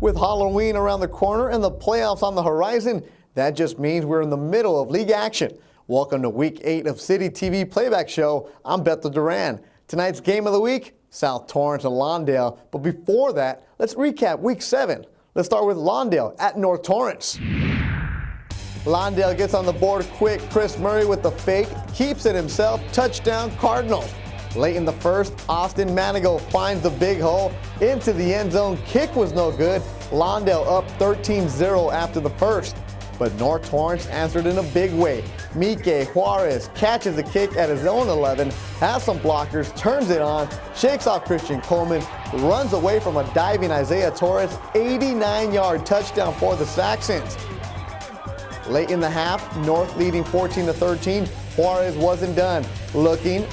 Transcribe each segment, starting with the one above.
With Halloween around the corner and the playoffs on the horizon, that just means we're in the middle of league action. Welcome to Week 8 of City TV Playback Show. I'm Bethel Duran. Tonight's game of the week, South Torrance and Lawndale. But before that, let's recap Week 7. Let's start with Lawndale at North Torrance. Lawndale gets on the board quick. Chris Murray with the fake, keeps it himself. Touchdown Cardinals. Late in the first, Austin Manigo finds the big hole into the end zone. Kick was no good. Lawndale up 13-0 after the first. But North Torrance answered in a big way. Mike Juarez catches the kick at his own 11, has some blockers, turns it on, shakes off Christian Coleman, runs away from a diving Isaiah Torres, 89-yard touchdown for the Saxons. Late in the half, North leading 14-13. Juarez wasn't done. Looking,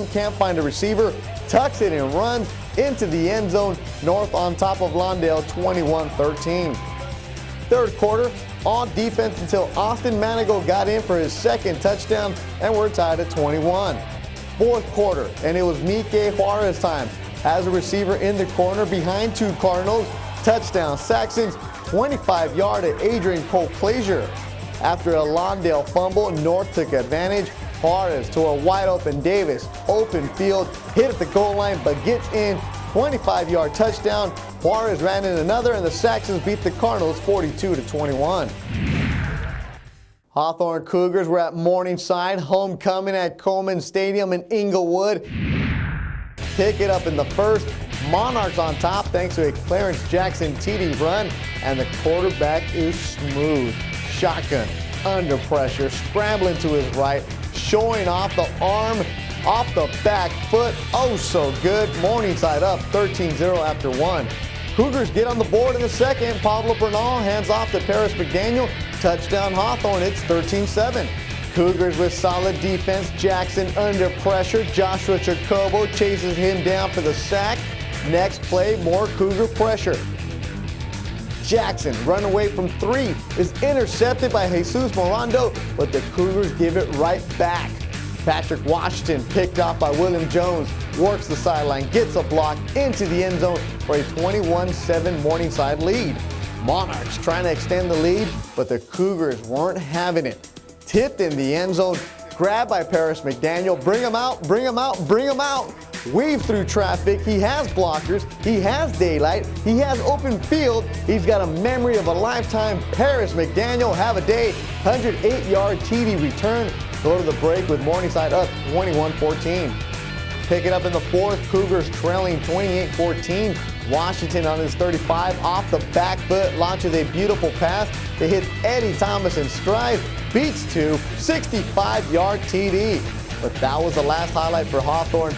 can't find a receiver, tucks it and runs into the end zone. North on top of Lawndale, 21-13. Third quarter, on defense until Austin Manigo got in for his second touchdown, and we're tied at 21. Fourth quarter, and it was Mike Juarez time. As a receiver in the corner behind two Cardinals, touchdown Saxons, 25-yard at Adrian Colclazier. After a Lawndale fumble, North took advantage. Juarez to a wide-open Davis. Open field, hit at the goal line, but gets in. 25-yard touchdown. Juarez ran in another, and the Saxons beat the Cardinals 42-21. Hawthorne Cougars were at Morningside, homecoming at Coleman Stadium in Inglewood. Pick it up in the first. Monarchs on top thanks to a Clarence Jackson TD run, and the quarterback is smooth. Shotgun, under pressure, scrambling to his right, showing off the arm, off the back foot. Oh, so good. Morningside up 13-0 after one. Cougars get on the board in the second. Pablo Bernal hands off to Paris McDaniel. Touchdown Hawthorne. It's 13-7. Cougars with solid defense. Jackson under pressure. Joshua Jacobo chases him down for the sack. Next play, more Cougar pressure. Jackson, run away from three, is intercepted by Jesus Morando, but the Cougars give it right back. Patrick Washington, picked off by William Jones, works the sideline, gets a block into the end zone for a 21-7 Morningside lead. Monarchs trying to extend the lead, but the Cougars weren't having it. Tipped in the end zone, grabbed by Paris McDaniel, bring him out. Weave through traffic. He has blockers. He has daylight. He has open field. He's got a memory of a lifetime. Paris McDaniel, have a day. 108-yard TD return. Go to the break with Morningside up 21-14. Pick it up in the fourth. Cougars trailing 28-14. Washington on his 35 off the back foot launches a beautiful pass. It hits Eddie Thomas in stride. Beats to 65-yard TD. But that was the last highlight for Hawthorne.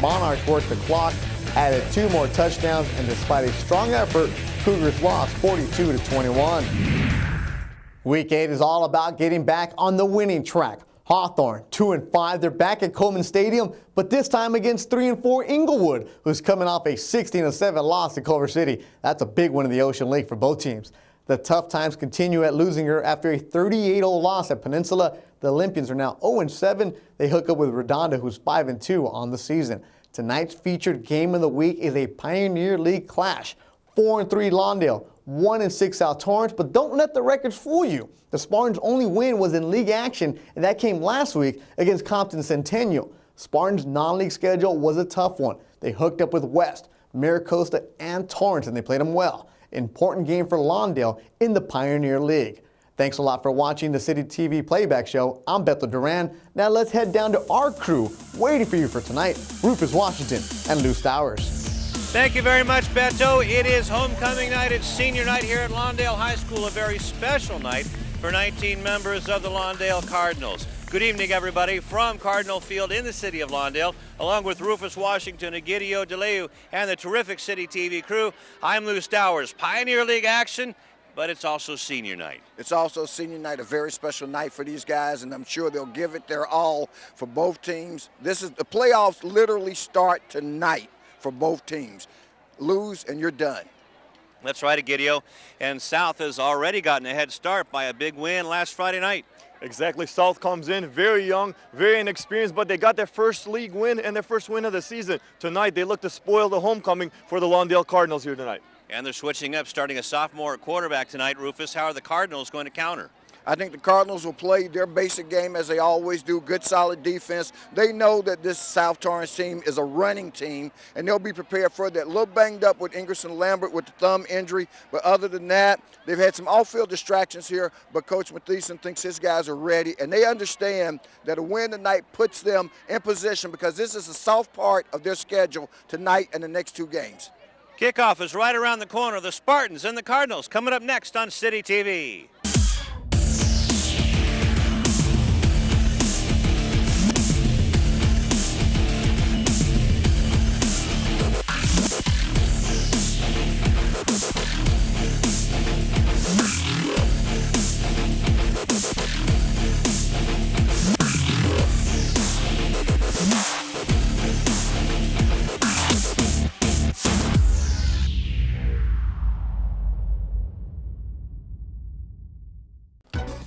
Monarchs worked the clock, added two more touchdowns, and despite a strong effort, Cougars lost 42-21. Week 8 is all about getting back on the winning track. Hawthorne, 2-5, they're back at Coleman Stadium, but this time against 3-4 Inglewood, who's coming off a 16-7 loss to Culver City. That's a big win in the Ocean League for both teams. The tough times continue at Lusinger after a 38-0 loss at Peninsula. The Olympians are now 0-7. They hook up with Redondo, who's 5-2 on the season. Tonight's featured game of the week is a Pioneer League clash. 4-3 Lawndale, 1-6 South Torrance, but don't let the records fool you. The Spartans' only win was in league action, and that came last week against Compton Centennial. Spartans' non-league schedule was a tough one. They hooked up with West, Maricosta, and Torrance, and they played them well. Important game for Lawndale in the Pioneer League. Thanks a lot for watching the City TV Playback Show. I'm Bethel Duran. Now let's head down to our crew waiting for you for tonight, Rufus Washington and Lou Stowers. Thank you very much, Beto. It is homecoming night. It's senior night here at Lawndale High School, a very special night for 19 members of the Lawndale Cardinals. Good evening, everybody, from Cardinal Field in the city of Lawndale, along with Rufus Washington, Egidio DeLeu, and the terrific City TV crew. I'm Lou Stowers. Pioneer League action, but it's also senior night. It's also senior night, a very special night for these guys, and I'm sure they'll give it their all for both teams. The playoffs literally start tonight for both teams. Lose and you're done. That's right, Egidio. And South has already gotten a head start by a big win last Friday night. Exactly. South comes in very young, very inexperienced, but they got their first league win and their first win of the season. Tonight, they look to spoil the homecoming for the Lawndale Cardinals here tonight. And they're switching up, starting a sophomore at quarterback tonight. Rufus, how are the Cardinals going to counter? I think the Cardinals will play their basic game as they always do, good, solid defense. They know that this South Torrance team is a running team, and they'll be prepared for that. A little banged up with Ingerson Lambert with the thumb injury, but other than that, they've had some off-field distractions here, but Coach Mathieson thinks his guys are ready, and they understand that a win tonight puts them in position because this is a soft part of their schedule tonight and the next 2 games. Kickoff is right around the corner. The Spartans and the Cardinals coming up next on City TV.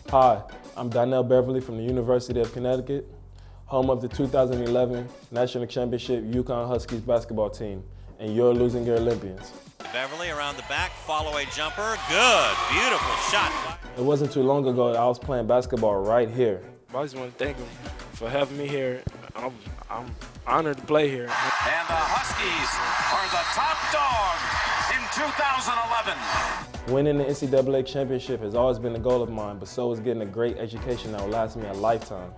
Hi, I'm Donnell Beverly from the University of Connecticut, home of the 2011 National Championship Yukon Huskies basketball team, and you're losing your Olympians. Beverly around the back, follow a jumper. Good, beautiful shot. It wasn't too long ago that I was playing basketball right here. I just want to thank him for having me here. I'm honored to play here. And the Huskies are the top dog in 2011. Winning the NCAA championship has always been a goal of mine, but so is getting a great education that will last me a lifetime.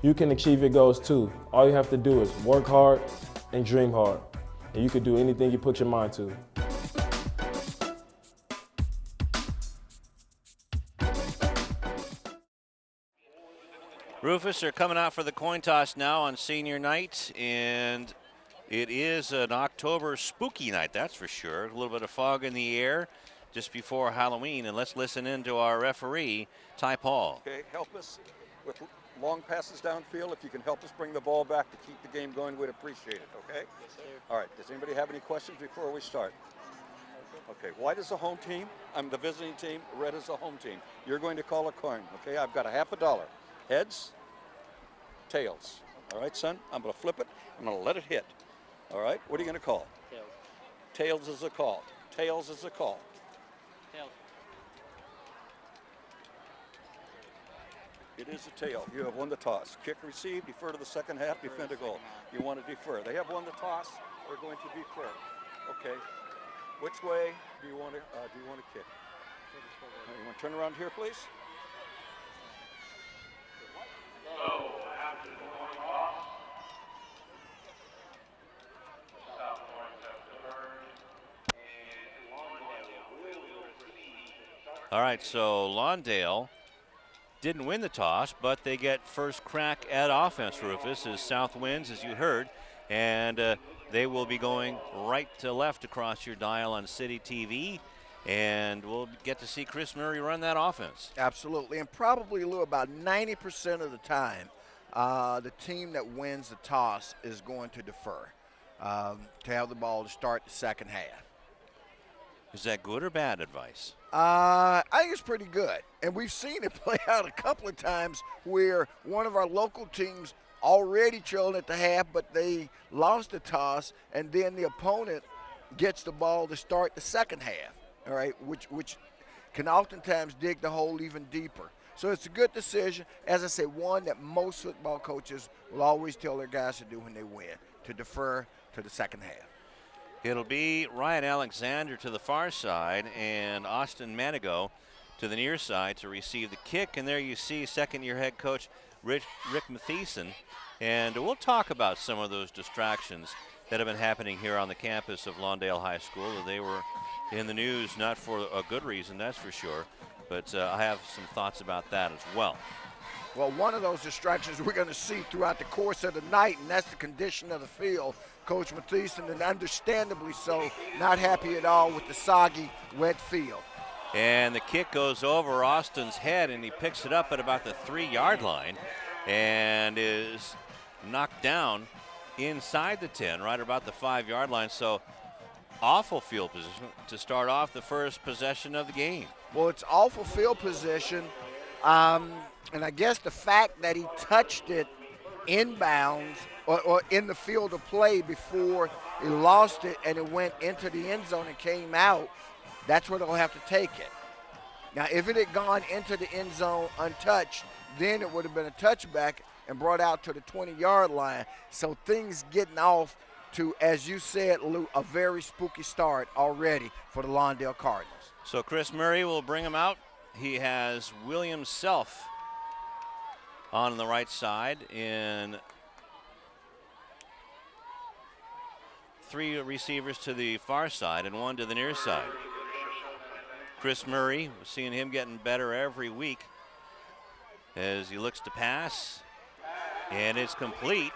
You can achieve your goals too. All you have to do is work hard and dream hard, and you can do anything you put your mind to. Rufus, they're coming out for the coin toss now on senior night, and it is an October spooky night, that's for sure. A little bit of fog in the air just before Halloween, and let's listen in to our referee, Ty Paul. Okay, help us with long passes downfield. If you can help us bring the ball back to keep the game going, we'd appreciate it, okay? Yes, sir. All right, does anybody have any questions before we start? Okay, white is the home team. I'm the visiting team. Red is the home team. You're going to call a coin, okay? I've got $50. Heads, tails. All right, son? I'm going to flip it. I'm going to let it hit. All right, what are you going to call? Tails. Tails is a call. Tails is a call. Tails. It is a tail. You have won the toss. Kick received, defer to the second half, defend a goal. You want to defer. They have won the toss. They're going to defer. Okay. Which way do you want to kick? You want to turn around here, please? All right, so Lawndale didn't win the toss, but they get first crack at offense, Rufus, as South wins, as you heard, and they will be going right to left across your dial on City TV, and we'll get to see Chris Murray run that offense. Absolutely, and probably, Lou, about 90% of the time, the team that wins the toss is going to defer to have the ball to start the second half. Is that good or bad advice? I think it's pretty good. And we've seen it play out a couple of times where one of our local teams already trailing at the half, but they lost the toss, and then the opponent gets the ball to start the second half, all right, which can oftentimes dig the hole even deeper. So it's a good decision. As I say, one that most football coaches will always tell their guys to do when they win, to defer to the second half. It'll be Ryan Alexander to the far side and Austin Manigo to the near side to receive the kick. And there you see second-year head coach Rick Mathieson. And we'll talk about some of those distractions that have been happening here on the campus of Lawndale High School. They were in the news, not for a good reason, that's for sure. But I have some thoughts about that as well. Well, one of those distractions we're going to see throughout the course of the night, and that's the condition of the field. Coach Mathieson, and understandably so, not happy at all with the soggy, wet field. And the kick goes over Austin's head, and he picks it up at about the 3-yard line and is knocked down inside the 10, right about the 5-yard line. So awful field position to start off the first possession of the game. Well, it's awful field position, and I guess the fact that he touched it inbounds or in the field of play before he lost it and it went into the end zone and came out, that's where they'll have to take it. Now, if it had gone into the end zone untouched, then it would have been a touchback and brought out to the 20-yard line. So things getting off to, as you said, Lou, a very spooky start already for the Lawndale Cardinals. So Chris Murray will bring him out. He has William Self on the right side in 3 receivers to the far side and 1 to the near side. Chris Murray, we're seeing him getting better every week as he looks to pass, and it's complete.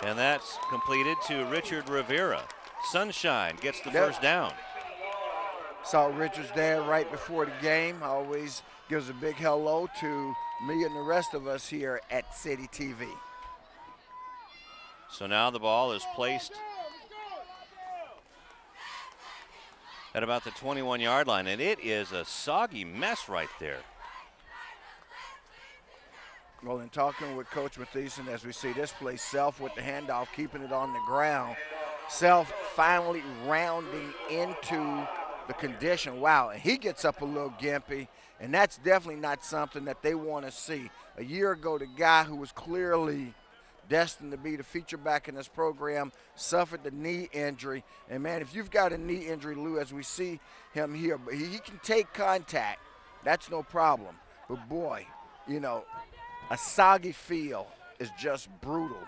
And that's completed to Richard Rivera. Sunshine gets the first down. Saw Richard's dad right before the game. Always gives a big hello to me and the rest of us here at CityTV. So now the ball is placed at about the 21-yard line, and it is a soggy mess right there. Well, in talking with Coach Mathieson, as we see this play, Self with the handoff, keeping it on the ground. Self finally rounding into the condition. Wow, and he gets up a little gimpy, and that's definitely not something that they want to see. A year ago, the guy who was clearly destined to be the feature back in this program suffered the knee injury. And, man, if you've got a knee injury, Lou, as we see him here, but he can take contact. That's no problem. But, boy, you know, a soggy feel is just brutal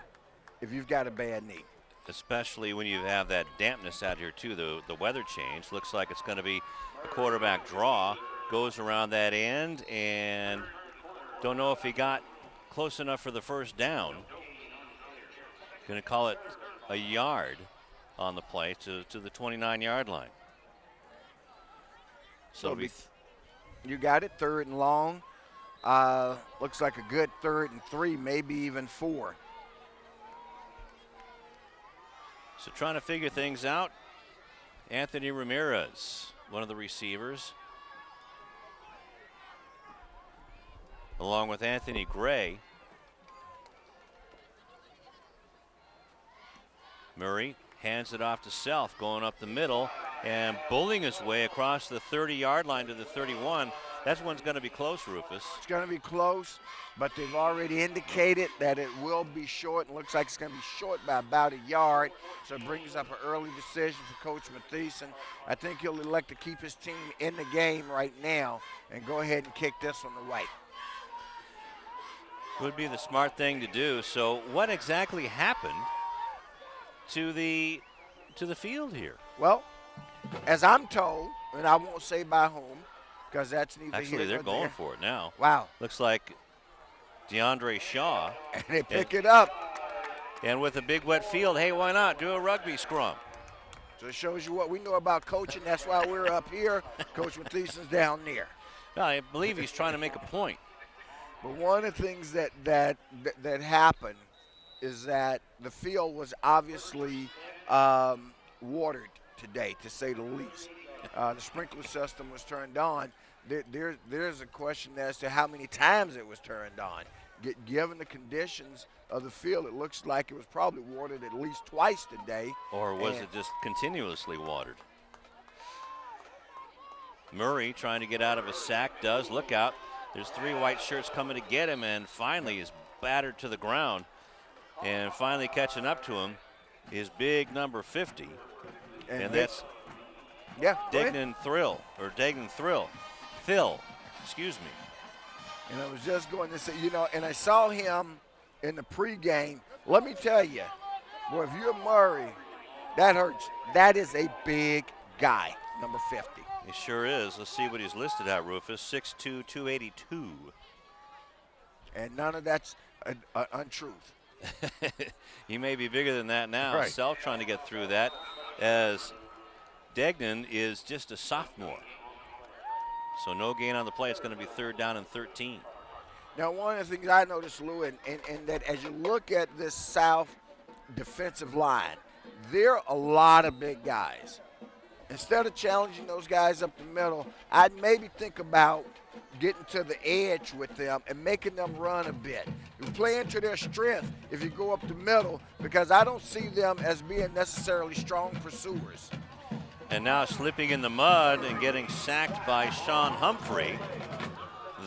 if you've got a bad knee. Especially when you have that dampness out here, too. The weather change looks like it's going to be a quarterback draw. Goes around that end, and don't know if he got close enough for the first down. Going to call it a yard on the play to the 29-yard line. So you got it, 3rd and long. Looks like a good 3rd and 3, maybe even 4. So trying to figure things out. Anthony Ramirez, one of the receivers, along with Anthony Gray. Murray hands it off to Self, going up the middle and bullying his way across the 30-yard line to the 31. That one's going to be close, Rufus. It's going to be close, but they've already indicated that it will be short, and looks like it's going to be short by about a yard. So it brings up an early decision for Coach Mathieson. I think he'll elect to keep his team in the game right now and go ahead and kick this one away. Would be the smart thing to do. So what exactly happened to the field here? Well, as I'm told, and I won't say by whom, because that's neither Actually, here they're nor going there. for it now. Wow. Looks like DeAndre Shaw. And they pick it up. And with a big wet field, hey, why not do a rugby scrum? So it shows you what we know about coaching. That's why we're up here. Coach Mathieson's down there. Well, I believe he's trying to make a point. But one of the things that happened is that the field was obviously watered today, to say the least. The sprinkler system was turned on. There's a question as to how many times it was turned on. Given the conditions of the field, it looks like it was probably watered at least twice today. Or was it just continuously watered? Murray trying to get out of a sack does. Look out. There's 3 white shirts coming to get him, and finally is battered to the ground. And finally catching up to him is big number 50. And that's Degnan Thrill. Phil, excuse me. And I was just going to say, you know, and I saw him in the pregame. Let me tell you, boy, if you're Murray, that hurts. That is a big guy, number 50. He sure is. Let's see what he's listed at, Rufus. 6'2", 282. And none of that's untruth. He may be bigger than that now. Right. Self trying to get through that, as Degnan is just a sophomore. So no gain on the play. It's going to be 3rd down and 13. Now, one of the things I noticed, Lou, and that as you look at this South defensive line, there are a lot of big guys. Instead of challenging those guys up the middle, I'd maybe think about getting to the edge with them and making them run a bit. You play into their strength if you go up the middle, because I don't see them as being necessarily strong pursuers. And now slipping in the mud and getting sacked by Sean Humphrey.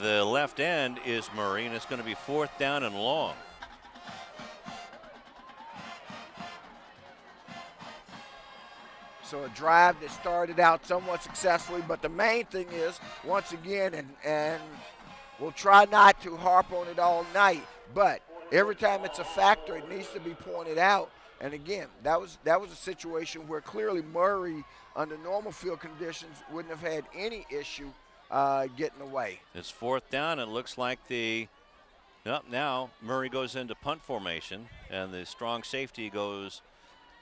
The left end is Murray, and it's going to be 4th down and long. So a drive that started out somewhat successfully, but the main thing is, once again, and we'll try not to harp on it all night, but every time it's a factor, it needs to be pointed out. And again, that was a situation where clearly Murray, under normal field conditions, wouldn't have had any issue getting away. It's 4th down. It looks like now Murray goes into punt formation, and the strong safety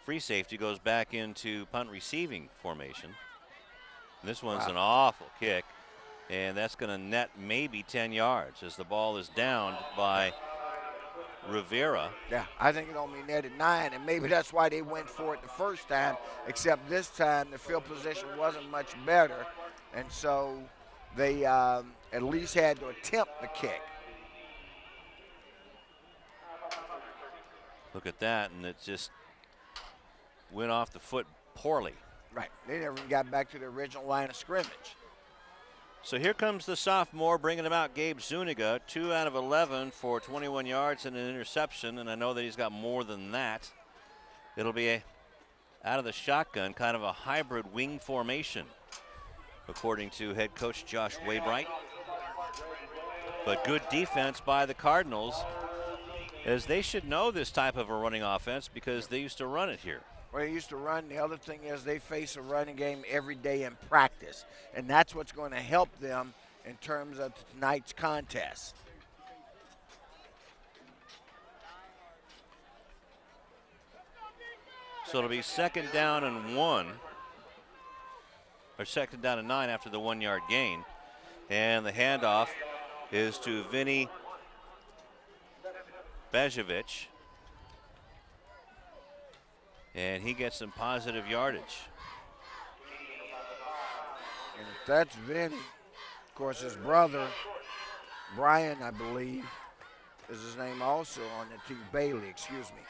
free safety goes back into punt receiving formation. This one's an awful kick, and that's going to net maybe 10 yards as the ball is downed by Rivera. Yeah, I think it only netted 9, and maybe that's why they went for it the first time, except this time the field position wasn't much better, and so they at least had to attempt the kick. Look at that, and it just went off the foot poorly. Right, they never even got back to the original line of scrimmage. So here comes the sophomore bringing him out, Gabe Zuniga, 2 out of 11 for 21 yards and an interception, and I know that he's got more than that. It'll be out of the shotgun, kind of a hybrid wing formation, according to head coach Josh Waybright. But good defense by the Cardinals, as they should know this type of a running offense because they used to run it here. Well, they used to run. The other thing is they face a running game every day in practice, and that's what's going to help them in terms of tonight's contest. So it'll be 2nd down and 1, or 2nd down and 9 after the 1-yard gain. And the handoff is to Vinny Bejovic. And he gets some positive yardage. And if that's Vinny, of course his brother, Brian, I believe, is his name also on the team. Bailey, excuse me.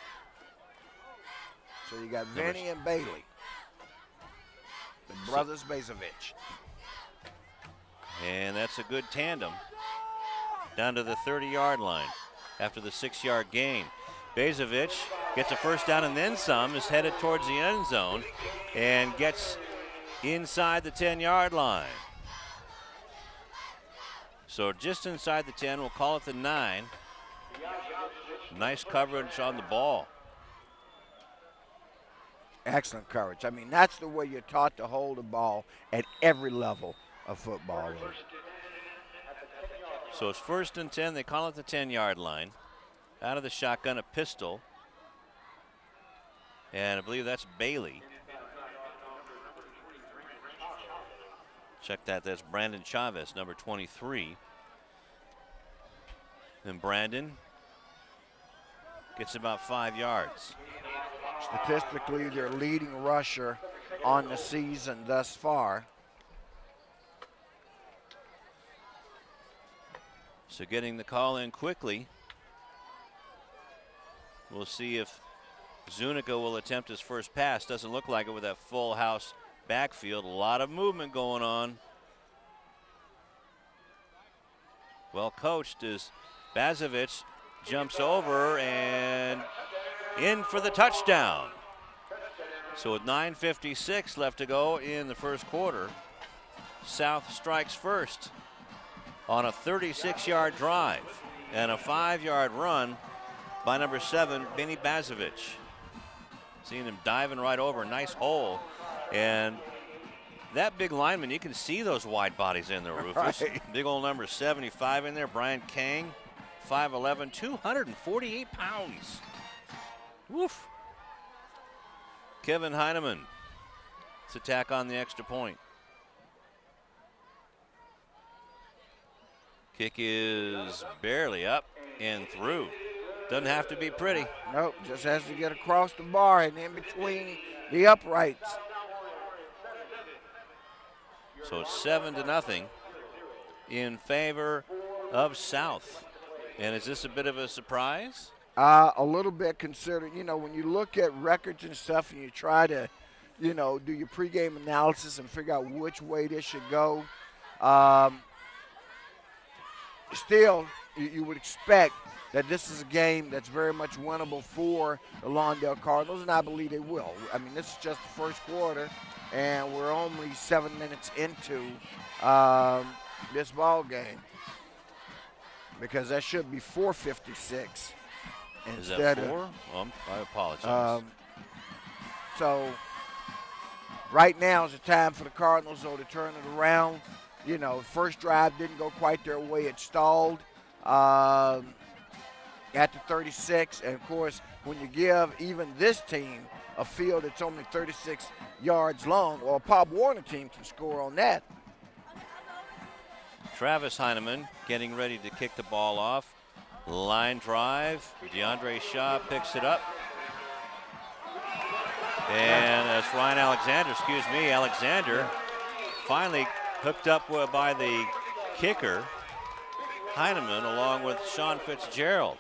So you got Vinny and Bailey, the brothers Bejovic. And that's a good tandem. Down to the 30-yard line after the 6-yard gain. Bejovic gets a 1st down and then some, is headed towards the end zone and gets inside the 10-yard line. So just inside the 10, we'll call it the 9. Nice coverage on the ball. Excellent coverage. I mean, that's the way you're taught to hold the ball at every level of football. So it's 1st and 10. They call it the 10-yard line. Out of the shotgun, a pistol. And I believe that's Bailey. Check that. That's Brandon Chavez, number 23. And Brandon gets about 5 yards. Statistically, their leading rusher on the season thus far. So getting the call in quickly. We'll see if Zuniga will attempt his first pass. Doesn't look like it with that full house backfield. A lot of movement going on. Well coached as Bejovic jumps over and in for the touchdown. So with 9:56 left to go in the first quarter, South strikes first on a 36-yard drive and a 5-yard run by number 7, Benny Bejovic. Seeing him diving right over, a nice hole. And that big lineman, you can see those wide bodies in there, Rufus. Right. Big old number 75 in there, Brian Kang, 5'11", 248 pounds. Woof. Kevin Heineman. It's attack on the extra point. Kick is barely up and through. Doesn't have to be pretty. Nope, just has to get across the bar and in between the uprights. So it's 7-0. in favor of South. And is this a bit of a surprise? A little bit, considering, when you look at records and stuff and you try to, do your pregame analysis and figure out which way this should go, still, you would expect that this is a game that's very much winnable for the Lawndale Cardinals, and I believe they will. I mean, this is just the first quarter, and we're only 7 minutes into this ball game, because that should be 4:56 instead is that 4? of. I apologize. So right now is the time for the Cardinals, though, to turn it around. First drive didn't go quite their way. It stalled at the 36. And, of course, when you give even this team a field that's only 36 yards long, well, a Pop Warner team can score on that. Travis Heineman getting ready to kick the ball off. Line drive. DeAndre Shaw picks it up. And that's Ryan Alexander, Alexander finally hooked up by the kicker, Heineman, along with Sean Fitzgerald.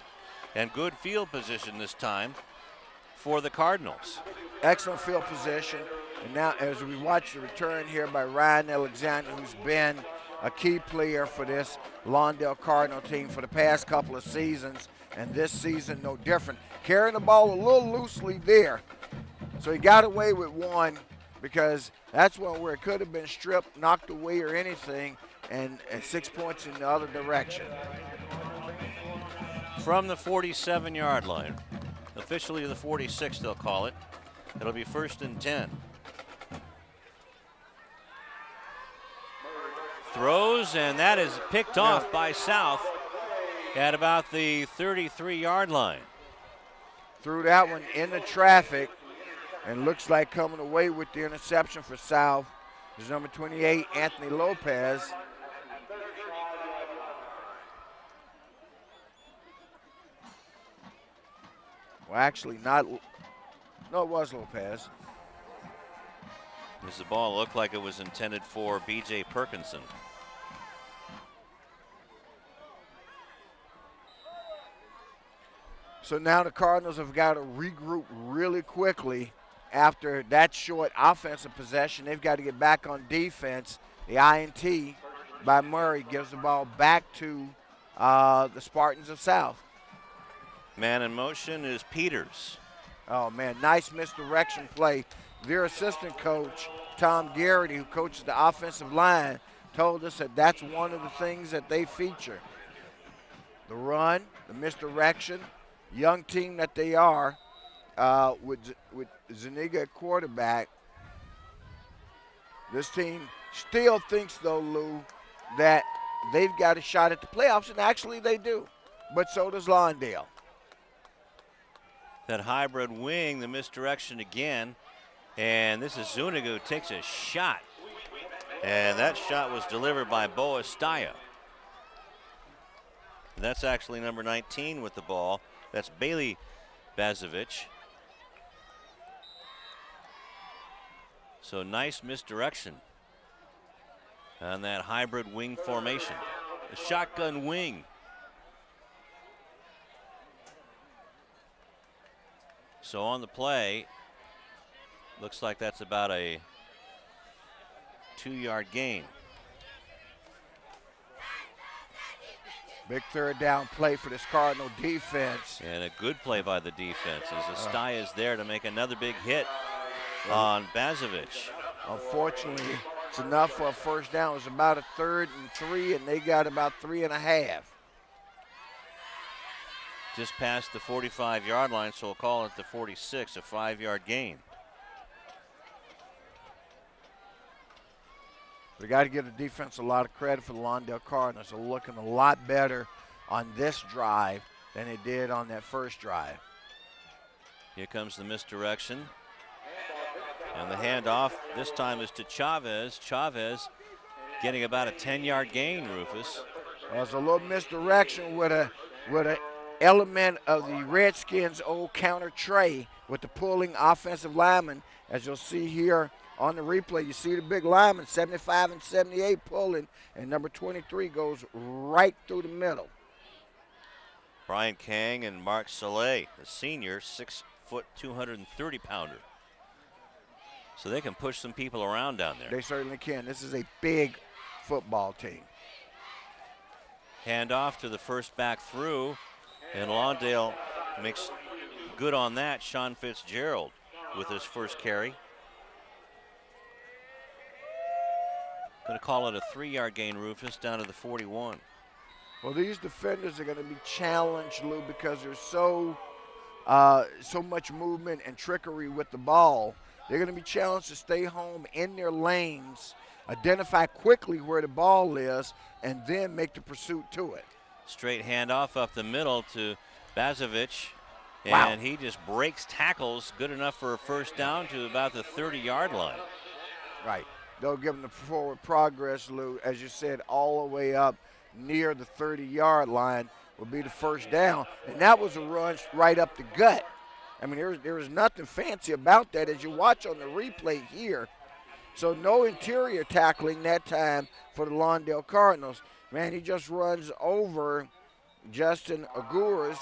And good field position this time for the Cardinals. Excellent field position. And now as we watch the return here by Ryan Alexander, who's been a key player for this Lawndale Cardinal team for the past couple of seasons, and this season no different. Carrying the ball a little loosely there. So he got away with one, because that's one where it could have been stripped, knocked away, or anything, and 6 points in the other direction. From the 47-yard line, officially the 46 they'll call it. It'll be 1st and 10. Throws, and that is picked off by South at about the 33-yard line. Threw that one in the traffic, and looks like coming away with the interception for South is number 28, Anthony Lopez. Well, actually not. No, it was Lopez. As the ball looked like it was intended for B.J. Perkinson. So now the Cardinals have got to regroup really quickly after that short offensive possession. They've got to get back on defense. The INT by Murray gives the ball back to the Spartans of South. Man in motion is Peters. Oh, man, nice misdirection play. Their assistant coach, Tom Garrity, who coaches the offensive line, told us that that's one of the things that they feature. The run, the misdirection, young team that they are, with Zuniga at quarterback. This team still thinks, though, Lou, that they've got a shot at the playoffs, and actually they do. But so does Lawndale. That hybrid wing, the misdirection again. And this is Zuniga who takes a shot. And that shot was delivered by Bo Estaya. That's actually number 19 with the ball. That's Bailey Bazovich. So nice misdirection on that hybrid wing formation. The shotgun wing. So on the play, looks like that's about a 2-yard gain. Big third down play for this Cardinal defense. And a good play by the defense as Estaya is there to make another big hit on Bazovich. Unfortunately, it's enough for a first down. It was about a 3rd and 3, and they got about 3.5. Just past the 45-yard line, so we'll call it the 46, a 5-yard gain. We got to give the defense a lot of credit for the Lawndale Cardinals. They're looking a lot better on this drive than they did on that first drive. Here comes the misdirection. And the handoff this time is to Chavez. Chavez getting about a 10-yard gain, Rufus. There's a little misdirection with a element of the Redskins' old counter tray with the pulling offensive lineman. As you'll see here on the replay, you see the big lineman, 75 and 78 pulling, and number 23 goes right through the middle. Brian Kang and Mark Saleh, the senior, 6 foot 230 pounder. So they can push some people around down there. They certainly can. This is a big football team. Hand off to the first back through, and Lawndale makes good on that. Sean Fitzgerald with his first carry. Going to call it a 3-yard gain, Rufus, down to the 41. Well, these defenders are going to be challenged, Lou, because there's so much movement and trickery with the ball. They're going to be challenged to stay home in their lanes, identify quickly where the ball is, and then make the pursuit to it. Straight handoff up the middle to Bazovic, and Wow. he just breaks tackles good enough for a first down to about the 30-yard line. Right. They'll give them the forward progress, Lou, as you said, all the way up near the 30-yard line will be the first down. And that was a run right up the gut. I mean, there was nothing fancy about that as you watch on the replay here. So no interior tackling that time for the Lawndale Cardinals. Man, he just runs over Justin Aguirre's.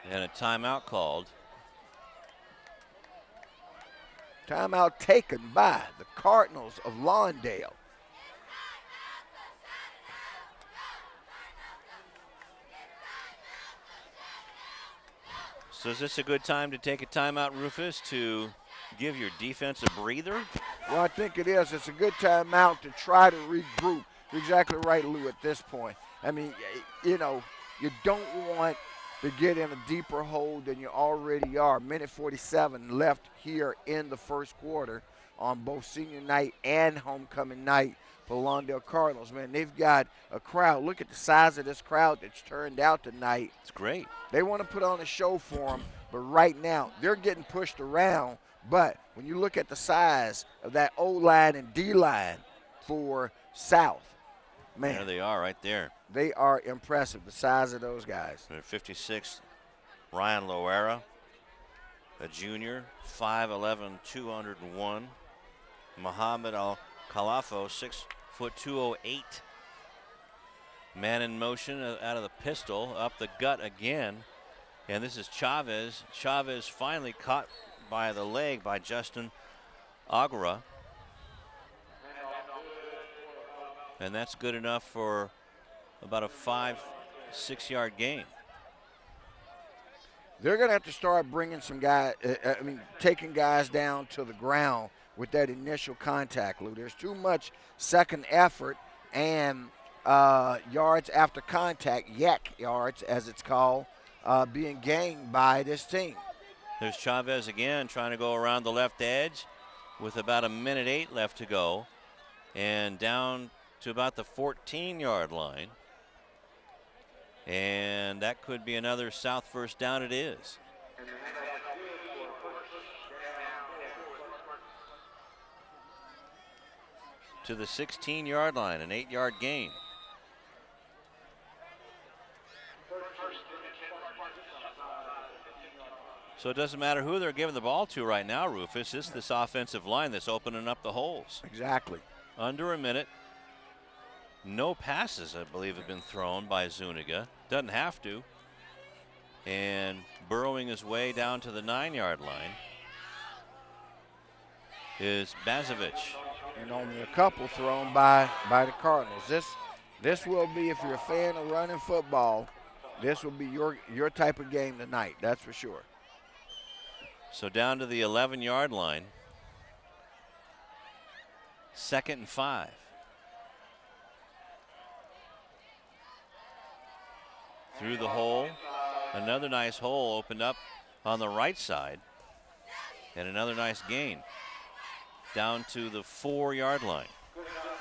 And a timeout called. Timeout taken by the Cardinals of Lawndale. So is this a good time to take a timeout, Rufus, to give your defense a breather? Well, I think it is. It's a good timeout to try to regroup. You're exactly right, Lou, at this point. I mean, you know, you don't want to get in a deeper hole than you already are. Minute 47 left here in the first quarter on both senior night and homecoming night for Lawndale Cardinals. Man, they've got a crowd. Look at the size of this crowd that's turned out tonight. It's great. They want to put on a show for them, but right now they're getting pushed around. But when you look at the size of that O-line and D-line for South, man. There they are right there. They are impressive, the size of those guys. Number 56, Ryan Loera, a junior, 5'11", 201. Muhammad Al-Khalafo, 6 foot 208. Man in motion out of the pistol, up the gut again. And this is Chavez. Chavez finally caught by the leg by Justin Aguirre. And that's good enough for about a 5-6 yard gain. They're going to have to start bringing some guys, taking guys down to the ground with that initial contact, Lou. There's too much second effort and yards after contact, yak yards as it's called, being gained by this team. There's Chavez again trying to go around the left edge with about 1:08 left to go, and down to about the 14-yard line. And that could be another South first down. It is. To the 16-yard line, an 8-yard gain. So it doesn't matter who they're giving the ball to right now, Rufus. It's this offensive line that's opening up the holes. Exactly. Under a minute. No passes, I believe, have been thrown by Zuniga. Doesn't have to. And burrowing his way down to the 9-yard line is Bazovic. And only a couple thrown by the Cardinals. This will be, if you're a fan of running football, this will be your type of game tonight. That's for sure. So down to the 11-yard line. 2nd and 5. Through the hole. Another nice hole opened up on the right side. And another nice gain. Down to the 4-yard line.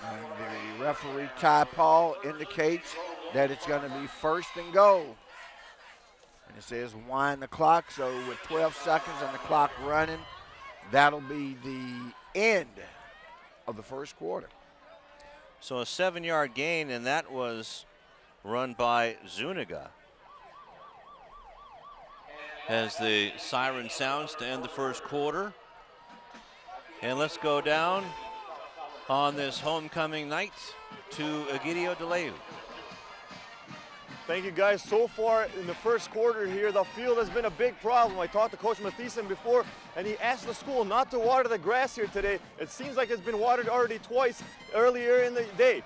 And the referee, Ty Paul, indicates that it's going to be 1st and goal. And it says wind the clock, so with 12 seconds and the clock running, that'll be the end of the first quarter. So a 7-yard gain, and that was run by Zuniga. As the siren sounds to end the first quarter. And let's go down on this homecoming night to Egidio DeLeu. Thank you, guys. So far in the first quarter here, the field has been a big problem. I talked to Coach Mathieson before, and he asked the school not to water the grass here today. It seems like it's been watered already twice earlier in the day.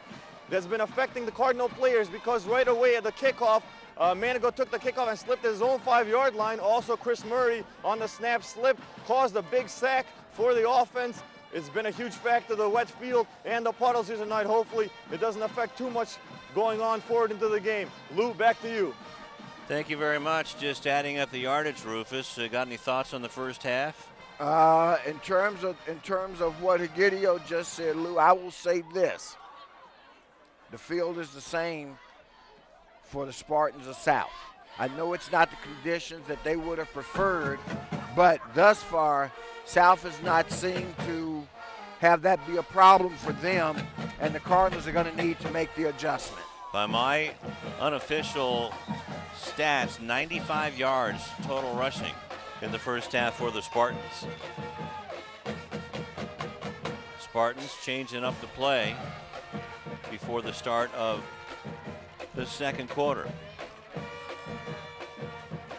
That's been affecting the Cardinal players because right away at the kickoff, Manigo took the kickoff and slipped his own 5-yard line. Also, Chris Murray on the snap slip caused a big sack for the offense. It's been a huge factor, the wet field and the puddles here tonight. Hopefully, it doesn't affect too much going on forward into the game. Lou, back to you. Thank you very much. Just adding up the yardage, Rufus. Got any thoughts on the first half? In terms of what Egidio just said, Lou, I will say this. The field is the same for the Spartans of South. I know it's not the conditions that they would have preferred, but thus far, South has not seemed to have that be a problem for them, and the Cardinals are going to need to make the adjustment. By my unofficial stats, 95 yards total rushing in the first half for the Spartans. Spartans changing up the play before the start of the second quarter.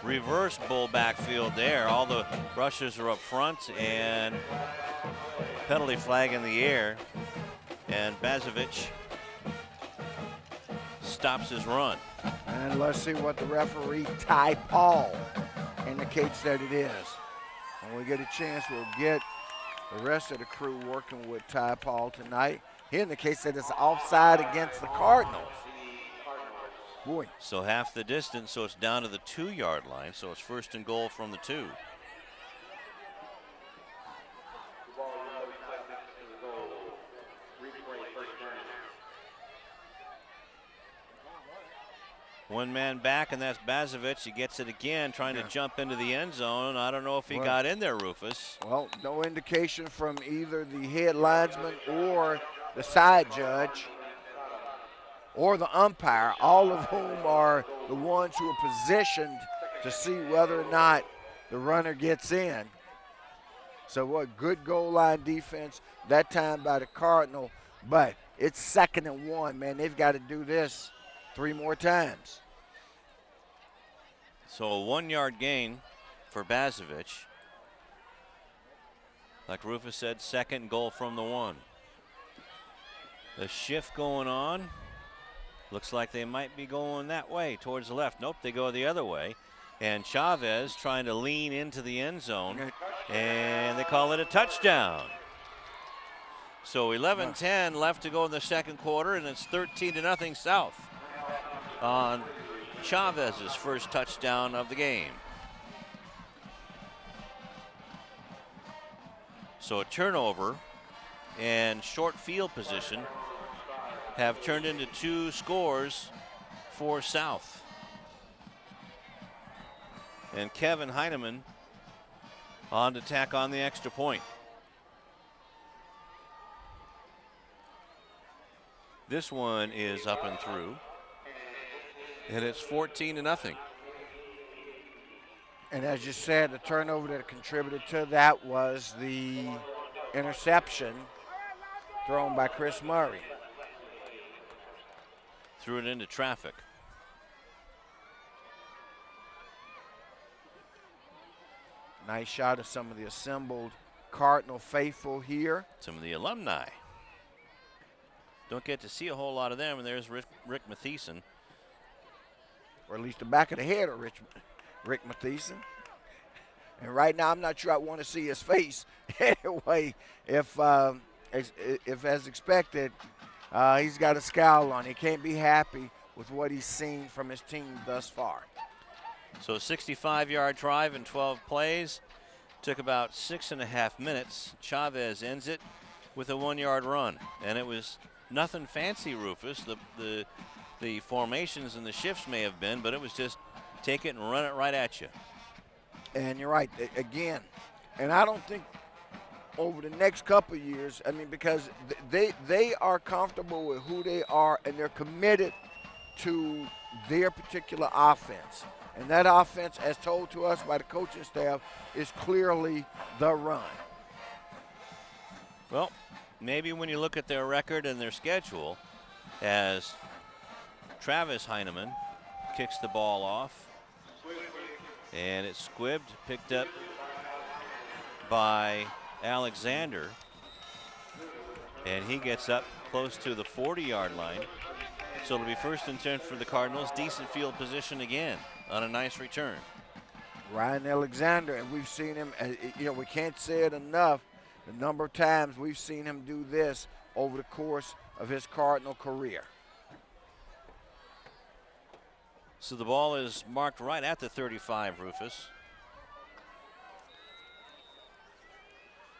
Reverse bull backfield there. All the rushers are up front and penalty flag in the air. And Bazovic stops his run. And let's see what the referee, Ty Paul, indicates that it is. When we get a chance, we'll get the rest of the crew working with Ty Paul tonight. He indicates that it's offside against the Cardinals. Boy. So half the distance, so it's down to the 2-yard line, so it's first and goal from the 2. One man back, and that's Bazovic. He gets it again, trying to jump into the end zone. I don't know if he got in there, Rufus. Well, no indication from either the head linesman or the side judge or the umpire, all of whom are the ones who are positioned to see whether or not the runner gets in. So what good goal line defense that time by the Cardinal, but it's 2nd and 1, man. They've got to do this 3 more times. So a 1-yard gain for Bazovic. Like Rufus said, second goal from the 1. The shift going on. Looks like they might be going that way towards the left. Nope, they go the other way. And Chavez trying to lean into the end zone. And they call it a touchdown. So 11-10 left to go in the second quarter, and it's 13-0 South on Chavez's first touchdown of the game. So a turnover and short field position have turned into 2 scores for South. And Kevin Heineman on to tack on the extra point. This one is up and through. And it's 14-0. And as you said, the turnover that contributed to that was the interception thrown by Chris Murray. Threw it into traffic. Nice shot of some of the assembled Cardinal faithful here. Some of the alumni. Don't get to see a whole lot of them, and there's Rick Mathieson. Or at least the back of the head of Rick Mathieson. And right now, I'm not sure I want to see his face. Anyway, if as expected, he's got a scowl on. He can't be happy with what he's seen from his team thus far. So 65-yard drive in 12 plays. Took about 6.5 minutes. Chavez ends it with a 1-yard run. And it was nothing fancy, Rufus. The formations and the shifts may have been, but it was just take it and run it right at you. And you're right, again, and I don't think over the next couple of years, I mean, because they are comfortable with who they are and they're committed to their particular offense. And that offense, as told to us by the coaching staff, is clearly the run. Well, maybe when you look at their record and their schedule, as Travis Heineman kicks the ball off, and it's squibbed, picked up by Alexander, and he gets up close to the 40-yard line. So it'll be 1st and 10 for the Cardinals. Decent field position again on a nice return. Ryan Alexander, and we've seen him, we can't say it enough, the number of times we've seen him do this over the course of his Cardinal career. So the ball is marked right at the 35, Rufus.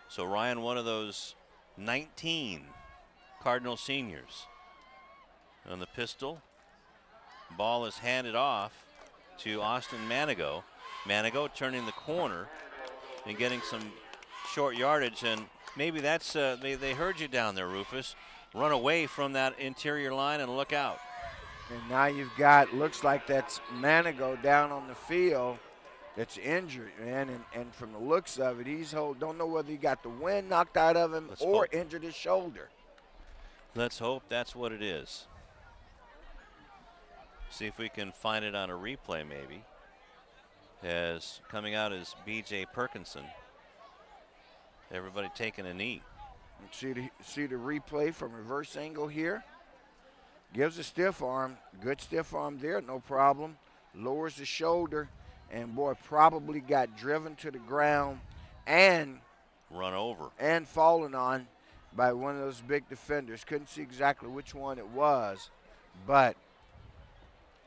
So Ryan, one of those 19 Cardinal seniors. On the pistol, ball is handed off to Austin Manigo. Manigo turning the corner and getting some short yardage, and maybe that's they heard you down there, Rufus. Run away from that interior line and look out. And now you've got, looks like that's Manigo down on the field that's injured, man. And from the looks of it, don't know whether he got the wind knocked out of him or injured his shoulder. Let's hope that's what it is. See if we can find it on a replay maybe. As coming out is B.J. Perkinson. Everybody taking a knee. See the replay from reverse angle here. Gives a stiff arm, good stiff arm there, no problem. Lowers the shoulder, and boy, probably got driven to the ground and run over and fallen on by one of those big defenders. Couldn't see exactly which one it was, but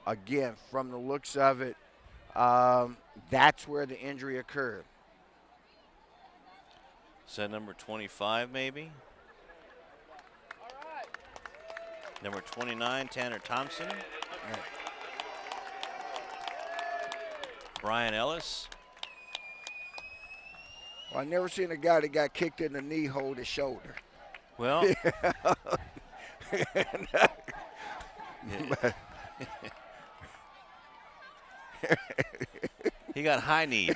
again, from the looks of it, that's where the injury occurred. Is that number 25 maybe? Number 29, Tanner Thompson. Right. Brian Ellis. Well, I never seen a guy that got kicked in the knee hold his shoulder. Well, he got high-kneed.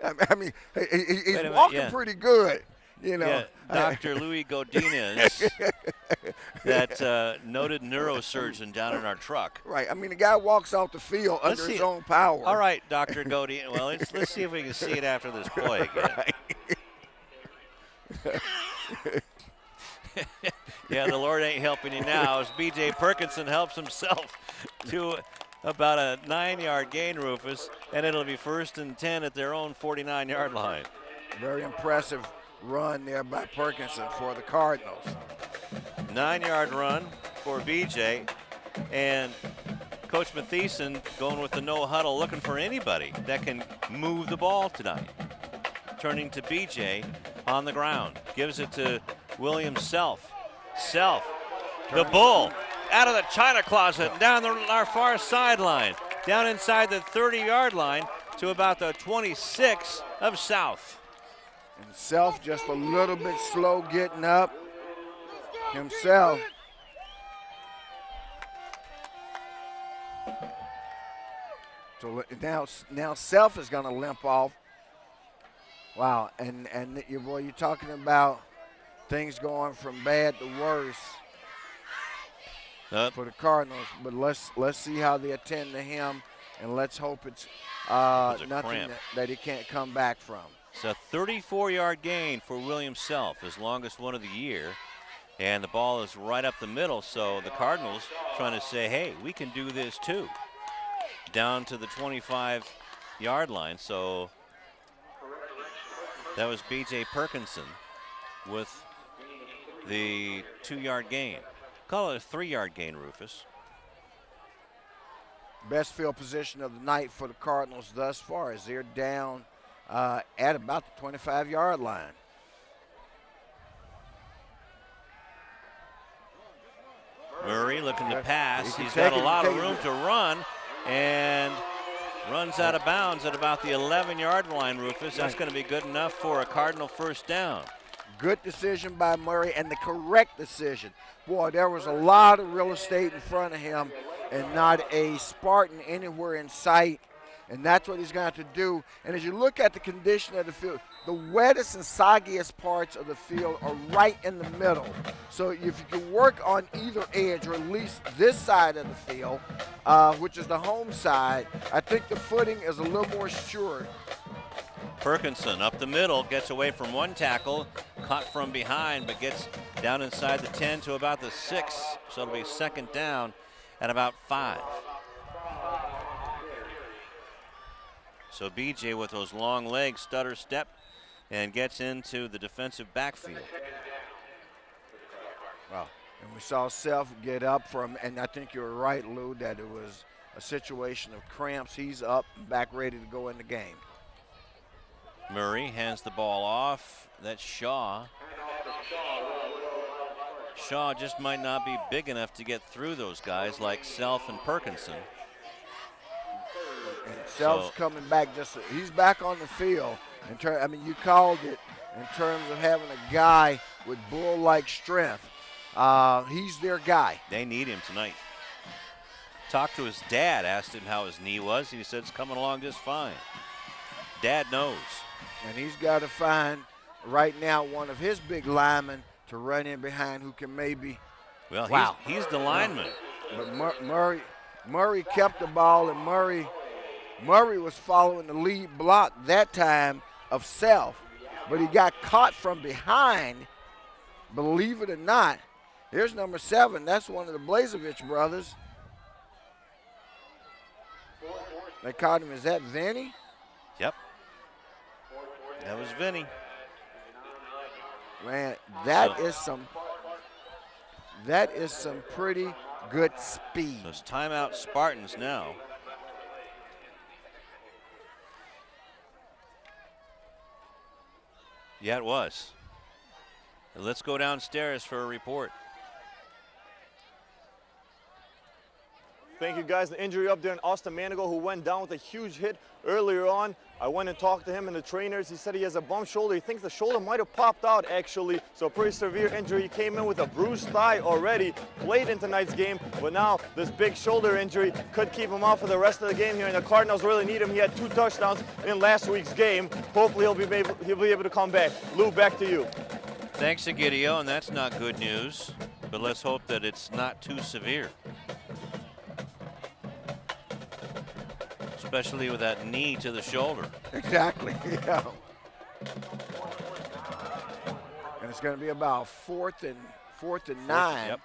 I mean, he's walking pretty good, you know. Yeah, Dr. Louis Godinez, that noted neurosurgeon down in our truck. Right. I mean, the guy walks off the field under his own power. All right, Dr. Godinez. Well, let's see if we can see it after this play again. Right. Yeah, the Lord ain't helping you now as B.J. Perkinson helps himself to about a 9-yard gain, Rufus, and it'll be 1st and 10 at their own 49-yard line. Very impressive run there by Perkinson for the Cardinals. 9-yard run for B.J., and Coach Mathieson going with the no huddle, looking for anybody that can move the ball tonight. Turning to B.J. on the ground, gives it to William Self. Self, the bull, out of the China closet, down our far sideline, down inside the 30-yard line to about the 26 of South. And Self just a little bit slow getting up himself. So now Self is going to limp off. Wow, and you're talking about things going from bad to worse for the Cardinals. But let's see how they attend to him, and let's hope it's nothing that he can't come back from. It's a 34-yard gain for William Self, his longest one of the year, and the ball is right up the middle. So the Cardinals trying to say, hey, we can do this too. Down to the 25-yard line. So that was B.J. Perkinson with the 2-yard gain. Call it a 3-yard gain, Rufus. Best field position of the night for the Cardinals thus far as they're down at about the 25-yard line. Murray looking to pass. He's got a lot of room to run and runs out of bounds at about the 11-yard line, Rufus. That's going to be good enough for a Cardinal first down. Good decision by Murray and the correct decision. Boy, there was a lot of real estate in front of him and not a Spartan anywhere in sight. And that's what he's going to have to do. And as you look at the condition of the field, the wettest and soggiest parts of the field are right in the middle. So if you can work on either edge, or at least this side of the field, which is the home side, I think the footing is a little more sure. Perkinson up the middle, gets away from one tackle, caught from behind, but gets down inside the 10 to about the 6. So it'll be second down at about 5. So BJ with those long legs, stutter step, and gets into the defensive backfield. Wow. And we saw Self get up from, and I think you're right, Lou, that it was a situation of cramps. He's up, back ready to go in the game. Murray hands the ball off. That's Shaw. Shaw just might not be big enough to get through those guys like Self and Perkinson. And Self's coming back. He's back on the field. You called it in terms of having a guy with bull-like strength. He's their guy. They need him tonight. Talked to his dad, asked him how his knee was. He said it's coming along just fine. Dad knows. And he's got to find right now one of his big linemen to run in behind who can maybe. Well, wow. he's the lineman. But Murray kept the ball, and Murray was following the lead block that time of Self, but he got caught from behind, believe it or not. Here's number 7. That's one of the Blazevich brothers. They caught him. Is that Vinny? Yep. That was Vinny. Man, that is some pretty good speed. Those timeout Spartans now. Yeah, it was. Let's go downstairs for a report. Thank you, guys. The injury up there in Austin Manigault, who went down with a huge hit earlier on. I went and talked to him and the trainers. He said he has a bum shoulder. He thinks the shoulder might have popped out, actually. So pretty severe injury. He came in with a bruised thigh already, played in tonight's game, but now this big shoulder injury could keep him out for the rest of the game here. And the Cardinals really need him. He had 2 touchdowns in last week's game. Hopefully he'll be able to come back. Lou, back to you. Thanks, Egidio, and that's not good news, but let's hope that it's not too severe. Especially with that knee to the shoulder. Exactly, yeah. And it's going to be about fourth and 9. Yep.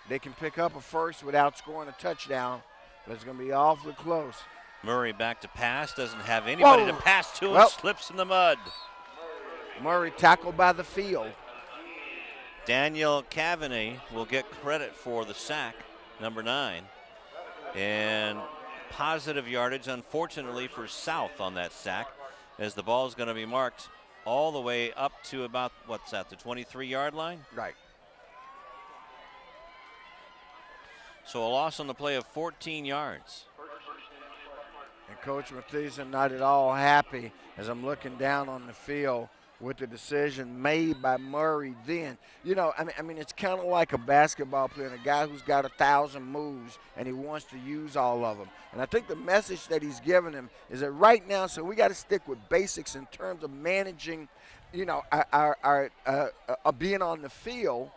They can pick up a first without scoring a touchdown, but it's going to be awfully close. Murray back to pass, doesn't have anybody to pass to, and slips in the mud. Murray tackled by the field. Daniel Cavaney will get credit for the sack, number 9. And positive yardage, unfortunately, for South on that sack, as the ball is going to be marked all the way up to about, what's that, the 23-yard line? Right. So a loss on the play of 14 yards. And Coach Mathieson not at all happy as I'm looking down on the field with the decision made by Murray then. You know, I mean, it's kind of like a basketball player and a guy who's got 1,000 moves and he wants to use all of them. And I think the message that he's giving him is that right now, so we got to stick with basics in terms of managing, you know, our being on the field.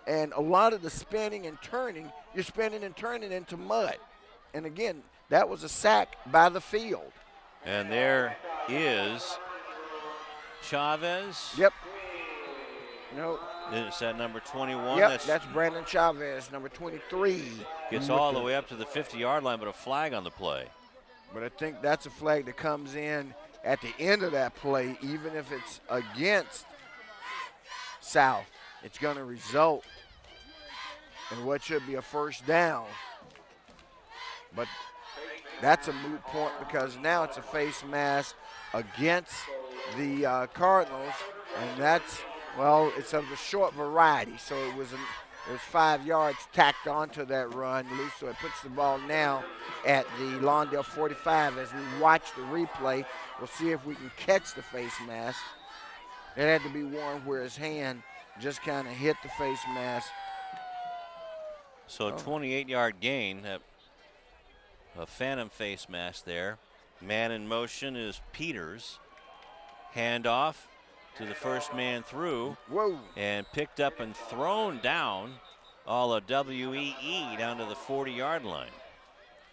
And a lot of the spinning and turning, you're spinning and turning into mud. And again, that was a sack by the field. And there is Chavez. Yep. No. Is that number 21? Yep, that's Brandon Chavez, number 23. Gets all the way up to the 50-yard line, but a flag on the play. But I think that's a flag that comes in at the end of that play, even if it's against South. It's going to result in what should be a first down. But that's a moot point because now it's a face mask against the Cardinals, and that's, well, it's of the short variety. So it was 5 yards tacked onto that run loose, so it puts the ball now at the Lawndale 45. As we watch the replay, we'll see if we can catch the face mask. It had to be one where his hand just kind of hit the face mask. So a 28-yard gain, a phantom face mask there. Man in motion is Peters. Handoff to the first man through. Whoa. And picked up and thrown down, all a WEE down to the 40-yard line.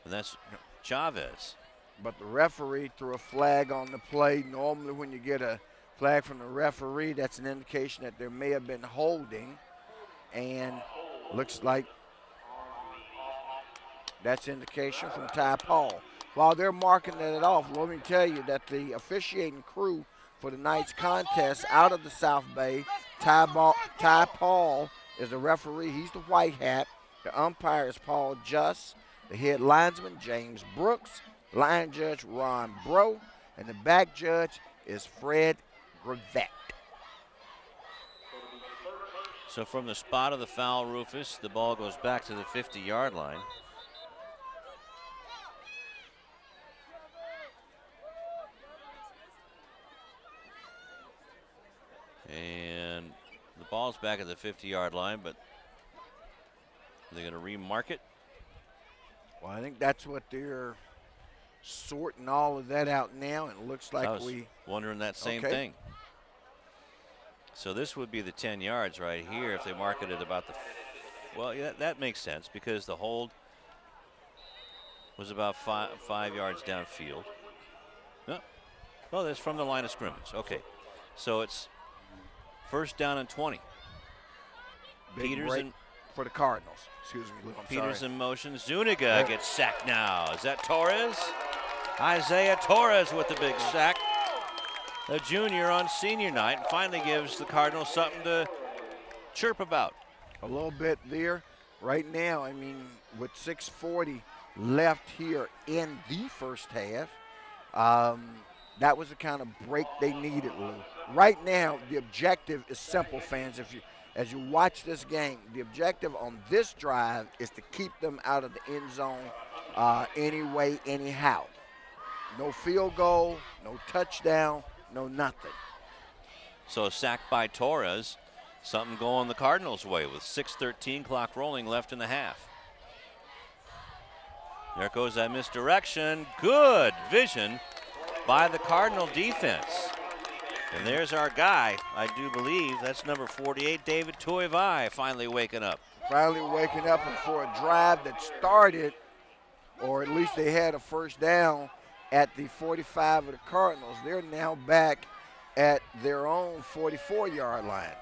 And that's Chavez. But the referee threw a flag on the play. Normally when you get a flag from the referee, that's an indication that there may have been holding. And looks like that's indication from Ty Paul. While they're marking it off, let me tell you that the officiating crew for tonight's contest out of the South Bay, Ty Paul is the referee. He's the white hat. The umpire is Paul Just. The head linesman, James Brooks. Line judge, Ron Bro. And the back judge is Fred Gravett. So from the spot of the foul, Rufus, the ball goes back to the 50-yard line. And the ball's back at the 50-yard line, but they're going to remark it. Well, I think that's what they're sorting all of that out now, and it looks like I was wondering that same thing. So this would be the 10 yards right here if they mark it at about the, well, yeah, that makes sense because the hold was about five yards downfield. No, oh, that's from the line of scrimmage. Okay, so it's first down and 20. Big Peters break in for the Cardinals. Excuse me, Lou, I'm Peters sorry. in motion. Zuniga gets sacked now. Is that Torres? Isaiah Torres with the big sack. A junior on senior night, and finally gives the Cardinals something to chirp about. A little bit there. Right now, I mean, with 6:40 left here in the first half, that was the kind of break they needed, Lou. Right now, the objective is simple, fans. As you watch this game, the objective on this drive is to keep them out of the end zone anyway, anyhow. No field goal, no touchdown, no nothing. So sacked by Torres. Something going the Cardinals' way with 6:13 clock rolling left in the half. There goes that misdirection. Good vision by the Cardinal defense. And there's our guy, I do believe, that's number 48, David Tuivai, finally waking up. Finally waking up, and for a drive that started, or at least they had a first down at the 45 of the Cardinals. They're now back at their own 44-yard line.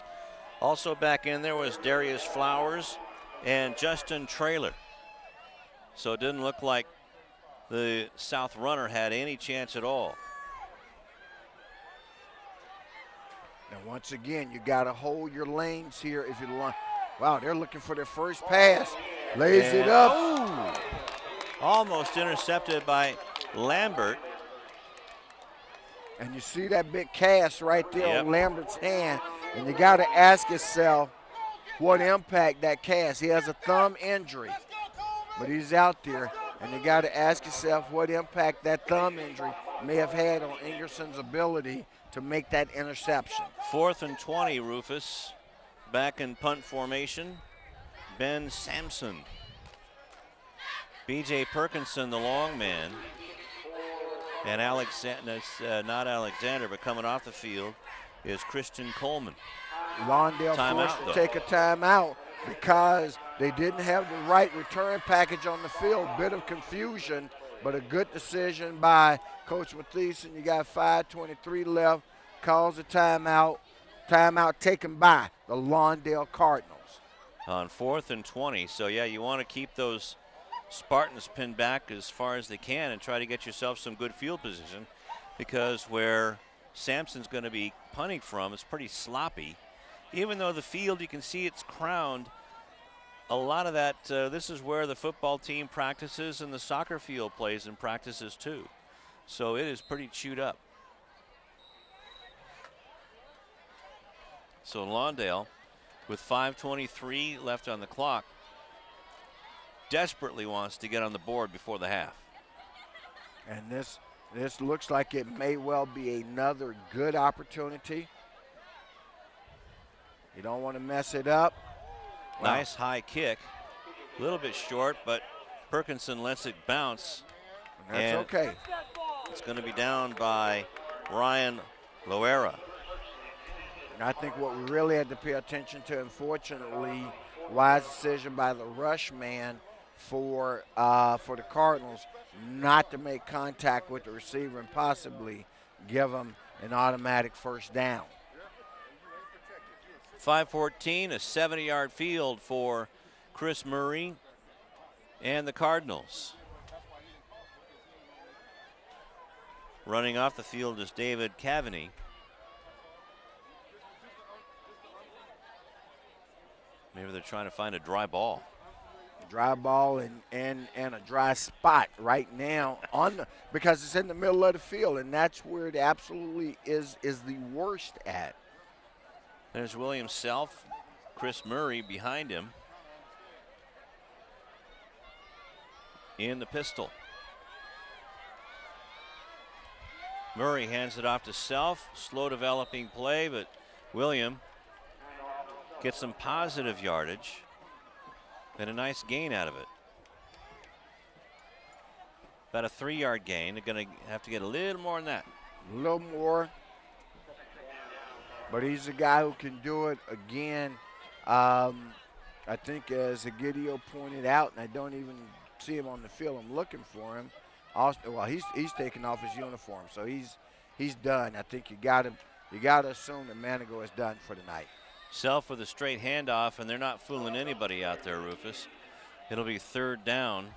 Also back in there was Darius Flowers and Justin Traylor. So it didn't look like the South runner had any chance at all. And once again, you got to hold your lanes here if you want. Wow, they're looking for their first pass. Lays it up. Oh, almost intercepted by Lambert. And you see that big cast right there on Lambert's hand. And you got to ask yourself what impact that cast. He has a thumb injury, but he's out there. And you got to ask yourself what impact that thumb injury may have had on Ingerson's ability to make that interception. 4th and 20, Rufus. Back in punt formation. Ben Sampson. B.J. Perkinson, the long man. And not Alexander, but coming off the field is Christian Coleman. Lawndale forced to take a timeout because they didn't have the right return package on the field. Bit of confusion, but a good decision by Coach Mathieson. You got 5:23 left, calls a timeout. Timeout taken by the Lawndale Cardinals. On 4th and 20, so yeah, you want to keep those Spartans pinned back as far as they can and try to get yourself some good field position, because where Sampson's going to be punting from is pretty sloppy. Even though the field, you can see it's crowned, a lot of that, this is where the football team practices and the soccer field plays and practices too. So it is pretty chewed up. So Lawndale, with 5:23 left on the clock, desperately wants to get on the board before the half. And this looks like it may well be another good opportunity You don't want to mess it up. Wow. Nice high kick. A little bit short, but Perkinson lets it bounce. That's and okay. It's going to be down by Ryan Loera. I think what we really had to pay attention to, unfortunately, wise decision by the rush man for the Cardinals not to make contact with the receiver and possibly give him an automatic first down. 5:14, a 70-yard field for Chris Murray and the Cardinals. Running off the field is David Cavaney. Maybe they're trying to find a dry ball. Dry ball and a dry spot right now because it's in the middle of the field, and that's where it absolutely is the worst at. There's William Self, Chris Murray behind him in the pistol. Murray hands it off to Self. Slow developing play, but William gets some positive yardage and a nice gain out of it. About a 3-yard gain. They're going to have to get a little more than that. A little more. But he's a guy who can do it again. I think as Egidio pointed out, and I don't even see him on the field, I'm looking for him. Well, he's taking off his uniform, so he's done. I think you got to assume that Manigo is done for the night. Self with a straight handoff, and they're not fooling anybody out there, Rufus. It'll be 3rd down.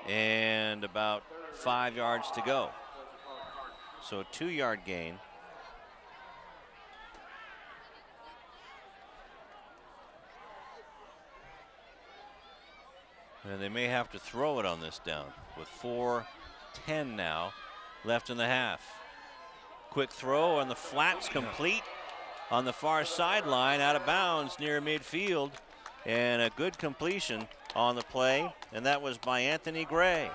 And about 5 yards to go. So a 2-yard gain. And they may have to throw it on this down with 4:10 now left in the half. Quick throw on the flats, complete on the far sideline, out of bounds near midfield, and a good completion on the play, and that was by Anthony Gray.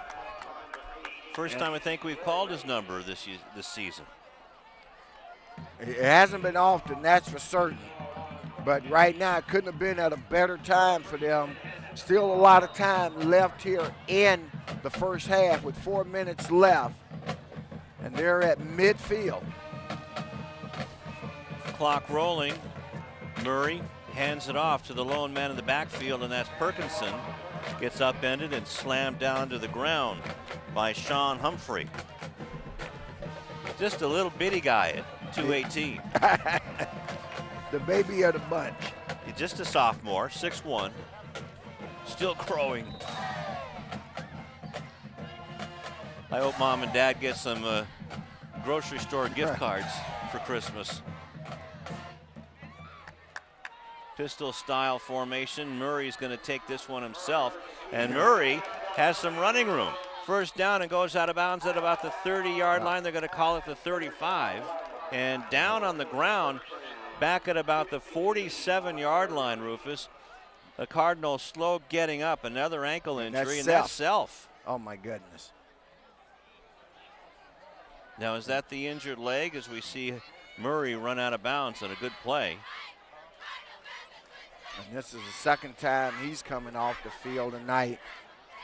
First time I think we've called his number this season. It hasn't been often, that's for certain. But right now, it couldn't have been at a better time for them. Still a lot of time left here in the first half with 4 minutes left. And they're at midfield. Clock rolling. Murray hands it off to the lone man in the backfield, and that's Perkinson. Gets upended and slammed down to the ground by Sean Humphrey. Just a little bitty guy at 218. The baby of the bunch. He's just a sophomore, 6'1", still growing. I hope mom and dad get some grocery store gift cards for Christmas. Pistol style formation. Murray's going to take this one himself, and Murray has some running room. First down and goes out of bounds at about the 30-yard line. They're going to call it the 35, and down on the ground back at about the 47-yard line, Rufus. The Cardinals slow getting up. Another ankle injury, and that's Self. Oh, my goodness. Now, is that the injured leg as we see Murray run out of bounds on a good play? And this is the second time he's coming off the field tonight.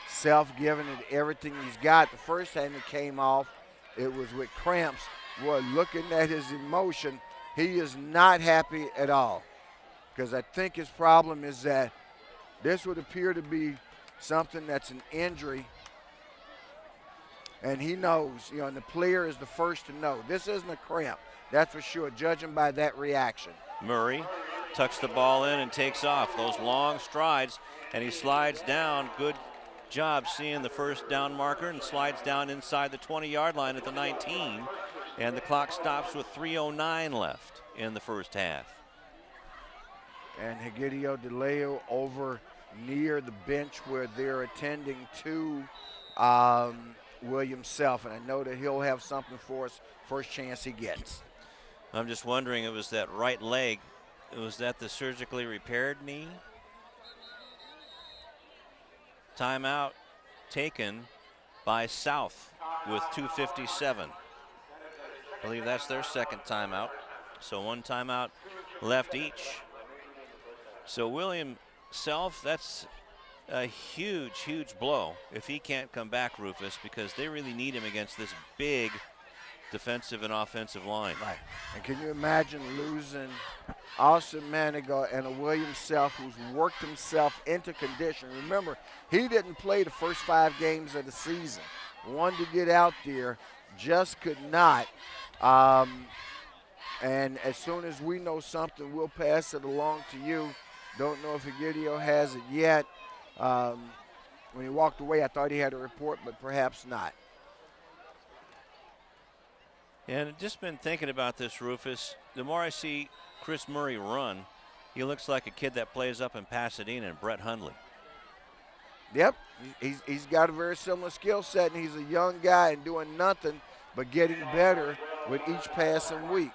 Self giving it everything he's got. The first time he came off, it was with cramps. Boy, looking at his emotion, he is not happy at all. Because I think his problem is that this would appear to be something that's an injury. And he knows, and the player is the first to know. This isn't a cramp, that's for sure, judging by that reaction. Murray tucks the ball in and takes off. Those long strides, and he slides down. Good job seeing the first down marker, and slides down inside the 20-yard line at the 19. And the clock stops with 3:09 left in the first half. And Egidio DeLeo over near the bench where they're attending to William Self, and I know that he'll have something for us first chance he gets. I'm just wondering, it was that right leg. Was that the surgically repaired knee? Timeout taken by South with 2:57. I believe that's their second timeout. So 1 timeout left each. So William Self, that's a huge, huge blow if he can't come back, Rufus, because they really need him against this big defensive and offensive line. Right. And can you imagine losing Austin Manigault and a William Self who's worked himself into condition? Remember, he didn't play the first 5 games of the season. Wanted to get out there, just could not. And as soon as we know something, we'll pass it along to you. Don't know if Egidio has it yet. When he walked away, I thought he had a report, but perhaps not. And I've just been thinking about this, Rufus. The more I see Chris Murray run, he looks like a kid that plays up in Pasadena and Brett Hundley. Yep, he's got a very similar skill set, and he's a young guy and doing nothing but getting better with each passing week.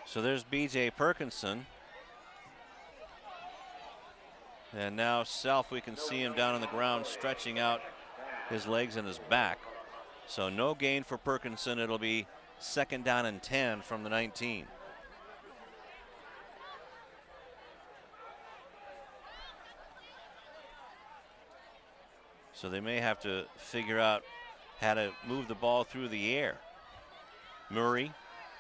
So there's B.J. Perkinson. And now Self, we can see him down on the ground stretching out his legs and his back. So no gain for Perkinson. It'll be 2nd down and 10 from the 19. So they may have to figure out how to move the ball through the air. Murray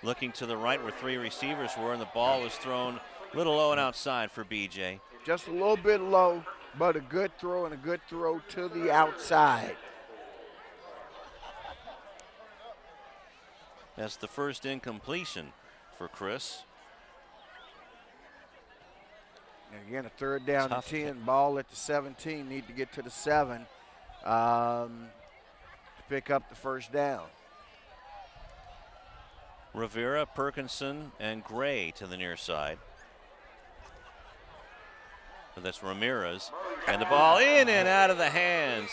looking to the right where 3 receivers were, and the ball was thrown a little low and outside for BJ. Just a little bit low, but a good throw, and a good throw to the outside. That's the first incompletion for Chris. And again, a 3rd down and 10, ball at the 17, need to get to the 7 to pick up the 1st down. Rivera, Perkinson, and Gray to the near side. So that's Ramirez. And the ball in and out of the hands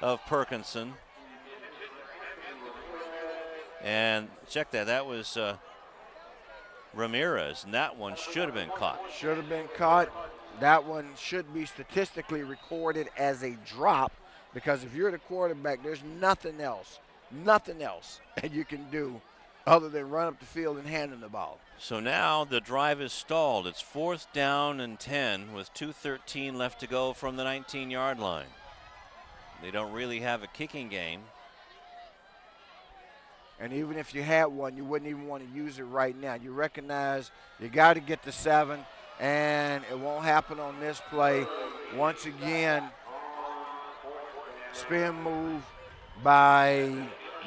of Perkinson. And check that. That was Ramirez, and that one should have been caught. Should have been caught. That one should be statistically recorded as a drop, because if you're the quarterback, there's nothing else that you can do other than run up the field and hand him the ball. So now the drive is stalled. It's 4th down and 10 with 2:13 left to go from the 19-yard line. They don't really have a kicking game. And even if you had one, you wouldn't even want to use it right now. You recognize you got to get the 7, and it won't happen on this play. Once again, spin move by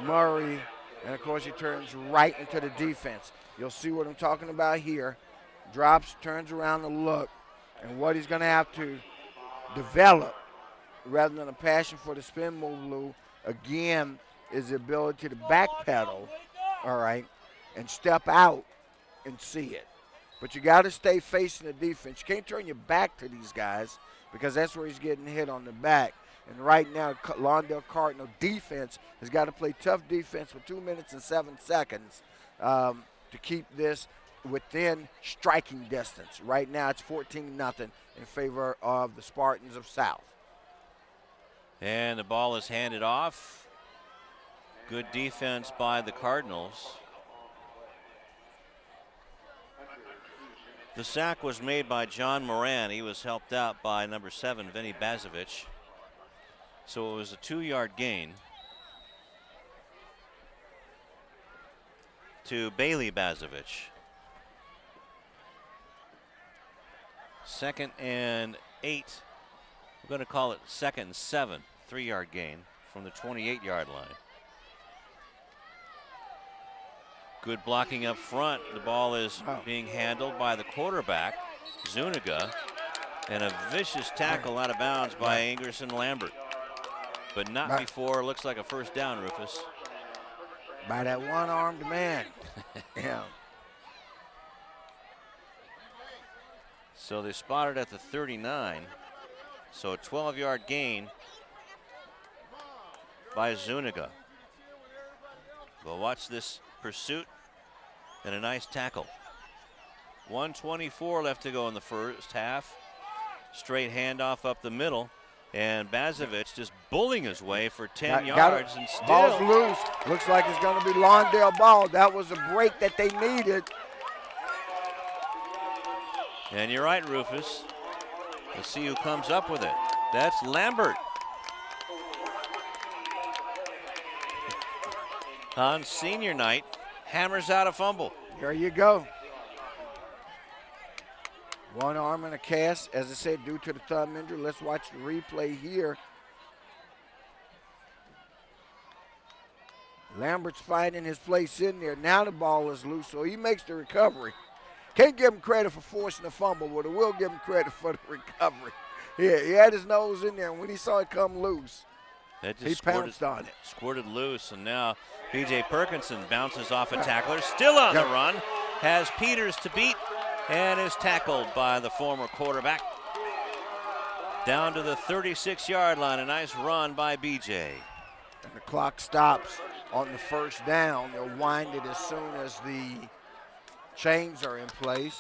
Murray, and of course he turns right into the defense. You'll see what I'm talking about here. Drops, turns around to look, and what he's going to have to develop, rather than a passion for the spin move, Lou, again, is the ability to backpedal, all right, and step out and see it. But you got to stay facing the defense. You can't turn your back to these guys, because that's where he's getting hit on the back. And right now, Lawndale Cardinal defense has got to play tough defense with 2 minutes and 7 seconds to keep this within striking distance. Right now, it's 14-0 in favor of the Spartans of South. And the ball is handed off. Good defense by the Cardinals. The sack was made by John Moran. He was helped out by number 7, Vinny Bazovich. So it was a 2-yard gain to Bailey Bazovich. 2nd and 8. We're going to call it 2nd and 7. 3-yard gain from the 28-yard line. Good blocking up front. The ball is being handled by the quarterback, Zuniga, and a vicious tackle out of bounds by Ingerson Lambert. But not before, looks like a 1st down, Rufus. By that one-armed man. Yeah. So they spotted at the 39. So a 12-yard gain by Zuniga. Well, watch this pursuit and a nice tackle. 1:24 left to go in the first half. Straight handoff up the middle. And Bazovic just bullying his way for 10 Got yards it. and still. Ball's loose. Looks like it's going to be Lawndale ball. That was a break that they needed. And you're right, Rufus. Let's see who comes up with it. That's Lambert. On senior night, hammers out a fumble. There you go. One arm and a cast, as I said, due to the thumb injury. Let's watch the replay here. Lambert's finding his place in there. Now the ball is loose, so he makes the recovery. Can't give him credit for forcing the fumble, but I will give him credit for the recovery. Yeah, he had his nose in there, and when he saw it come loose, he pounced on it. Squirted loose, and now B.J. Perkinson bounces off a tackler. Still on the run. Has Peters to beat, and is tackled by the former quarterback. Down to the 36-yard line. A nice run by B.J. And the clock stops on the first down. They'll wind it as soon as the chains are in place.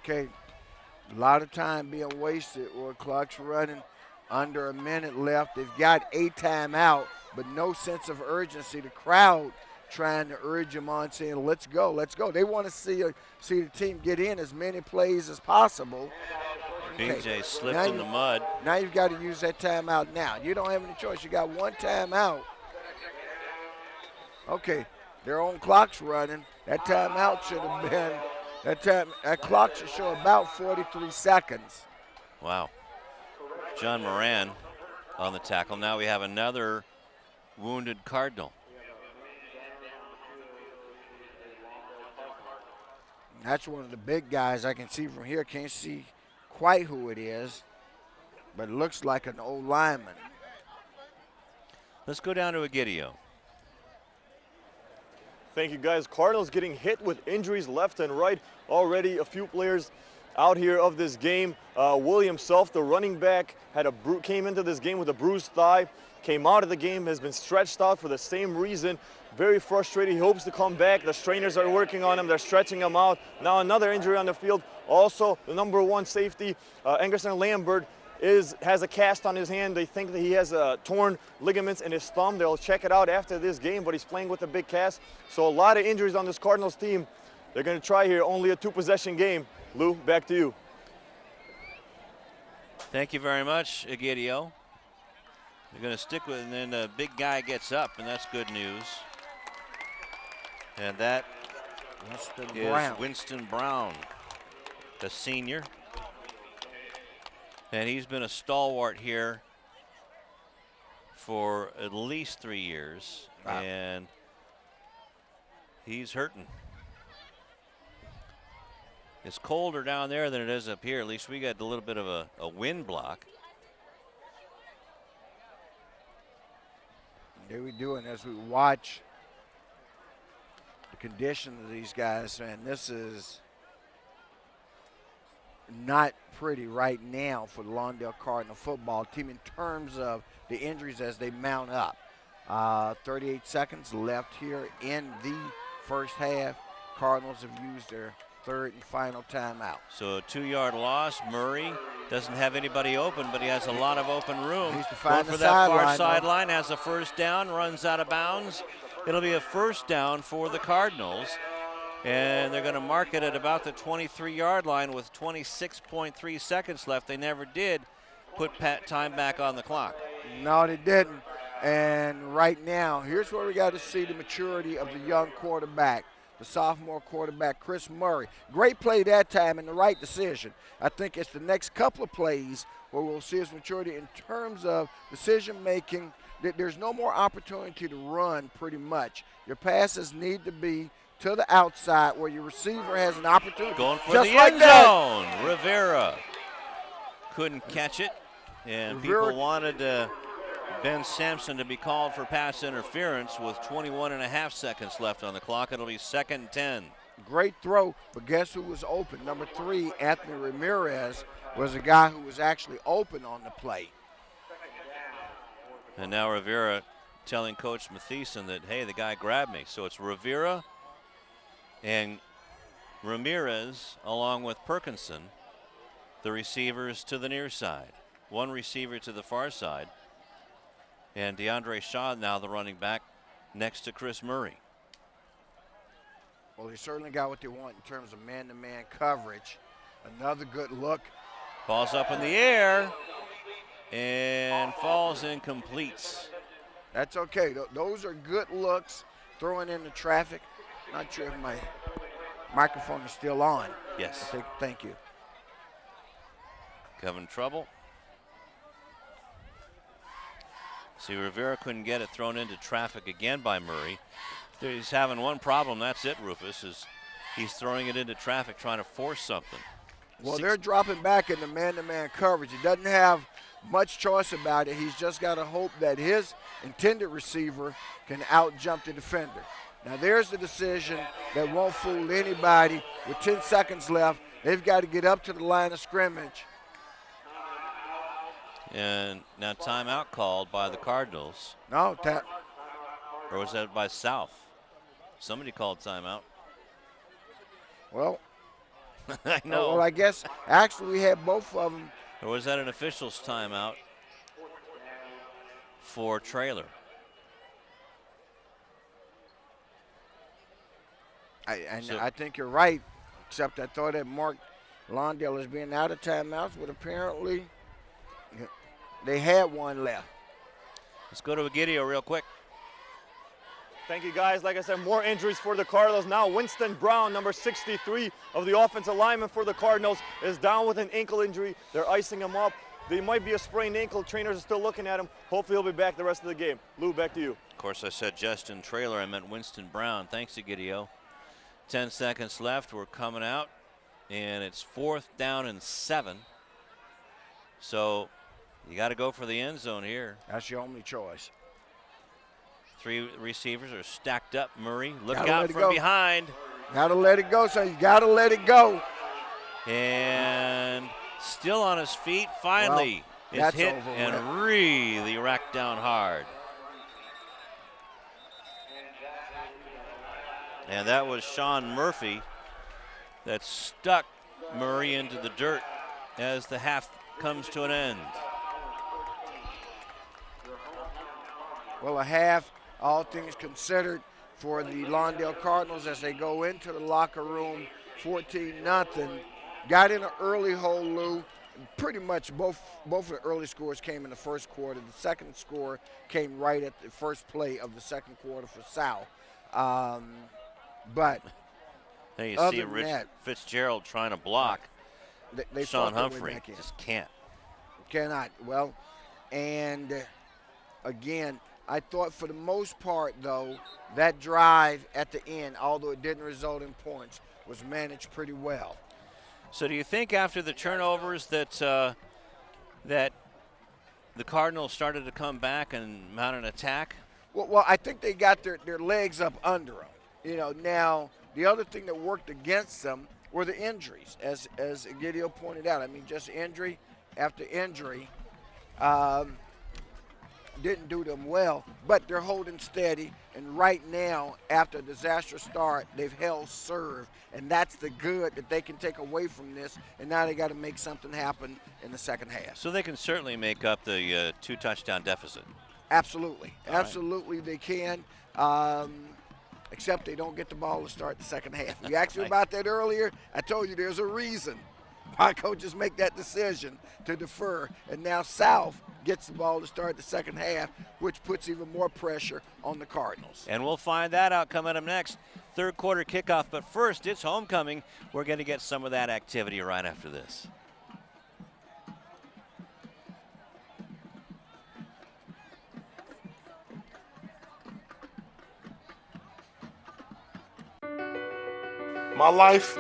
Okay, a lot of time being wasted, or clock's running under a minute left. They've got a timeout, but no sense of urgency. The crowd trying to urge them on, saying, let's go, let's go. They want to see the team get in as many plays as possible. Okay. BJ slipped in the mud. Now you've got to use that timeout now. You don't have any choice. You got one timeout. Okay, their own clock's running. That timeout should have been, that clock should show about 43 seconds. Wow. John Moran on the tackle. Now we have another wounded Cardinal. That's one of the big guys I can see from here. Can't see quite who it is, but it looks like an old lineman. Let's go down to Egidio. Thank you, guys. Cardinals getting hit with injuries left and right. Already a few players out here of this game. William Self, the running back, came into this game with a bruised thigh, came out of the game, has been stretched out for the same reason. Very frustrated. He hopes to come back. The strainers are working on him. They're stretching him out. Now another injury on the field. Also, the number one safety, Angerson Lambert, has a cast on his hand. They think that he has torn ligaments in his thumb. They'll check it out after this game, but he's playing with a big cast. So a lot of injuries on this Cardinals team. They're going to try here. Only a two-possession game. Lou, back to you. Thank you very much, Egidio. They're going to stick with it, and then the big guy gets up, and that's good news. And that is Winston Brown, the senior. And he's been a stalwart here for at least 3 years. Wow. And he's hurting. It's colder down there than it is up here. At least we got a little bit of a wind block. There we do, and as we watch the condition of these guys, man, this is not pretty right now for the Lawndale Cardinal football team in terms of the injuries as they mount up. 38 seconds left here in the first half. Cardinals have used their third and final timeout. So a 2-yard loss. Murray doesn't have anybody open, but he has a lot of open room. He's to find going for that far sideline, has a first down, runs out of bounds. It'll be a first down for the Cardinals. And they're going to mark it at about the 23-yard line with 26.3 seconds left. They never did put time back on the clock. No, they didn't. And right now, here's where we got to see the maturity of the young quarterback, the sophomore quarterback, Chris Murray. Great play that time and the right decision. I think it's the next couple of plays where we'll see his maturity in terms of decision-making. There's no more opportunity to run pretty much. Your passes need to be to the outside where your receiver has an opportunity. Going for just the like end zone. Rivera couldn't catch it, and people wanted Ben Sampson to be called for pass interference with 21.5 seconds left on the clock. It'll be 2nd and 10. Great throw, but guess who was open? Number 3, Anthony Ramirez, was a guy who was actually open on the play. And now Rivera telling Coach Mathieson that, hey, the guy grabbed me. So it's Rivera and Ramirez along with Perkinson, the receivers to the near side. One receiver to the far side. And DeAndre Shaw now the running back next to Chris Murray. Well, he certainly got what they want in terms of man-to-man coverage. Another good look. Ball's up in the air and falls incomplete. That's okay. Those are good looks. Throwing into traffic. Not sure if my microphone is still on. Yes. Thank you. Having trouble. See, Rivera couldn't get it thrown into traffic again by Murray. He's having one problem, that's it, Rufus, is he's throwing it into traffic trying to force something. Well, they're dropping back into man-to-man coverage. He doesn't have much choice about it. He's just got to hope that his intended receiver can out-jump the defender. Now, there's the decision that won't fool anybody. With 10 seconds left, they've got to get up to the line of scrimmage. And now timeout called by the Cardinals. No, or was that by South? Somebody called timeout. Well, I know. Well, I guess actually we had both of them. Or was that an official's timeout for trailer? I think you're right, except I thought that marked Lawndale as being out of timeouts, but apparently they had one left. Let's go to Egidio real quick. Thank you, guys. Like I said, more injuries for the Cardinals. Now Winston Brown, number 63 of the offensive lineman for the Cardinals, is down with an ankle injury. They're icing him up. There might be a sprained ankle. Trainers are still looking at him. Hopefully he'll be back the rest of the game. Lou, back to you. Of course, I said Justin Traylor. I meant Winston Brown. Thanks, Egidio. 10 seconds left. We're coming out, and it's 4th down and 7. So you got to go for the end zone here. That's your only choice. 3 receivers are stacked up. Murray, look out from behind. Got to let it go, son. You got to let it go. And still on his feet. Finally, well, is hit and really racked down hard. And that was Sean Murphy that stuck Murray into the dirt as the half comes to an end. Well, a half, all things considered, for the Lawndale Cardinals as they go into the locker room, 14-0. Got in an early hole, Lou. Pretty much both of the early scores came in the first quarter. The second score came right at the first play of the second quarter for South. But there you see Rich Fitzgerald trying to block. They Sean Humphrey just can't. Cannot. Well, and again, I thought for the most part, though, that drive at the end, although it didn't result in points, was managed pretty well. So do you think after the turnovers that that the Cardinals started to come back and mount an attack? Well, I think they got their legs up under them. You know, now the other thing that worked against them were the injuries, as Egidio pointed out. I mean, just injury after injury didn't do them well, but they're holding steady. And right now, after a disastrous start, they've held serve, and that's the good that they can take away from this. And now they got to make something happen in the second half. So they can certainly make up the 2-touchdown deficit. Absolutely, All absolutely, right. They can. Except they don't get the ball to start the second half. You asked me about that earlier. I told you there's a reason why coaches make that decision to defer. And now South gets the ball to start the second half, which puts even more pressure on the Cardinals. And we'll find that out coming up next. Third quarter kickoff. But first, it's homecoming. We're going to get some of that activity right after this. My life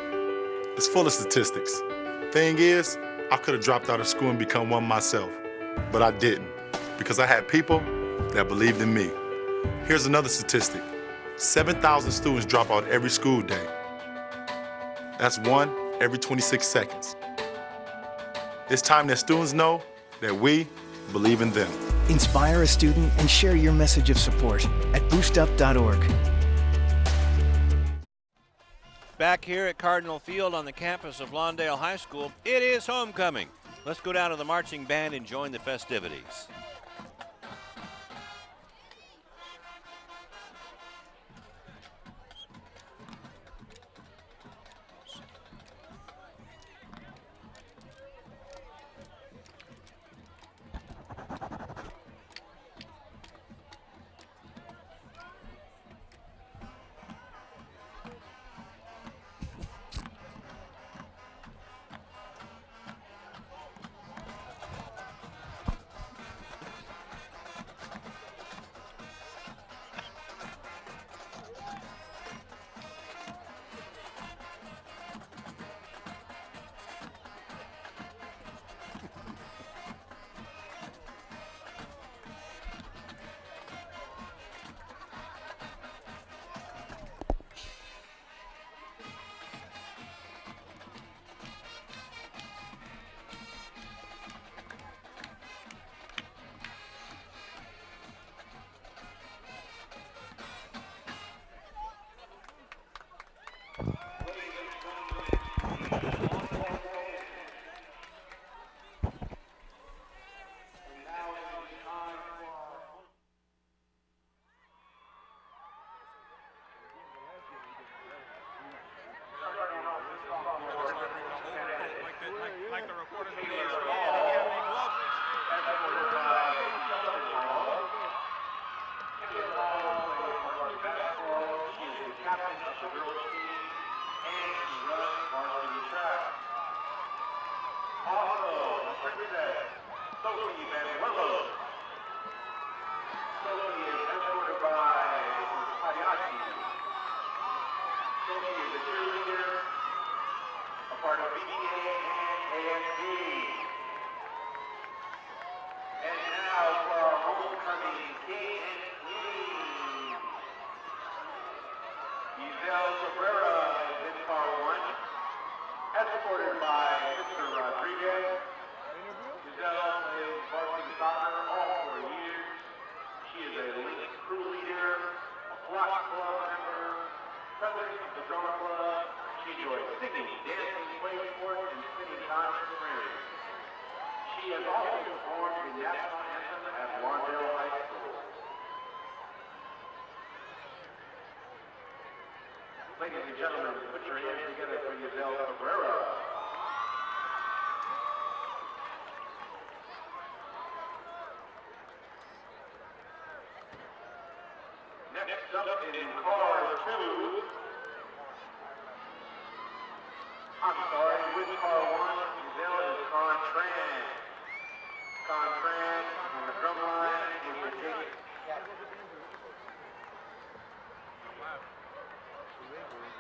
is full of statistics. Thing is, I could have dropped out of school and become one myself, but I didn't because I had people that believed in me. Here's another statistic. 7,000 students drop out every school day. That's 1 every 26 seconds. It's time that students know that we believe in them. Inspire a student and share your message of support at boostup.org. Back back here at Cardinal Field on the campus of Lawndale High School. It is homecoming. Let's go down to the marching band and join the festivities. Ladies and gentlemen, put your hands together for Giselle Cabrera. Next up in car 2. I'm sorry, with car 1, Giselle is Torrance. Torrance on the drum line is Virginia.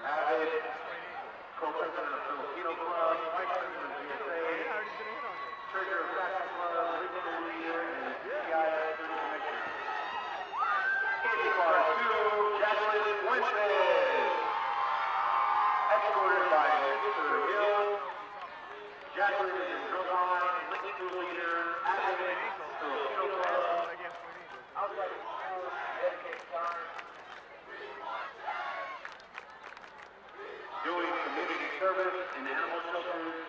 Avid, co-president of Filipino Club, vice president of USA, treasurer of Fashion Club, regional leader, and CIS commissioner. IndyCar 2, Jacqueline Fuentes, escorted by Mr. Hill. Jacqueline is drum line, regional leader, Avid, Filipino Club. I would like to dedicate time doing community service in animal shelters,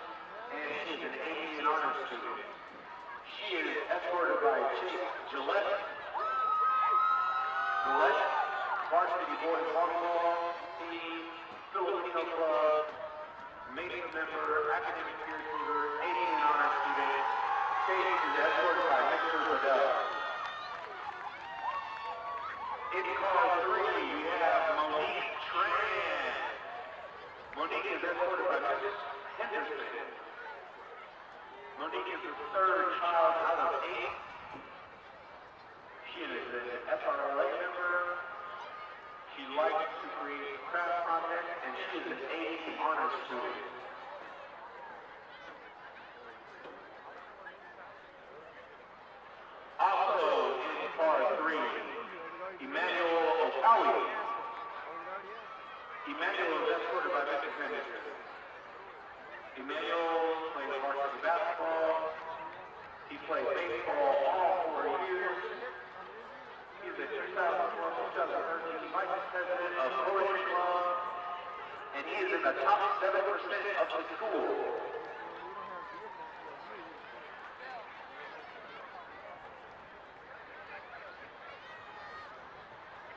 and she is an Avian Honors student. She is escorted by Chase Gillette, varsity boys volleyball team, Filipino Club, Mesa member, academic peer tutor, Avian Honors student. Chase is escorted by Mr. Liddell. In car 3, we have Monique Tran. Monique is escorted by Mrs. Henderson. Monique is the 3rd child out of 8. She is an SRLA member. She likes to create craft projects, and she is an A honors student. Also in car 3, Emmanuel Okawi. Emmanuel is escorted by Mrs. Henderson. Emmanuel plays varsity basketball. He played baseball all 4 years. He's a 2012-2013 vice president of Poetry Club, and he is in the of the school.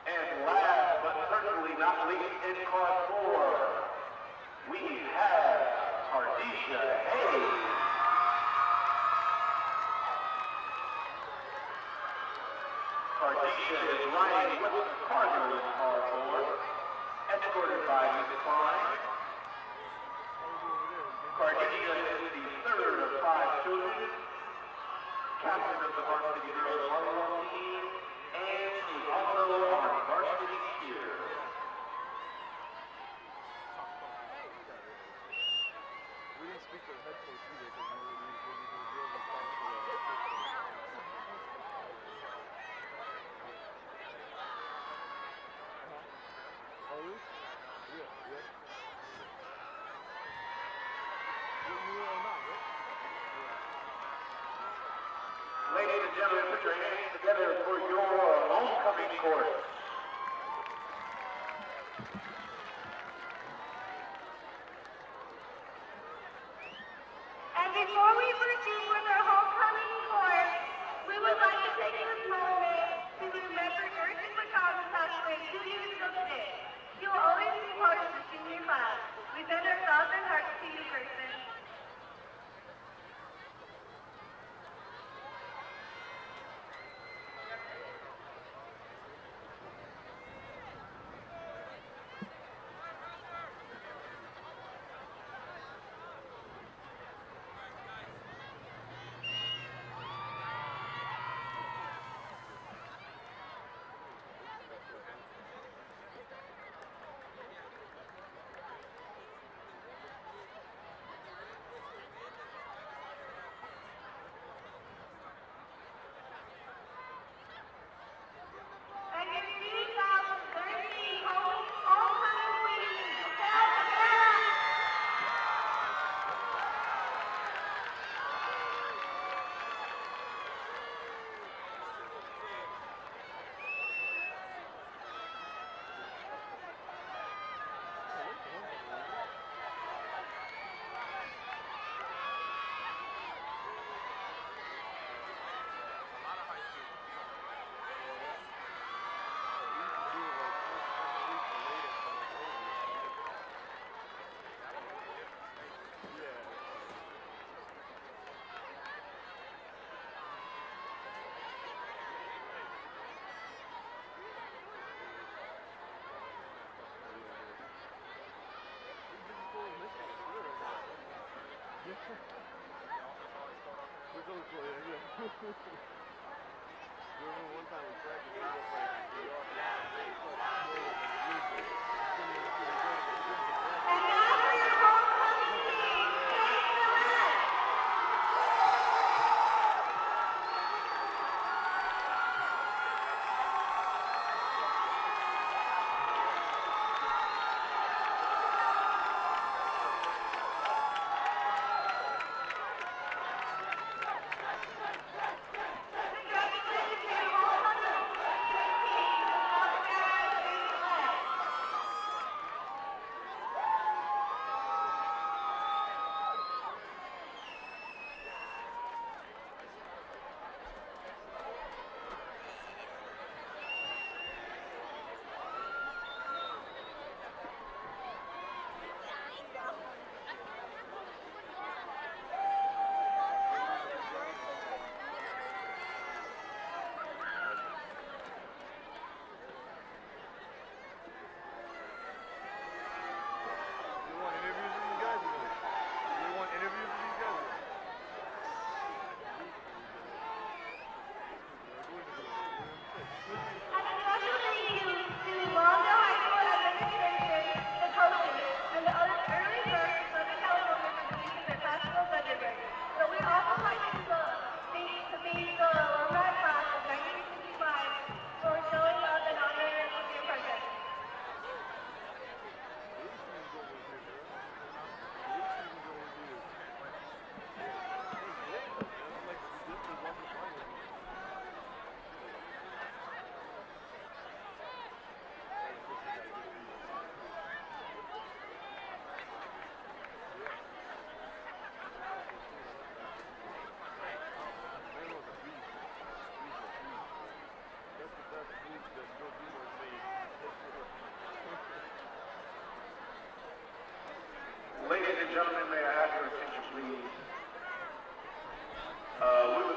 And last but certainly not least, in car 4, we have Ardisha Hayes. Ardisha is riding with the Cardinal in car 4, escorted by Ms. Klein. Ardisha is the third of 5 children, captain of the varsity girls volleyball team, and she's also on varsity cheer. We didn't speak to the head coach either because we were really Oh, really? Yeah, yeah. You were on that, right? Ladies and gentlemen, put your hands together for your homecoming course. And before we proceed with our homecoming course, we would like to take this moment to remember nurses for Thomas passed away 2 years ago today. You will always be part of the senior class. We send our thoughts and hearts to you, person. One time we practiced,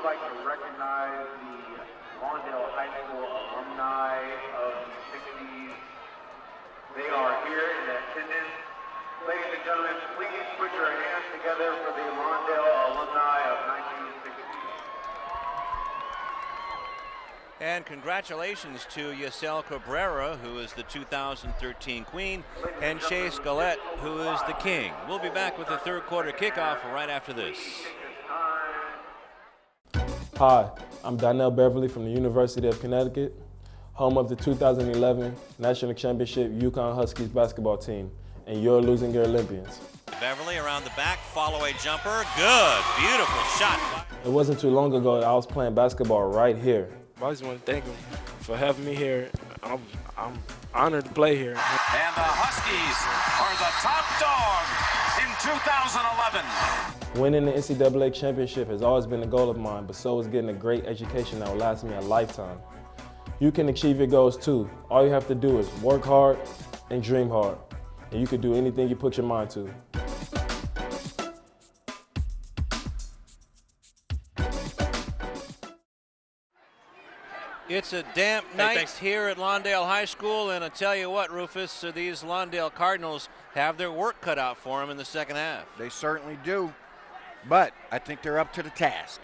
would like to recognize the Lawndale High School alumni of the 60s. They are here in attendance. Ladies and gentlemen, please put your hands together for the Lawndale alumni of 1960. And congratulations to Yasel Cabrera, who is the 2013 Queen, and Chase Gillette, who is the King. We'll be back with the third quarter kickoff right after this. Hi, I'm Donnell Beverly from the University of Connecticut, home of the 2011 National Championship UConn Huskies basketball team, and you're losing your Olympians. Beverly around the back, follow-away jumper, good, beautiful shot. It wasn't too long ago that I was playing basketball right here. I just want to thank him for having me here. I'm honored to play here. And the Huskies are the top dog in 2011. Winning the NCAA championship has always been a goal of mine, but so is getting a great education that will last me a lifetime. You can achieve your goals too. All you have to do is work hard and dream hard, and you can do anything you put your mind to. It's a damp night here at Lawndale High School, and I tell you what, Rufus, these Lawndale Cardinals have their work cut out for them in the second half. They certainly do, but I think they're up to the task.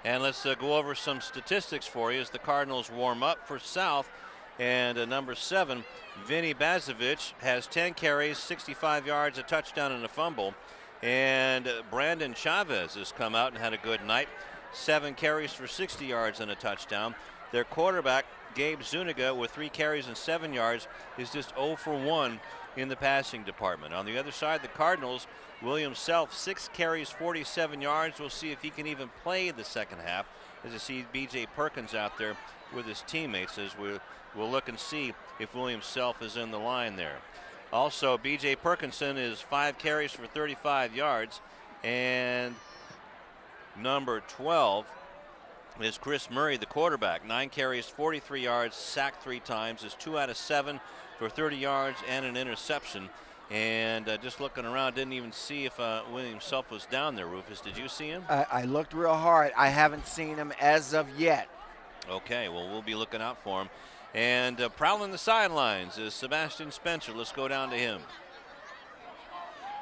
And let's go over some statistics for you as the Cardinals warm up for South. And number 7, Vinny Bazovic, has 10 carries, 65 yards, a touchdown, and a fumble. And Brandon Chavez has come out and had a good night, 7 carries for 60 yards and a touchdown. Their quarterback, Gabe Zuniga, with 3 carries and 7 yards, is just 0 for 1 in the passing department. On the other side, the Cardinals, William Self, 6 carries, 47 yards. We'll see if he can even play the second half, as you see B.J. Perkins out there with his teammates, as we'll look and see if William Self is in the line there. Also, B.J. Perkinson is 5 carries for 35 yards, and number 12 is Chris Murray, the quarterback. 9 carries, 43 yards, sacked 3 times, is 2 out of 7 for 30 yards and an interception. And just looking around, didn't even see if William Self was down there. Rufus, did you see him? I looked real hard. I haven't seen him as of yet. Okay, well, we'll be looking out for him. And prowling the sidelines is Sebastian Spencer. Let's go down to him.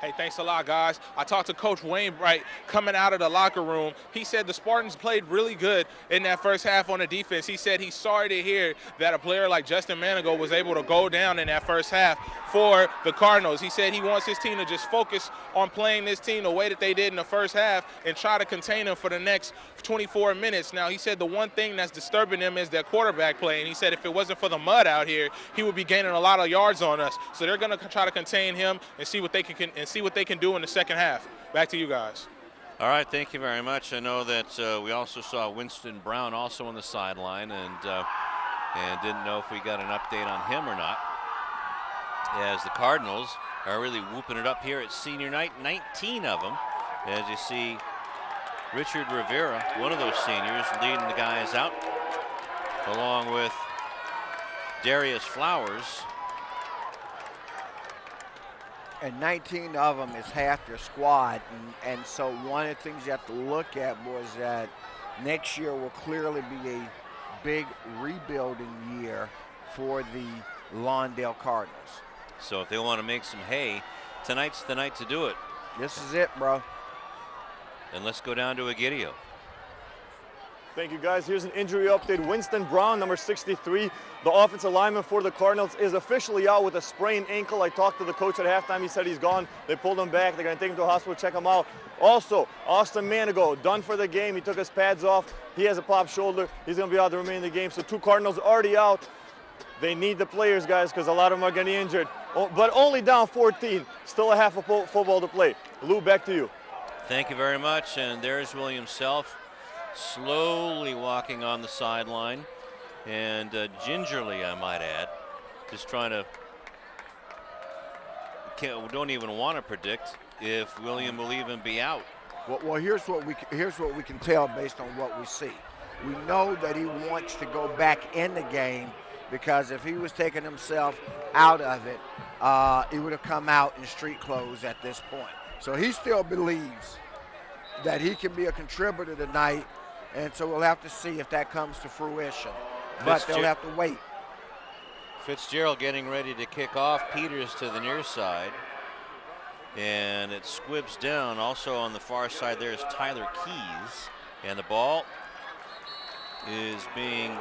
Hey, thanks a lot, guys. I talked to Coach Wainwright coming out of the locker room. He said the Spartans played really good in that first half on the defense. He said he's sorry to hear that a player like Justin Manigault was able to go down in that first half for the Cardinals. He said he wants his team to just focus on playing this team the way that they did in the first half and try to contain them for the next 24 minutes. Now, he said the one thing that's disturbing them is their quarterback play, and he said if it wasn't for the mud out here, he would be gaining a lot of yards on us. So they're going to try to contain him and see what they can do in the second half. Back to you guys. All right, thank you very much. I know that we also saw Winston Brown also on the sideline, and didn't know if we got an update on him or not, as the Cardinals are really whooping it up here at senior night, 19 of them, as you see Richard Rivera, one of those seniors, leading the guys out, along with Darius Flowers. And 19 of them is half your squad. And so one of the things you have to look at was that next year will clearly be a big rebuilding year for the Lawndale Cardinals. So if they want to make some hay, tonight's the night to do it. This is it, bro. And let's go down to Egidio. Thank you, guys. Here's an injury update. Winston Brown, number 63, the offensive lineman for the Cardinals, is officially out with a sprained ankle. I talked to the coach at halftime. He said he's gone. They pulled him back. They're going to take him to the hospital, check him out. Also, Austin Manigault, done for the game. He took his pads off. He has a popped shoulder. He's going to be out the remaining of the game. So 2 Cardinals already out. They need the players, guys, because a lot of them are getting injured. But only down 14. Still a half of football to play. Lou, back to you. Thank you very much. And there's William Self, slowly walking on the sideline, and gingerly, I might add, just trying to, don't even want to predict if William will even be out. Well, here's what we can tell based on what we see. We know that he wants to go back in the game, because if he was taking himself out of it, he would have come out in street clothes at this point. So he still believes that he can be a contributor tonight And so we'll have to see if that comes to fruition. But they'll have to wait. Fitzgerald getting ready to kick off. Peters to the near side. And it squibs down. Also on the far side there is Tyler Keys. And the ball is being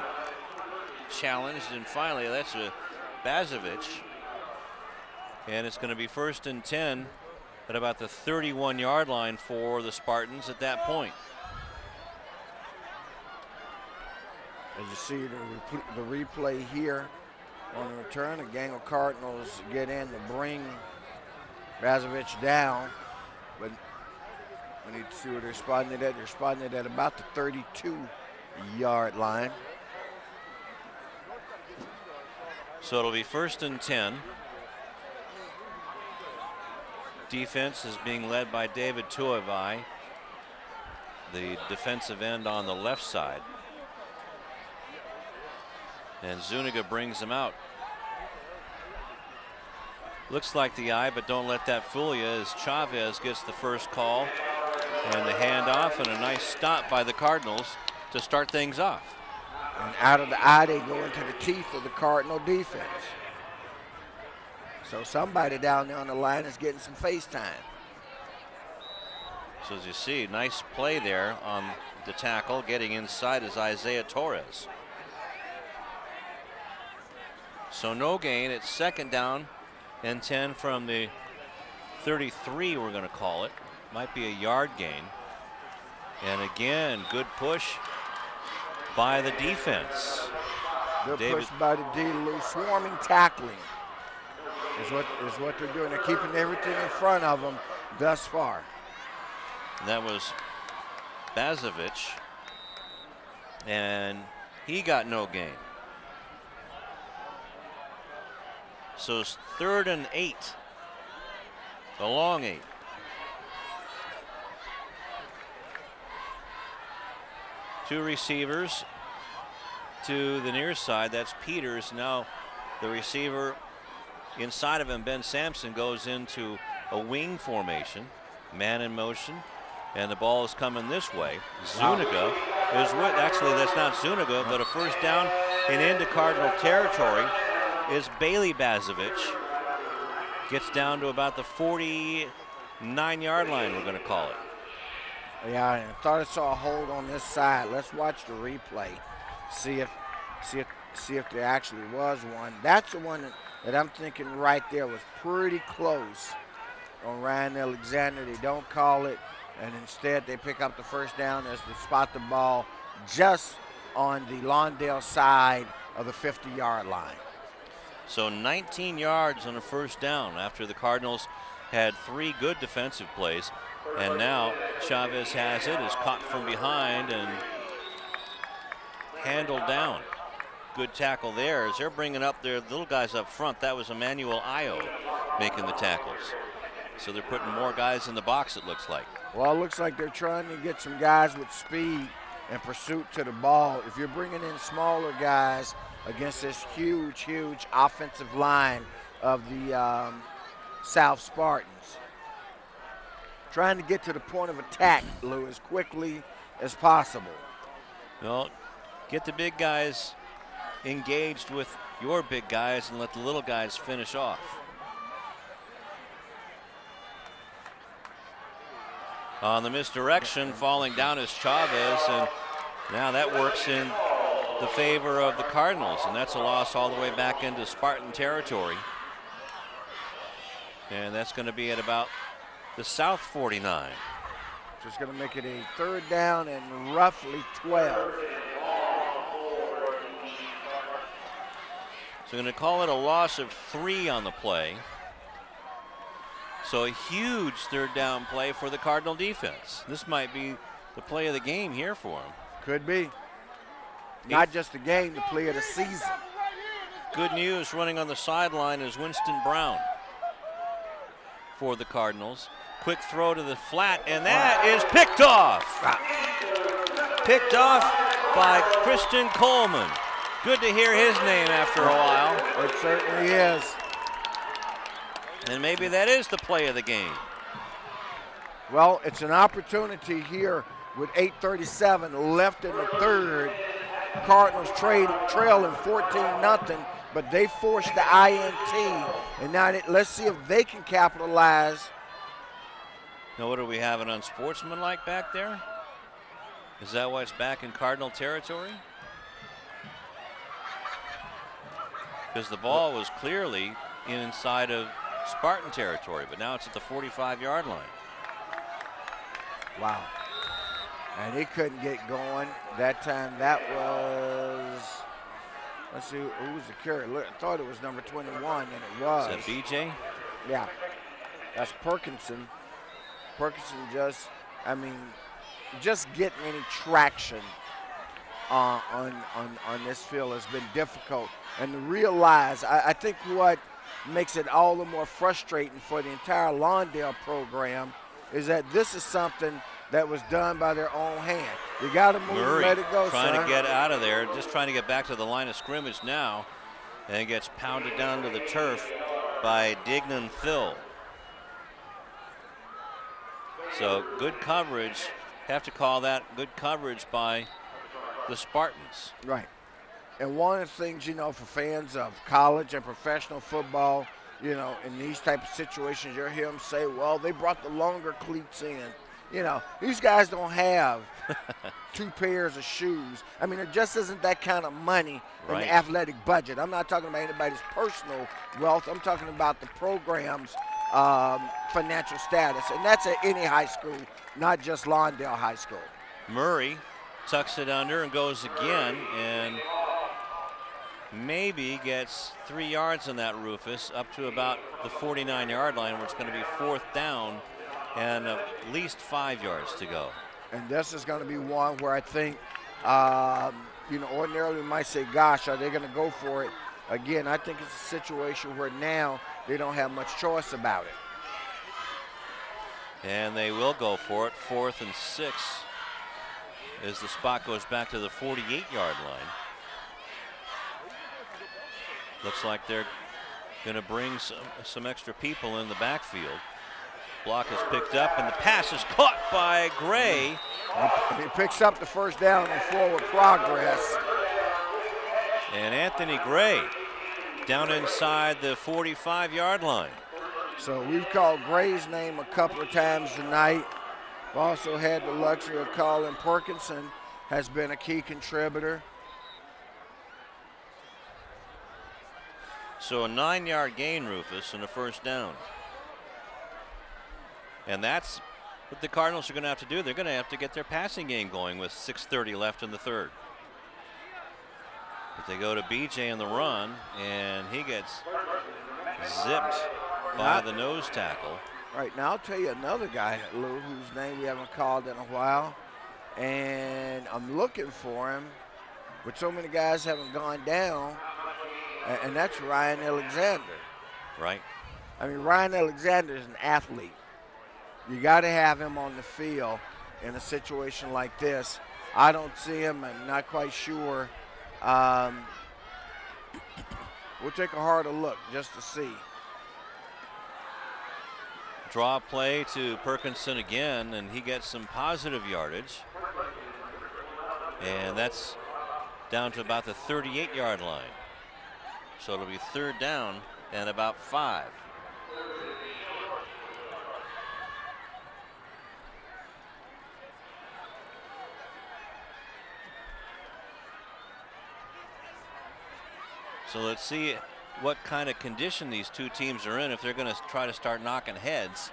challenged. And finally, that's a Bazovic. And it's going to be 1st and 10 at about the 31-yard line for the Spartans at that point. As you see the replay here on the return, the gang of Cardinals get in to bring Bazovic down. But we need to see where they're spotting it at. They're spotting it at about the 32-yard line. So it'll be 1st and 10. Defense is being led by David Tuivai, the defensive end on the left side. And Zuniga brings him out. Looks like the eye, but don't let that fool you, as Chavez gets the first call and the handoff and a nice stop by the Cardinals to start things off. And out of the eye, they go into the teeth of the Cardinal defense. So somebody down there on the line is getting some face time. So as you see, nice play there on the tackle. Getting inside is Isaiah Torres. So no gain. It's 2nd down and 10 from the 33, we're going to call it. Might be a yard gain. And again, good push by the defense. Good push by the D. Swarming tackling is what they're doing. They're keeping everything in front of them thus far. That was Bazovic, and he got no gain. So it's 3rd and 8, a long 8. Two receivers to the near side. That's Peters. Now the receiver inside of him, Ben Sampson, goes into a wing formation, man in motion, and the ball is coming this way. Zuniga is with, actually that's not Zuniga, but a first down and into Cardinal territory is Bailey Bazovic. Gets down to about the 49-yard line, we're going to call it. Yeah, I thought I saw a hold on this side. Let's watch the replay. See if there actually was one. That's the one that I'm thinking right there was pretty close on Ryan Alexander. They don't call it, and instead they pick up the first down as they spot the ball just on the Lawndale side of the 50-yard line. So 19 yards on a first down after the Cardinals had 3 good defensive plays. And now Chavez has it, is caught from behind and handled down. Good tackle there as they're bringing up their little guys up front. That was Emmanuel Ayo making the tackles. So they're putting more guys in the box, it looks like. Well, it looks like they're trying to get some guys with speed and pursuit to the ball. If you're bringing in smaller guys against this huge offensive line of the South Spartans, trying to get to the point of attack, Lou, as quickly as possible. Well, get the big guys engaged with your big guys and let the little guys finish off. On the misdirection, falling down is Chavez, and now that works in the favor of the Cardinals, and that's a loss all the way back into Spartan territory. And that's going to be at about the South 49. Just going to make it a 3rd down and roughly 12. So going to call it a loss of 3 on the play. So a huge 3rd down play for the Cardinal defense. This might be the play of the game here for them. Could be. Not just the game, the play of the season. Good news running on the sideline is Winston Brown for the Cardinals. Quick throw to the flat, and that is picked off. Picked off by Christian Coleman. Good to hear his name after a while. It certainly is. And maybe that is the play of the game. Well, it's an opportunity here with 8:37 left in the third. Cardinals trailing 14-0, but they forced the INT, and now let's see if they can capitalize. Now, what are we having unsportsmanlike back there? Is that why it's back in Cardinal territory? Because the ball was clearly inside of Spartan territory, but now it's at the 45-yard line. Wow. And he couldn't get going that time. That was, let's see, who was the carrier? I thought it was number 21, and it was. Is that BJ? Yeah, that's Perkinson. Perkinson just getting any traction on this field has been difficult. And to realize, I think what makes it all the more frustrating for the entire Lawndale program is that this is something that was done by their own hand. You got to move Murray and let it go, trying son. to get out of there, just trying to get back to the line of scrimmage now, and gets pounded down to the turf by Dignan Phil. So good coverage, have to call that good coverage by the Spartans. Right. And one of the things, for fans of college and professional football, in these type of situations, you'll hear them say, well, they brought the longer cleats in. These guys don't have 2 pairs of shoes. I mean, there just isn't that kind of money in the athletic budget. I'm not talking about anybody's personal wealth. I'm talking about the program's financial status. And that's at any high school, not just Lawndale High School. Murray tucks it under and goes again, and maybe gets 3 yards on that, Rufus, up to about the 49-yard line, where it's going to be 4th down and at least 5 yards to go. And this is going to be one where I think, ordinarily we might say, gosh, are they going to go for it? Again, I think it's a situation where now they don't have much choice about it. And they will go for it, 4th and 6, as the spot goes back to the 48-yard line. Looks like they're going to bring some extra people in the backfield. Block is picked up, and the pass is caught by Gray. He picks up the first down and forward progress. And Anthony Gray down inside the 45-yard line. So we've called Gray's name a couple of times tonight. We've also had the luxury of calling Perkinson, has been a key contributor. So a 9-yard gain, Rufus, and a first down. And that's what the Cardinals are going to have to do. They're going to have to get their passing game going with 6:30 left in the third. But they go to BJ in the run, and he gets zipped by the nose tackle. Right, now I'll tell you another guy, Lou, whose name we haven't called in a while, and I'm looking for him, but so many guys haven't gone down, and that's Ryan Alexander. Right. I mean, Ryan Alexander is an athlete. You got to have him on the field in a situation like this. I don't see him. I'm not quite sure. We'll take a harder look just to see. Draw play to Perkinson again, and he gets some positive yardage. And that's down to about the 38-yard line. So it'll be 3rd down and about 5. So let's see what kind of condition these two teams are in if they're going to try to start knocking heads.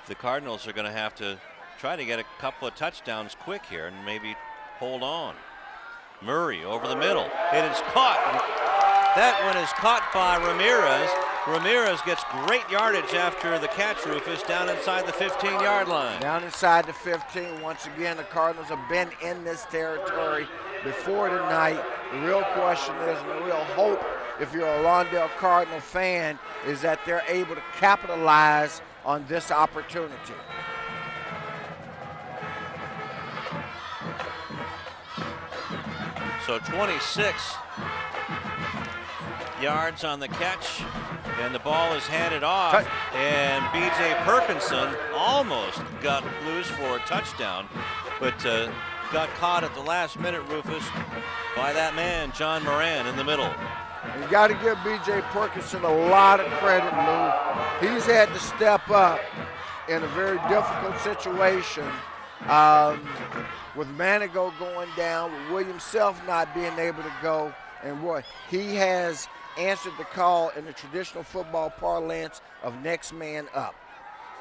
The Cardinals are going to have to try to get a couple of touchdowns quick here and maybe hold on. Murray over the middle. It is caught. That one is caught by Ramirez. Ramirez gets great yardage after the catch, Rufus, down inside the 15-yard line. Down inside the 15. Once again, the Cardinals have been in this territory before tonight. The real question is, and the real hope, if you're a Lawndale Cardinal fan, is that they're able to capitalize on this opportunity. So 26 yards on the catch, and the ball is handed off, and B.J. Perkinson almost got loose for a touchdown, but got caught at the last minute, Rufus, by that man, John Moran, in the middle. You got to give B.J. Perkinson a lot of credit, Lou. He's had to step up in a very difficult situation with Manigault going down, with Williams Self not being able to go. And boy, he has answered the call in the traditional football parlance of next man up.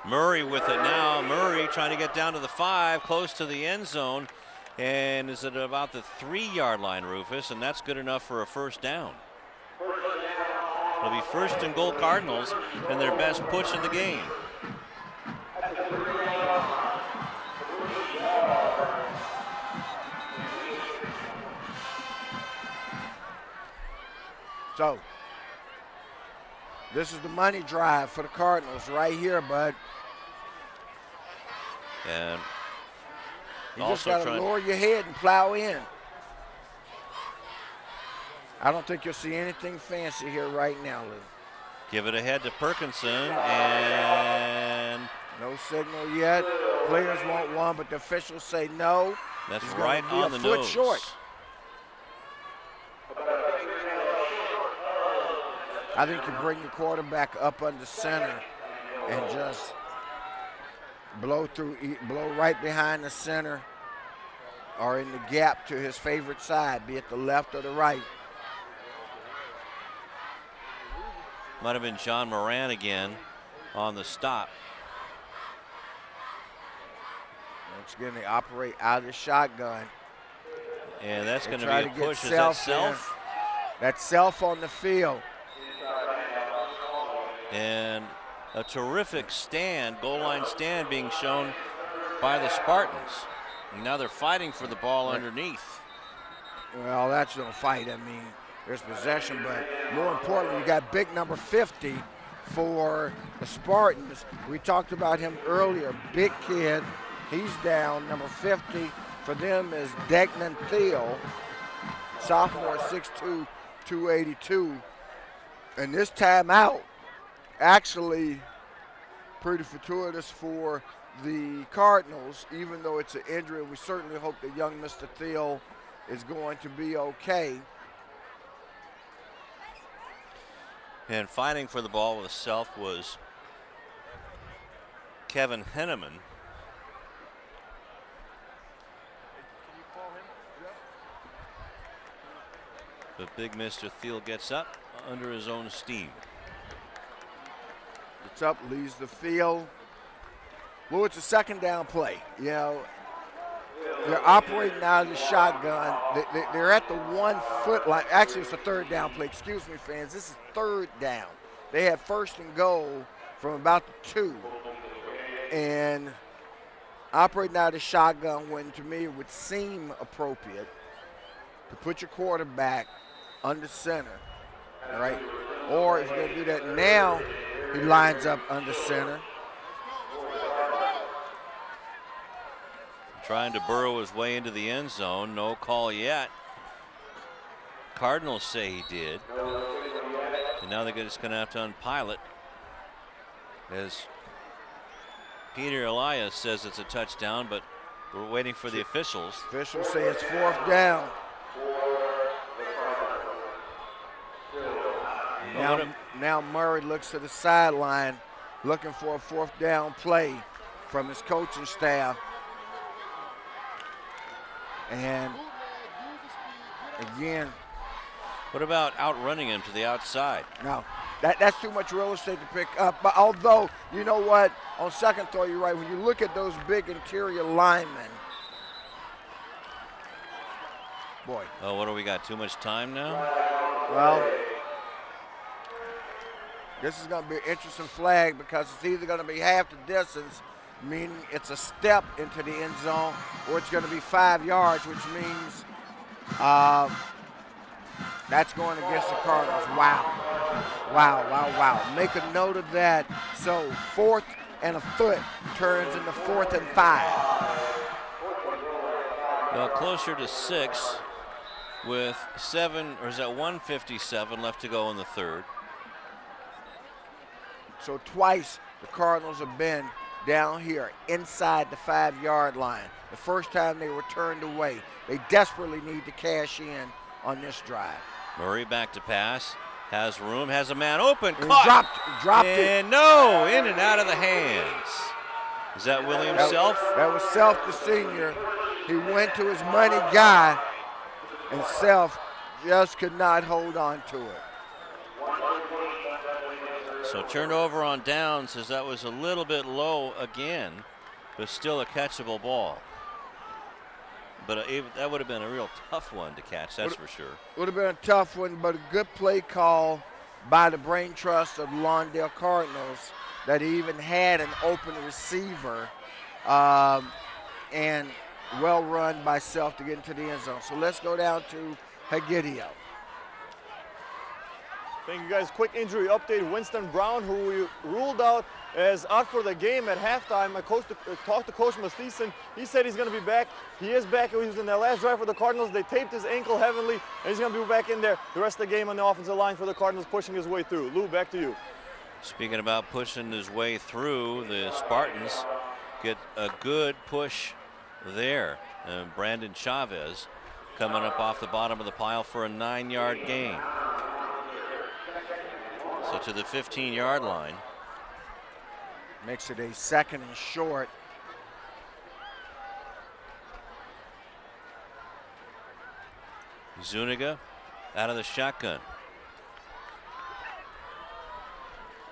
Murray with it now. Murray trying to get down to the 5, close to the end zone, and is at about the 3-yard line, Rufus, and that's good enough for a first down. It'll be first and goal Cardinals, and their best push of the game. So, this is the money drive for the Cardinals right here, bud. And you just got to lower your head and plow in. I don't think you'll see anything fancy here right now, Lou. Give it ahead to Perkinson, and no signal yet. Players want one, but the officials say no. That's He's right on the foot nose. Short. I think you bring your quarterback up under center and just blow right behind the center or in the gap to his favorite side, be it the left or the right. Might have been John Moran again on the stop. Once again, they operate out of the shotgun. And that's going to be a push. Is that Self? That's Self on the field. And a terrific stand, goal line stand being shown by the Spartans. And now they're fighting for the ball underneath. Well, that's no fight. I mean, there's possession, but more importantly, you got big number 50 for the Spartans. We talked about him earlier. Big kid. He's down. Number 50 for them is Degnan Thiel, sophomore, 6'2", 282. And this timeout, actually pretty fortuitous for the Cardinals, even though it's an injury. We certainly hope that young Mr. Thiel is going to be okay. And fighting for the ball with Self was Kevin Henneman. But big Mr. Thiel gets up under his own steam. It's up, leaves the field. Well, it's a second down play. You know, they're operating out of the shotgun. They're at the 1 foot line. Actually, it's a third down play. Excuse me, fans. This is third down. They had first and goal from about the 2. And operating out of the shotgun, when to me it would seem appropriate to put your quarterback under center, all right? Or if you're going to do that now, he lines up under center. Trying to burrow his way into the end zone. No call yet. Cardinals say he did. And now they're just going to have to unpile it, as Peter Elias says it's a touchdown, but we're waiting for the officials. Officials say it's fourth down. Now Murray looks to the sideline, looking for a fourth down play from his coaching staff. And again, what about outrunning him to the outside? No, that's too much real estate to pick up. But although, you know what, on second thought, you're right. When you look at those big interior linemen, boy. Oh, what do we got? Too much time now? Well, this is going to be an interesting flag because it's either going to be half the distance, meaning it's a step into the end zone, or it's going to be 5 yards, which means that's going against the Cardinals. Wow. Make a note of that. So 4th and a foot turns into 4th and 5. Well, closer to 6 with 1:57 left to go in the third. So twice the Cardinals have been down here inside the 5-yard line. The first time they were turned away. They desperately need to cash in on this drive. Murray back to pass. Has room, has a man open, And caught. dropped it. And no, in and out of the hands. Is that William Self? That was Self, the senior. He went to his money guy, and Self just could not hold on to it. So turnover on downs, as that was a little bit low again, but still a catchable ball. But that would have been a real tough one to catch, that's for sure. Would have been a tough one, but a good play call by the brain trust of the Lawndale Cardinals that even had an open receiver, and well run by Self to get into the end zone. So let's go down to Hegidio. Thank you guys. Quick injury update. Winston Brown, who we ruled out as out for the game at halftime. I talked to Coach Mathieson. He said he's going to be back. He is back. He was in that last drive for the Cardinals. They taped his ankle heavily, and he's going to be back in there the rest of the game on the offensive line for the Cardinals, pushing his way through. Lou, back to you. Speaking about pushing his way through, the Spartans get a good push there. And Brandon Chavez coming up off the bottom of the pile for a 9-yard gain. So to the 15-yard line. Makes it a 2nd and short. Zuniga out of the shotgun.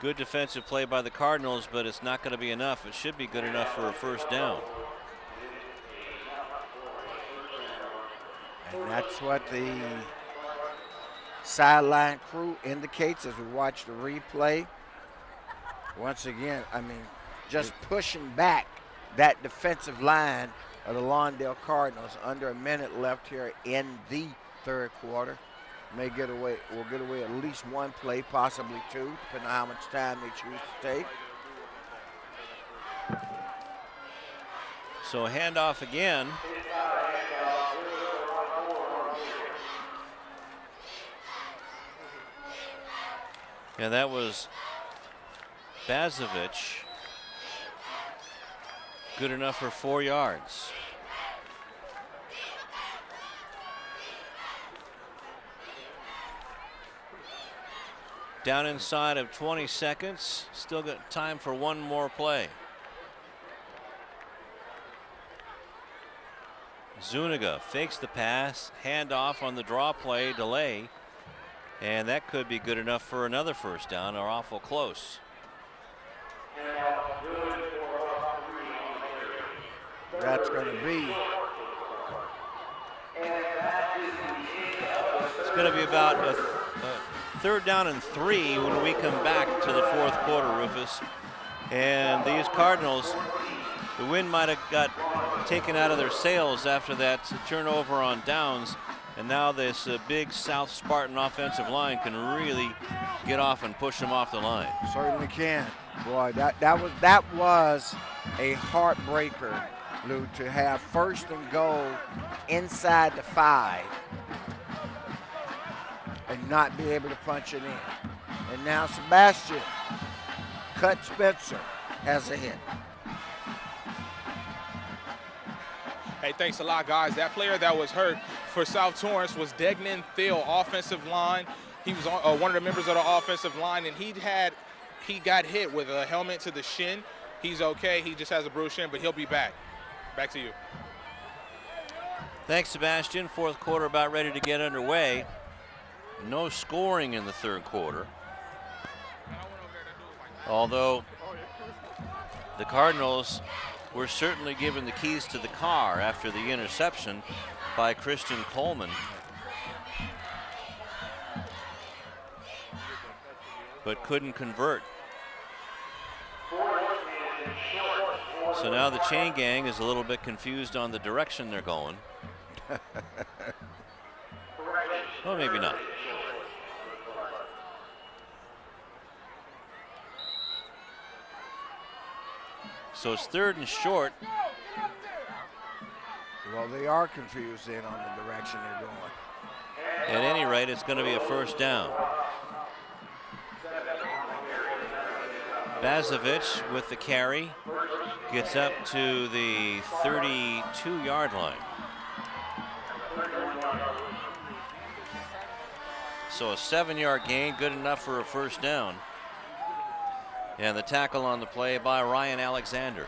Good defensive play by the Cardinals, but it's not going to be enough. It should be good enough for a first down. And that's what the sideline crew indicates as we watch the replay. Once again, I mean, just pushing back that defensive line of the Lawndale Cardinals. Under a minute left here in the 3rd quarter. We'll get away at least one play, possibly two, depending on how much time they choose to take. So a handoff again. Yeah, that was Bazovich. Good enough for 4 yards. Down inside of 20 seconds. Still got time for one more play. Zuniga fakes the pass, handoff on the draw play, delay. And that could be good enough for another first down, or awful close. That's going to be. It's going to be about a 3rd down and 3 when we come back to the 4th quarter, Rufus. And these Cardinals, the wind might have got taken out of their sails after that turnover on downs. And now this big South Spartan offensive line can really get off and push them off the line. Certainly can. Boy, that was a heartbreaker, Lou, to have 1st and goal inside the 5 and not be able to punch it in. And now Sebastian Cut Spencer has a hit. Hey, thanks a lot, guys. That player that was hurt for South Torrance was Degnan Thiel, offensive line. He was one of the members of the offensive line, and he got hit with a helmet to the shin. He's okay. He just has a bruised shin, but he'll be back. Back to you. Thanks, Sebastian. 4th quarter about ready to get underway. No scoring in the 3rd quarter. Although the Cardinals were certainly given the keys to the car after the interception by Christian Coleman. But couldn't convert. So now the chain gang is a little bit confused on the direction they're going. Well, maybe not. So it's 3rd and short. Well, they are confused in on the direction they're going. At any rate, it's going to be a first down. Bazovich with the carry gets up to the 32-yard line. So a 7-yard gain, good enough for a first down. And the tackle on the play by Ryan Alexander.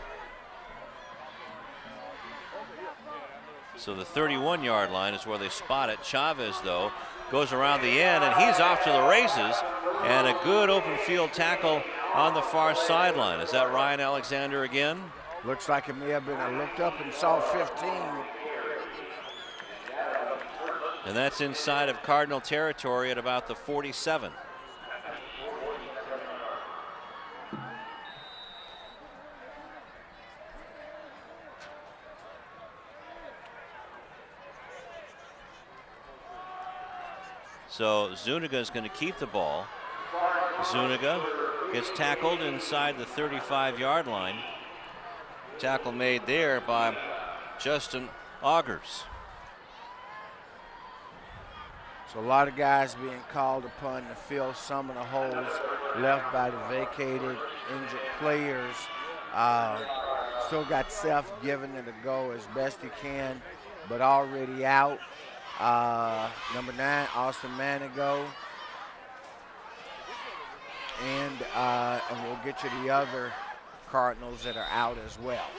So the 31-yard line is where they spot it. Chavez, though, goes around the end, and he's off to the races. And a good open field tackle on the far sideline. Is that Ryan Alexander again? Looks like it may have been. I looked up and saw 15. And that's inside of Cardinal territory at about the 47. So Zuniga is going to keep the ball. Zuniga gets tackled inside the 35-yard line. Tackle made there by Justin Augers. So a lot of guys being called upon to fill some of the holes left by the vacated, injured players. Still got Seth giving it a go as best he can, but already out. Number 9, Austin Manigo. And we'll get you the other Cardinals that are out as well.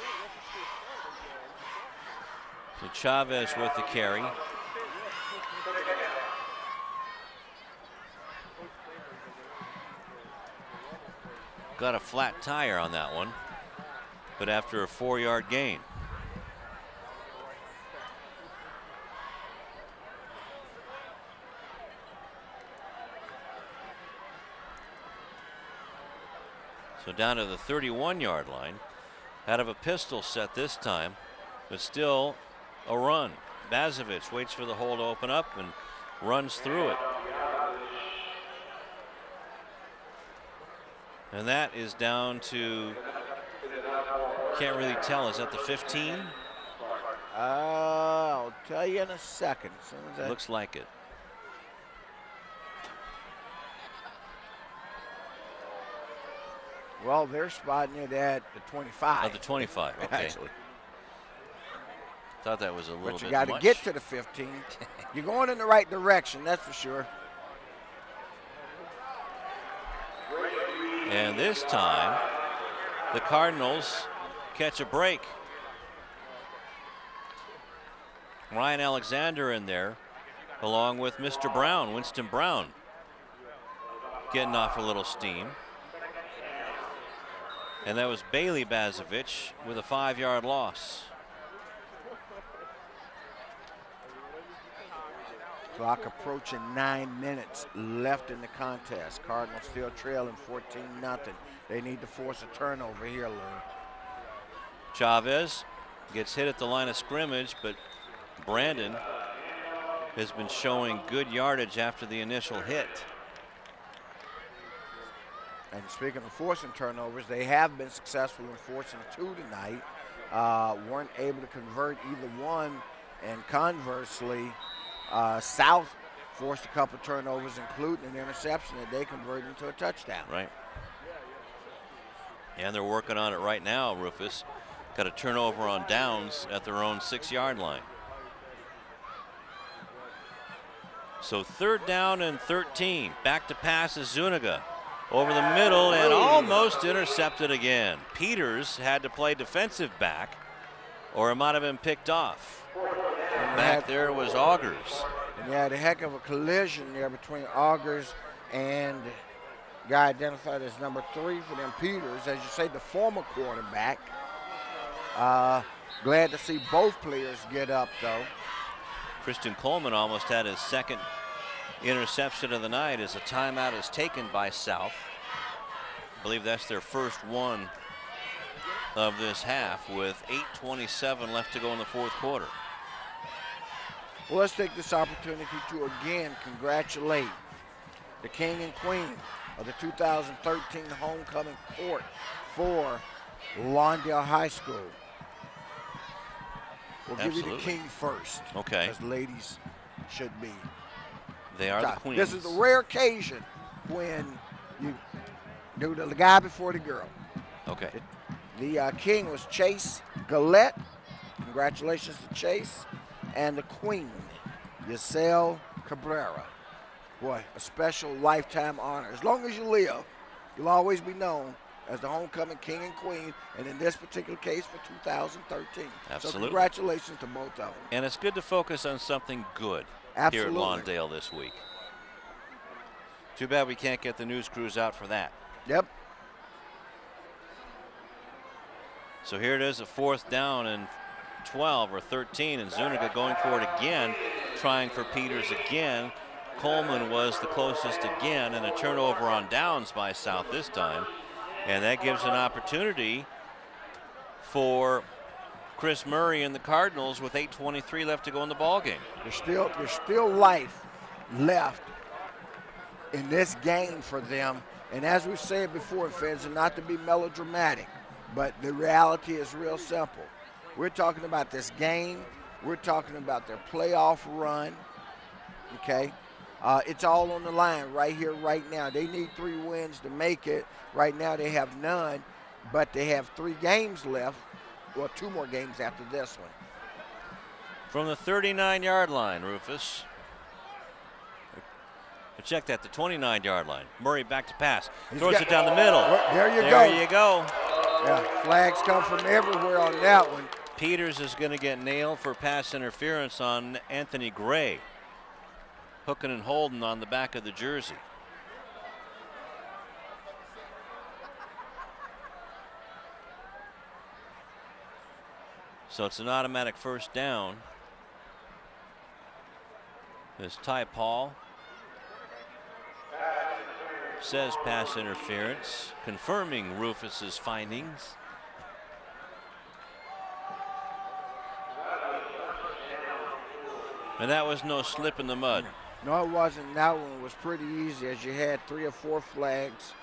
So Chavez with the carry. Got a flat tire on that one, but after a 4-yard gain. So down to the 31-yard line, out of a pistol set this time, but still a run. Bazovich waits for the hole to open up and runs through it. And that is down to, can't really tell, is that the 15? I'll tell you in a second. As soon as Looks like it. Well, they're spotting it at the 25. At the 25, okay. Actually. Thought that was a little bit much. But you got to get to the 15. You're going in the right direction, that's for sure. And this time, the Cardinals catch a break. Ryan Alexander in there, along with Mr. Brown, Winston Brown, getting off a little steam. And that was Bailey Bazovich with a 5-yard loss. Clock approaching 9 minutes left in the contest. Cardinals still trailing 14-0. They need to force a turnover here, Lou. Chavez gets hit at the line of scrimmage, but Brandon has been showing good yardage after the initial hit. And speaking of forcing turnovers, they have been successful in forcing 2 tonight. Weren't able to convert either one, and conversely, South forced a couple turnovers, including an interception that they converted into a touchdown. Right. And they're working on it right now, Rufus. Got a turnover on downs at their own 6-yard line. So 3rd down and 13. Back to pass is Zuniga. Over the middle and almost intercepted again. Peters had to play defensive back, or it might have been picked off. Back there was Augers. And you had a heck of a collision there between Augers and guy identified as number 3 for them, Peters, as you say, the former quarterback. Glad to see both players get up, though. Christian Coleman almost had his 2nd interception of the night as a timeout is taken by South. I believe that's their first one of this half with 8:27 left to go in the 4th quarter. Well, let's take this opportunity to again congratulate the king and queen of the 2013 homecoming court for Lawndale High School. We'll give you the king first. Okay. As ladies should be. They are the queens. This is a rare occasion when you Do the guy before the girl. Okay. The king was Chase Gillette. Congratulations to Chase. And the queen, Yasel Cabrera. Boy, a special lifetime honor. As long as you live, you'll always be known as the homecoming king and queen, and in this particular case for 2013. Absolutely. So congratulations to both of them. And it's good to focus on something good Absolutely. here at Lawndale this week. Too bad we can't get the news crews out for that. Yep. So here it is, a 4th down and 12 or 13, and Zuniga going for it again, trying for Peters again. Coleman was the closest again, and a turnover on downs by South this time. And that gives an opportunity for Chris Murray and the Cardinals with 8:23 left to go in the ball game. There's still life left in this game for them. And as we've said before, fans, and not to be melodramatic, but the reality is real simple. We're talking about this game. We're talking about their playoff run, okay? It's all on the line right here, right now. They need 3 wins to make it. Right now they have none, but they have 3 games left. Well, 2 more games after this one. From the 39-yard line, Rufus. Check that, the 29-yard line. Murray back to pass. Throws it down the middle. There you go. There you go. Yeah, flags come from everywhere on that one. Peters is going to get nailed for pass interference on Anthony Gray. Hooking and holding on the back of the jersey. So it's an automatic 1st down. As Ty Paul says pass interference, confirming Rufus's findings. And that was no slip in the mud. No, it wasn't. That one was pretty easy, as you had 3 or 4 flags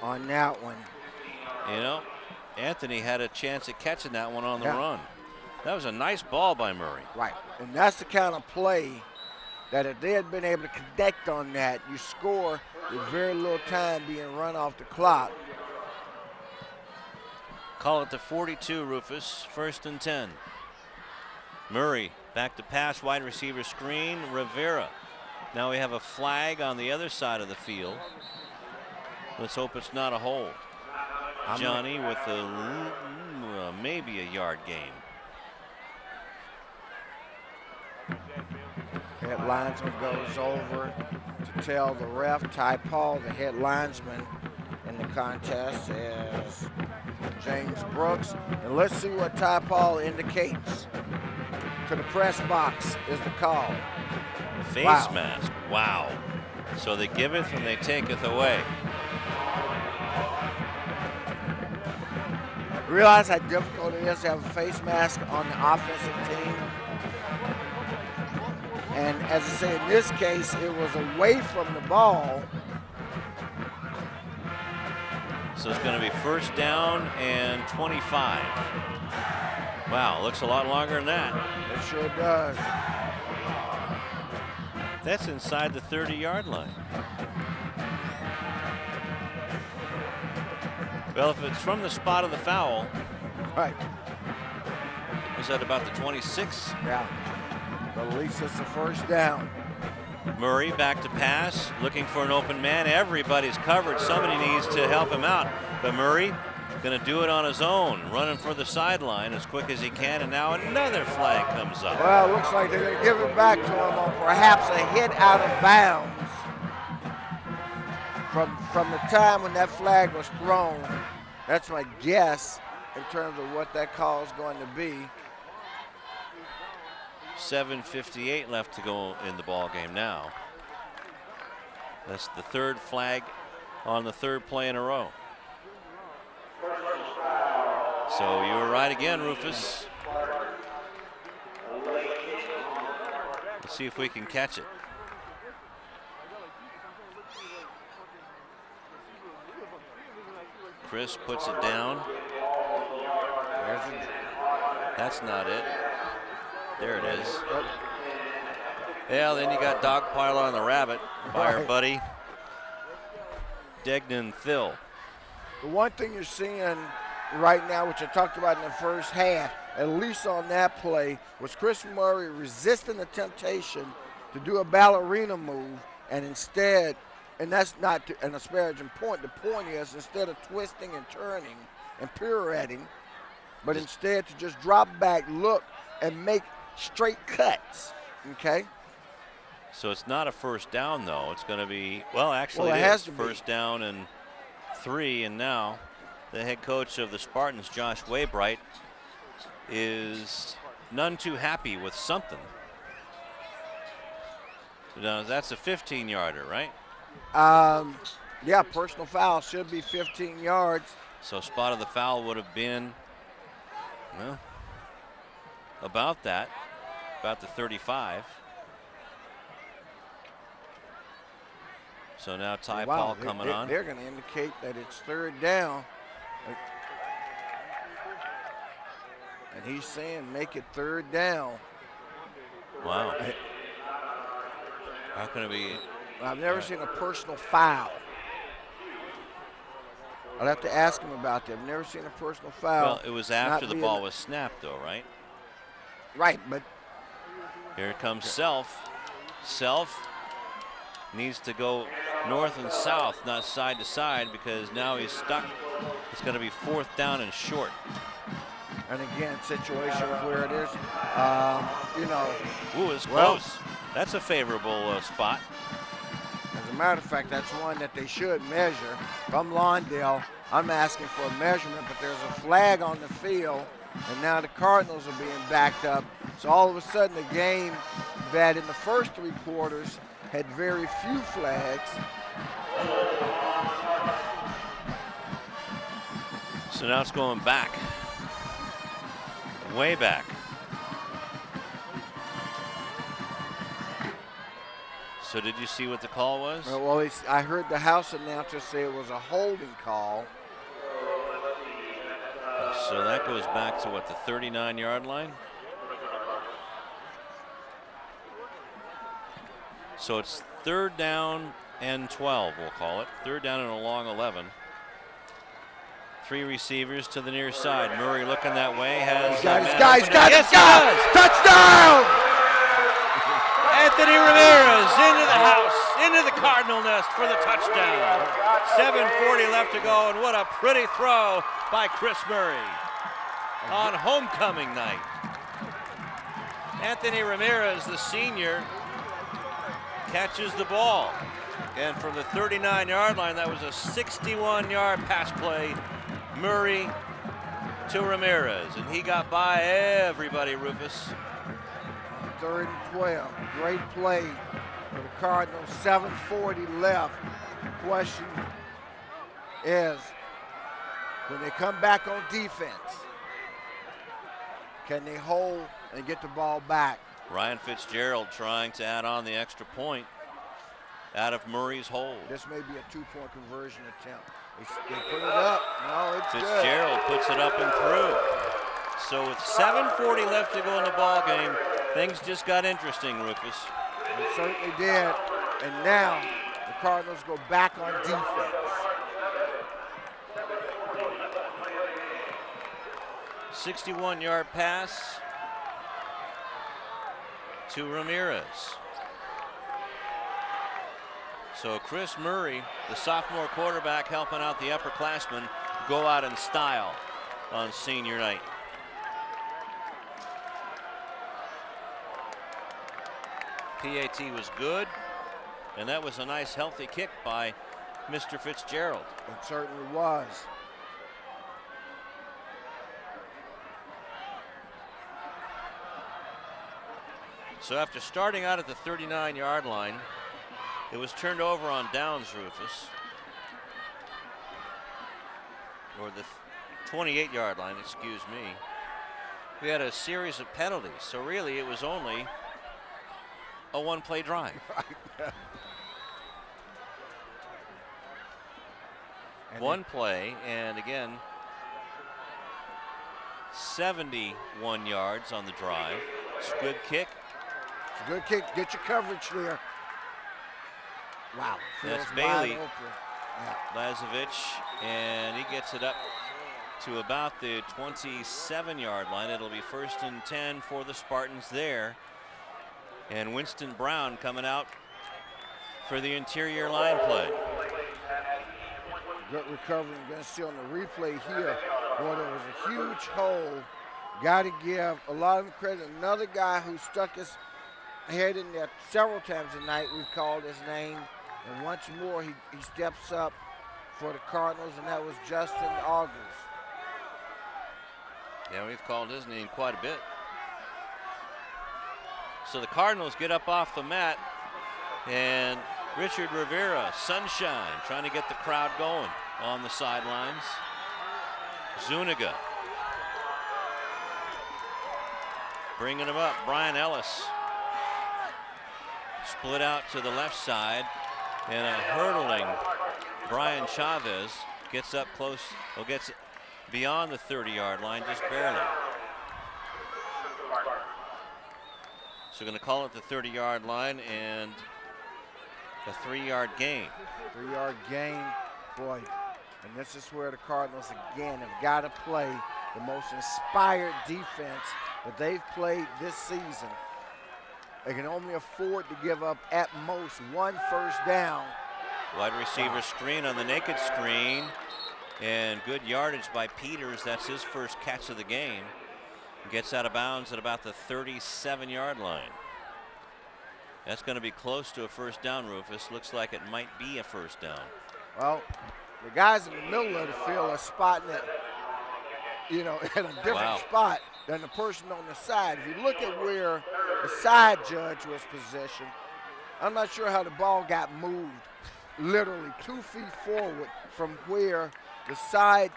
on that one. You know, Anthony had a chance at catching that one on the run. That was a nice ball by Murray. Right, and that's the kind of play that if they had been able to connect on that, you score with very little time being run off the clock. Call it the 42, Rufus. 1st and 10. Murray back to pass, wide receiver screen, Rivera. Now we have a flag on the other side of the field. Let's hope it's not a hold. Johnny with maybe a yard gain. Head linesman goes over to tell the ref. Ty Paul, the head linesman in the contest, is James Brooks. And let's see what Ty Paul indicates. To the press box is the call. Face mask. Wow. So they giveth and they taketh away. Realize how difficult it is to have a face mask on the offensive team. And as I say, in this case, it was away from the ball. So it's going to be 1st down and 25. Wow, looks a lot longer than that. It sure does. That's inside the 30-yard line. Well, if it's from the spot of the foul. Right. Was that about the 26? Yeah. But at least it's the 1st down. Murray back to pass, looking for an open man. Everybody's covered. Somebody needs to help him out. But Murray going to do it on his own, running for the sideline as quick as he can, and now another flag comes up. Well, it looks like they're going to give it back to him on perhaps a hit out of bounds. From the time when that flag was thrown, that's my guess in terms of what that call is going to be. 7:58 left to go in the ball game now. That's the 3rd flag on the 3rd play in a row. So you were right again, Rufus. Let's see if we can catch it. Chris puts it down. That's not it. There it is. Yeah, then you got dogpile on the rabbit by our buddy Degnan-Thill. The one thing you're seeing right now, which I talked about in the first half, at least on that play, was Chris Murray resisting the temptation to do a ballerina move, and instead, and that's not an disparaging point, the point is instead of twisting and turning and pirouetting, but instead to just drop back, look, and make straight cuts, okay? So it's not a first down, though. It's going to be, well, actually Well, it has to be. First down and 3, and now the head coach of the Spartans, Josh Waybright, is none too happy with something. Now, that's a 15-yarder, right? Yeah, personal foul should be 15 yards. So spot of the foul would have been, well, about that, about the 35. So now Ty Paul coming on. They're going to indicate that it's third down. And he's saying make it third down. Wow. How can it be? I've never seen a personal foul. I'll have to ask him about that. I've never seen a personal foul. Well, it was after the ball was snapped, though, right? Right, but here comes Self. Self needs to go north and south, not side to side, because now he's stuck. It's going to be 4th down and short. And again, situation where it is, you know. Ooh, it's close. That's a favorable spot. As a matter of fact, that's one that they should measure. If I'm Lawndale, I'm asking for a measurement, but there's a flag on the field, and now the Cardinals are being backed up. So all of a sudden, the game that in the first 3 quarters had very few flags. So now it's going back. Way back. So did you see what the call was? Well, I heard the house announcer say it was a holding call. So that goes back to what, the 39-yard line? So it's 3rd down and 12, we'll call it. 3rd down and a long 11. 3 receivers to the near side. Murray looking that way. Has got yes, it. Touchdown! Anthony Ramirez into the house, into the Cardinal nest for the touchdown. 7:40 left to go, and what a pretty throw by Chris Murray on homecoming night. Anthony Ramirez, the senior, catches the ball. And from the 39-yard line, that was a 61-yard pass play. Murray to Ramirez, and he got by everybody, Rufus. 3rd and 12. Great play for the Cardinals. 7:40 left. The question is, when they come back on defense, can they hold and get the ball back? Ryan Fitzgerald trying to add on the extra point out of Murray's hold. This may be a 2-point conversion attempt. They put it up. No, it's Fitzgerald good. puts it up and through. So with 7:40 left to go in the ball game, things just got interesting, Rufus. They certainly did. And now the Cardinals go back on defense. 61-yard pass to Ramirez. So Chris Murray, the sophomore quarterback, helping out the upperclassmen go out in style on senior night. PAT was good, and that was a nice healthy kick by Mr. Fitzgerald. It certainly was. So after starting out at the 39-yard line, it was turned over on downs, Rufus. Or the 28-yard line, excuse me. We had a series of penalties, so really it was only a 1-play drive. One play, and again, 71 yards on the drive. It's a good kick. It's a good kick. Get your coverage there. Wow. That's Feels Bailey. wide open. Lazovic, and he gets it up to about the 27-yard line. It'll be 1st and 10 for the Spartans there. And Winston Brown coming out for the interior line play. Good recovery. You're going to see on the replay here where there was a huge hole. Got to give a lot of credit. Another guy who stuck his head in there several times tonight, we've called his name. And once more, he steps up for the Cardinals, and that was Justin Augers. Yeah, we've called his name quite a bit. So the Cardinals get up off the mat, and Richard Rivera, Sunshine, trying to get the crowd going on the sidelines. Zuniga bringing him up. Brian Ellis split out to the left side, and a hurdling Brian Chavez gets up close, or gets beyond the 30-yard line, just barely. So going to call it the 30-yard line and a 3-yard gain. 3-yard gain, boy. And this is where the Cardinals, again, have got to play the most inspired defense that they've played this season. They can only afford to give up at most 1 first down. Wide receiver screen on the naked screen, and good yardage by Peters. That's his first catch of the game. Gets out of bounds at about the 37-yard line. That's going to be close to a first down, Rufus. Looks like it might be a first down. Well, the guys in the middle of the field are spotting it, you know, at a different spot than the person on the side. If you look at where the side judge was positioned, I'm not sure how the ball got moved literally 2 feet forward from where the side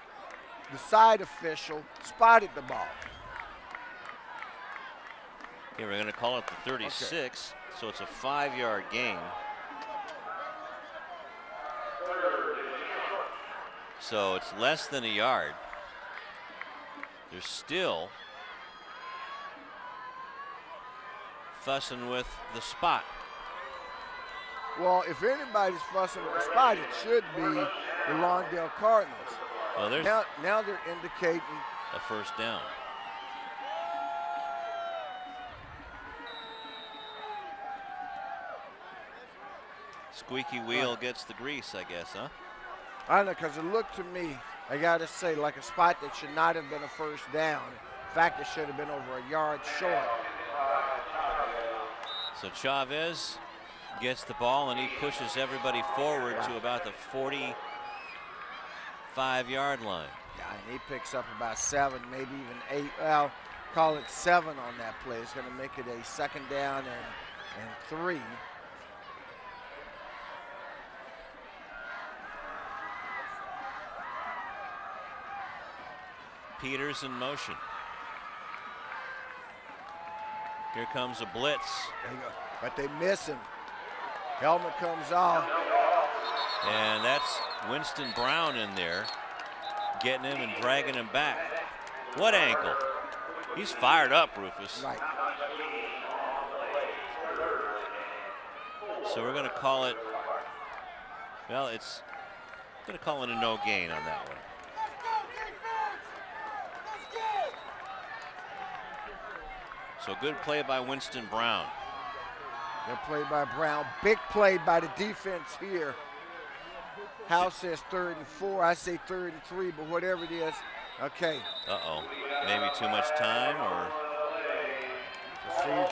official spotted the ball. Here, we're going to call it the 36, so it's a 5-yard gain. So it's less than a yard. They're still fussing with the spot. Well, if anybody's fussing with the spot, it should be the Lawndale Cardinals. Well, there's now they're indicating a first down. Squeaky wheel gets the grease, I guess, huh? I don't know, because it looked to me, I got to say, like a spot that should not have been a first down. In fact, it should have been over a yard short. So Chavez gets the ball, and he pushes everybody forward to about the 45-yard line. Yeah, and he picks up about 7, maybe even 8. Well, call it 7 on that play. It's going to make it a 2nd down and 3. Peters in motion. Here comes a blitz. But they miss him. Helmet comes off. And that's Winston Brown in there, getting him and dragging him back. What ankle? He's fired up, Rufus. Right. So we're going to call it, well, it's going to call it a no gain on that one. So good play by Winston Brown. Good play by Brown. Big play by the defense here. House says 3rd and 4. I say 3rd and 3, but whatever it is, okay. Uh-oh. Maybe too much time or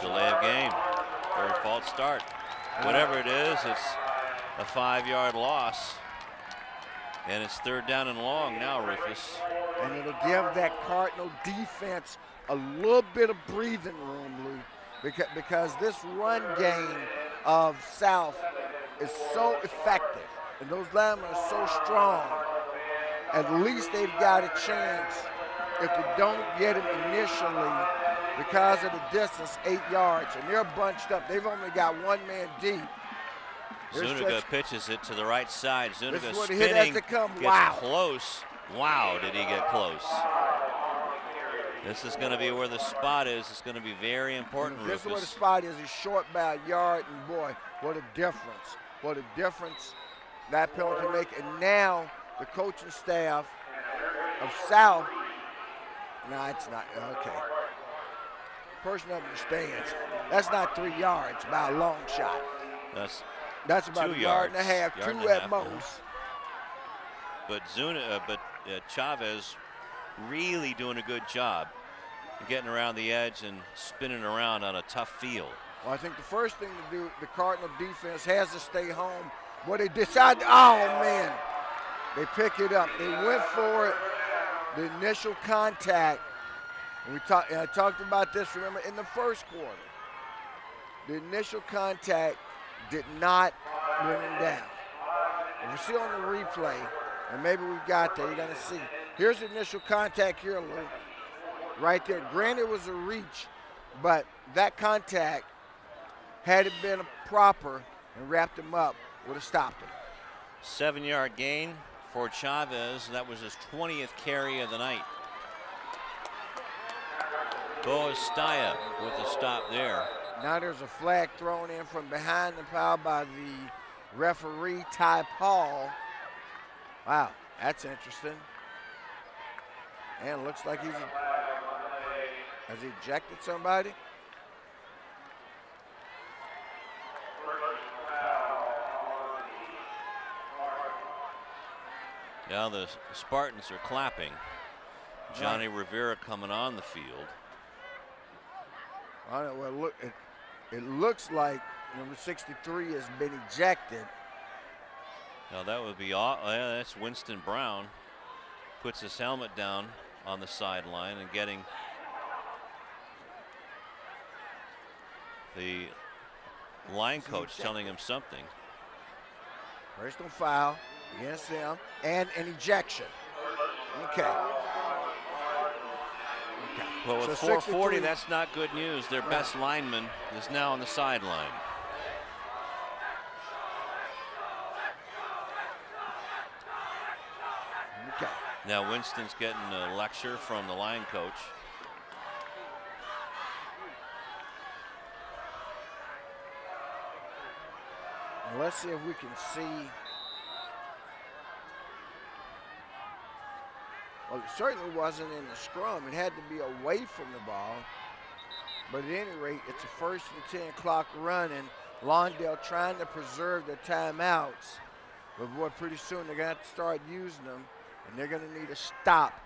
delay of game or a false start. Whatever it is, it's a 5-yard loss. And it's 3rd down and long now, Rufus. And it'll give that Cardinal defense a little bit of breathing room, Lou, because this run game of South is so effective, and those linemen are so strong. At least they've got a chance if they don't get him initially because of the distance, 8 yards, and they're bunched up. They've only got 1 man deep. Zuniga pitches it to the right side. Zuniga spinning, hit has to come. Gets close. Wow, did he get close. This is going to be where the spot is. It's going to be very important, Rufus. This is where the spot is. He's short by a yard, and boy, what a difference. What a difference that penalty make, and now the coaching staff of South, no, it's not, okay. Person up in the stands, that's not 3 yards by a long shot. That's about 2 a yard and a yards, half, yard and two a at half, most. But Chavez really doing a good job getting around the edge and spinning around on a tough field. Well, I think the first thing to do, the Cardinal defense has to stay home. But they decide, oh man, they pick it up. They went for it. The initial contact, and I talked about this, remember, in the first quarter. The initial contact did not bring him down. If you see on the replay, and maybe we got there, you're going to see. Here's the initial contact here, Lou. Right there. Granted, it was a reach, but that contact, had it been proper and wrapped him up, would have stopped him. 7-yard gain for Chavez. That was his 20th carry of the night. Boastaya with the stop there. Now there's a flag thrown in from behind the pile by the referee, Ty Paul. Wow, that's interesting. And it looks like has he ejected somebody? Now the Spartans are clapping. Johnny Rivera coming on the field. I don't know, well, look, it looks like number 63 has been ejected. Now that would be that's Winston Brown. Puts his helmet down on the sideline and getting the line coach telling him something. Personal foul against him and an ejection. Okay. Well, with So 4:40, that's not good news. Their best lineman is now on the sideline. Okay. Now Winston's getting a lecture from the line coach. Well, let's see if we can see. Well, it certainly wasn't in the scrum. It had to be away from the ball. But at any rate, it's a 1st and 10 clock run, and Lawndale trying to preserve their timeouts. But boy, pretty soon they're going to have to start using them, and they're going to need a stop.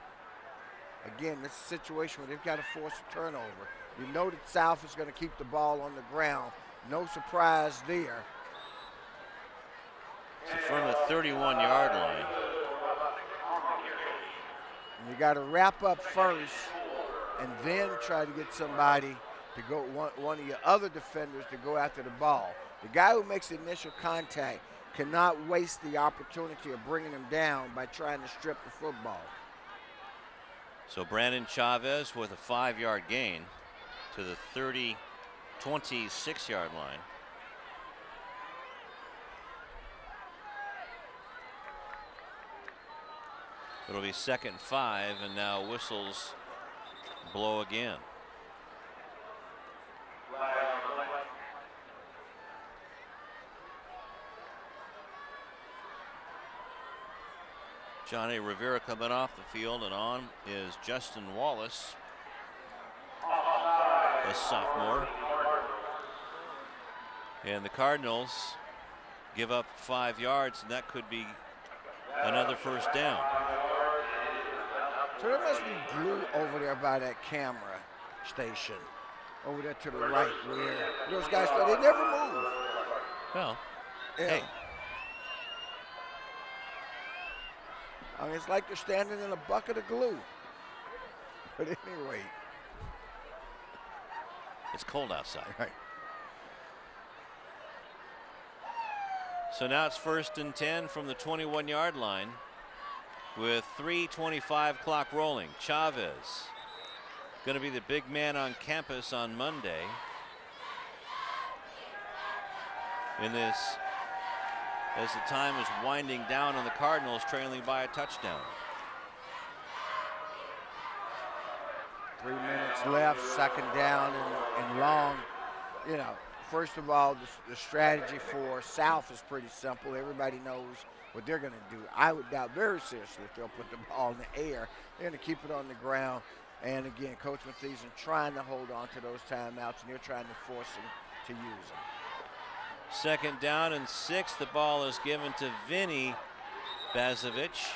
Again, this is a situation where they've got to force a turnover. You know that South is going to keep the ball on the ground. No surprise there. So from the 31-yard line. And you got to wrap up first and then try to get somebody to go, one of your other defenders to go after the ball. The guy who makes the initial contact cannot waste the opportunity of bringing him down by trying to strip the football. So Brandon Chavez with a 5-yard gain to the 26-yard line. It'll be 2nd and 5, and now whistles blow again. Johnny Rivera coming off the field, and on is Justin Wallace, a sophomore. And the Cardinals give up 5 yards, and that could be another 1st down. So there must be glue over there by that camera station, over there to the right, where those guys, they never move. Well, yeah. Hey. I mean, it's like they're standing in a bucket of glue. But anyway. It's cold outside. Right. So now it's 1st and 10 from the 21-yard line with 3:25 clock rolling. Chavez going to be the big man on campus on Monday in this, as the time is winding down on the Cardinals, trailing by a touchdown. 3 minutes left, 2nd down and long. You know, first of all, the strategy for South is pretty simple. Everybody knows what they're going to do. I would doubt very seriously if they'll put the ball in the air. They're going to keep it on the ground. And again, Coach Mathisen trying to hold on to those timeouts, and they're trying to force them to use them. 2nd down and 6. The ball is given to Vinny Bazovic.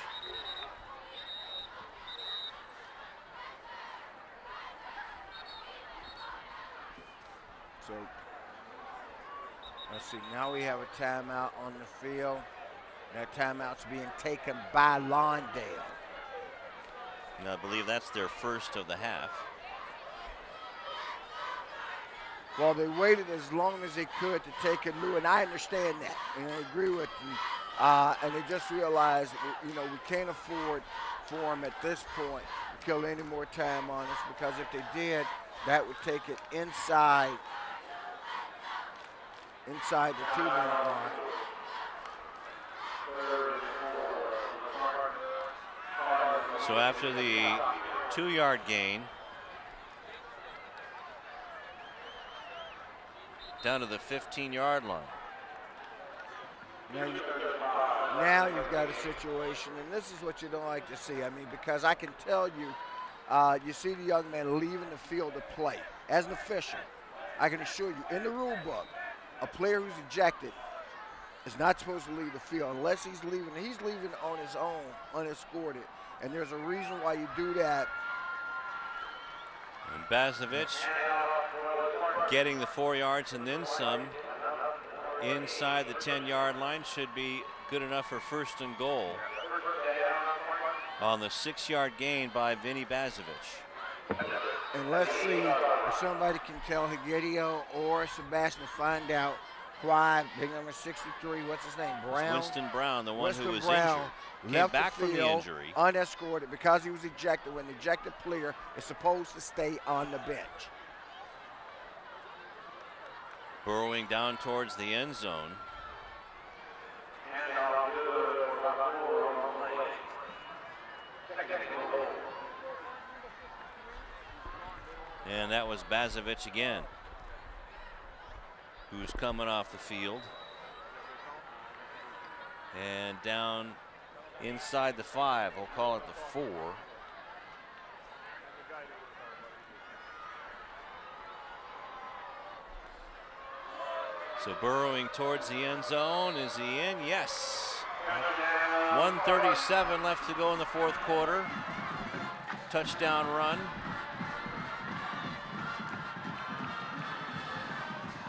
So let's see, now we have a timeout on the field. That timeout's being taken by Lawndale. And I believe that's their first of the half. Well, they waited as long as they could to take it, Lou, and I understand that, and I agree with you. And they just realized, you know, we can't afford for them at this point to kill any more time on us, because if they did, that would take it inside the 2-minute mark. So after the 2-yard gain, down to the 15-yard line. Now you've got a situation, and this is what you don't like to see. I mean, because I can tell you, you see the young man leaving the field to play. As an official, I can assure you, in the rule book, a player who's ejected is not supposed to leave the field unless he's leaving. He's leaving on his own, unescorted, and there's a reason why you do that. And Bazovic getting the 4 yards and then some inside the 10-yard line should be good enough for 1st and goal on the 6-yard gain by Vinny Bazovic. And let's see if somebody can tell Higuerio or Sebastian to find out why big number 63, what's his name, Brown? Winston Brown, the one Winston who was Brown injured, came back from the field injury. Unescorted because he was ejected. When the ejected player is supposed to stay on the bench. Burrowing down towards the end zone. And that was Bazovic again, who's coming off the field. And down inside the 5, we'll call it the 4. So burrowing towards the end zone. Is he in? Yes. 1:37 left to go in the 4th quarter. Touchdown run.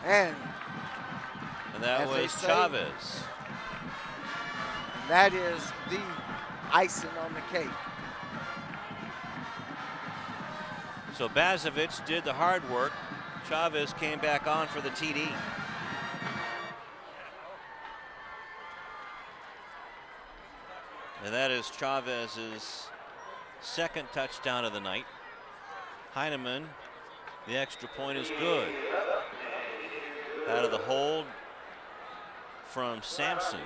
And that was Chavez. That is the icing on the cake. So Bazovic did the hard work. Chavez came back on for the TD. And that is Chavez's 2nd touchdown of the night. Heineman, the extra point is good. Out of the hold from Sampson.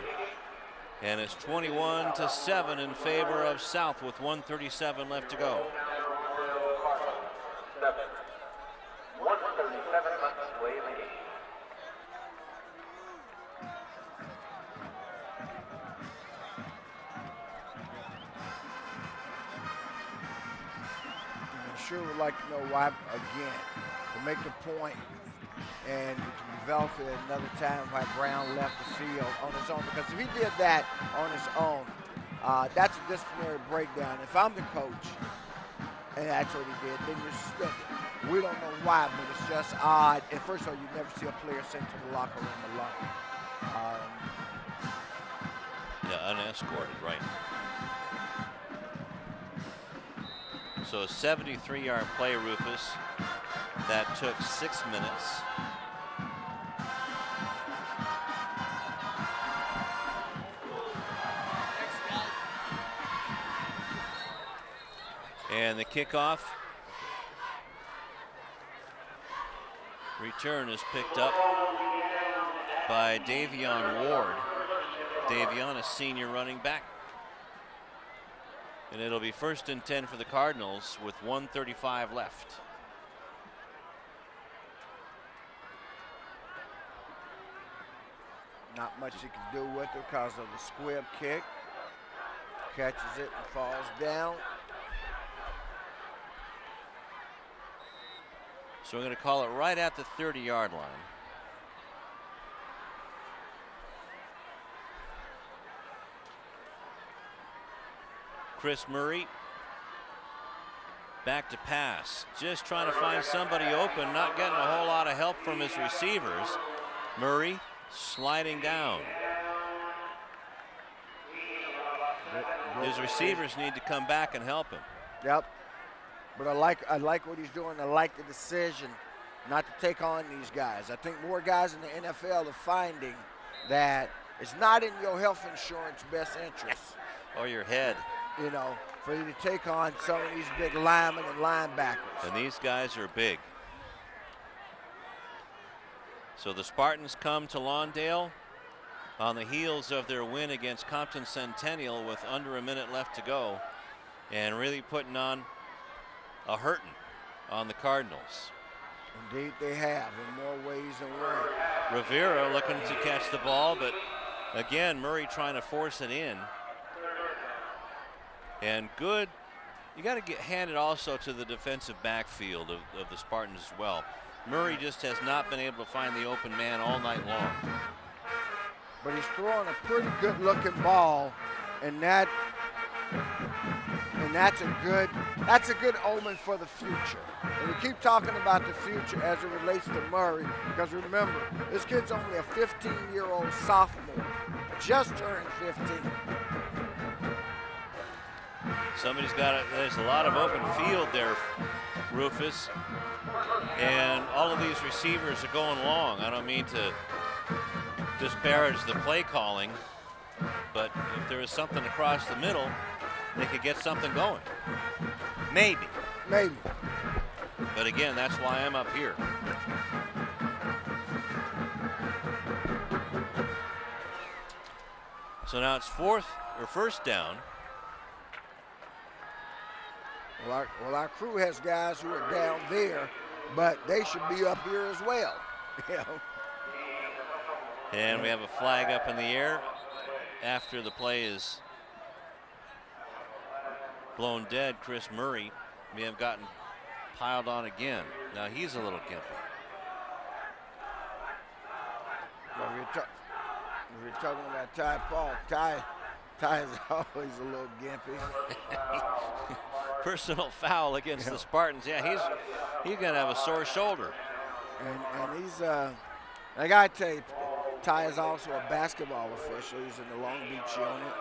And it's 21-7 in favor of South with 1:37 left to go. Sure would like to know why, again, to make the point, and we can develop it another time why Brown left the field on his own. Because if he did that on his own, that's a disciplinary breakdown. If I'm the coach, and that's what he did, then you're suspended. We don't know why, but it's just odd. And first of all, you never see a player sent to the locker room alone. Yeah, unescorted, right. So a 73-yard play, Rufus. That took 6 minutes. And the kickoff return is picked up by Davion Ward. Davion, a senior running back. And it'll be 1st and 10 for the Cardinals with 1:35 left. Not much he can do with it because of the squib kick. Catches it and falls down. So we're going to call it right at the 30-yard line. Chris Murray back to pass, just trying to find somebody open, not getting a whole lot of help from his receivers. Murray sliding down. His receivers need to come back and help him. Yep. But I like what he's doing. I like the decision not to take on these guys. I think more guys in the NFL are finding that it's not in your health insurance best interest. Or your head. You know, for you to take on some of these big linemen and linebackers. And these guys are big. So the Spartans come to Lawndale on the heels of their win against Compton Centennial with under a minute left to go, and really putting on a hurting on the Cardinals. Indeed they have, in more ways than one. Rivera looking to catch the ball, but again, Murray trying to force it in. And good, you got to get handed also to the defensive backfield of the Spartans as well. Murray just has not been able to find the open man all night long. But he's throwing a pretty good looking ball, and that's a good omen for the future. And we keep talking about the future as it relates to Murray, because remember, this kid's only a 15-year-old sophomore, just turned 15. Somebody's got it. There's a lot of open field there, Rufus. And all of these receivers are going long. I don't mean to disparage the play calling, but if there is something across the middle, they could get something going. Maybe. Maybe. But again, that's why I'm up here. So now it's first down. Well, our crew has guys who are down there, but they should be up here as well. You know? And we have a flag up in the air after the play is blown dead. Chris Murray may have gotten piled on again. Now he's a little gimpy. Well, if you're talking about Ty Paul, Ty is always a little gimpy. Personal foul against the Spartans. Yeah, he's gonna have a sore shoulder. And he's I gotta tell you, Ty is also a basketball official. He's in the Long Beach unit.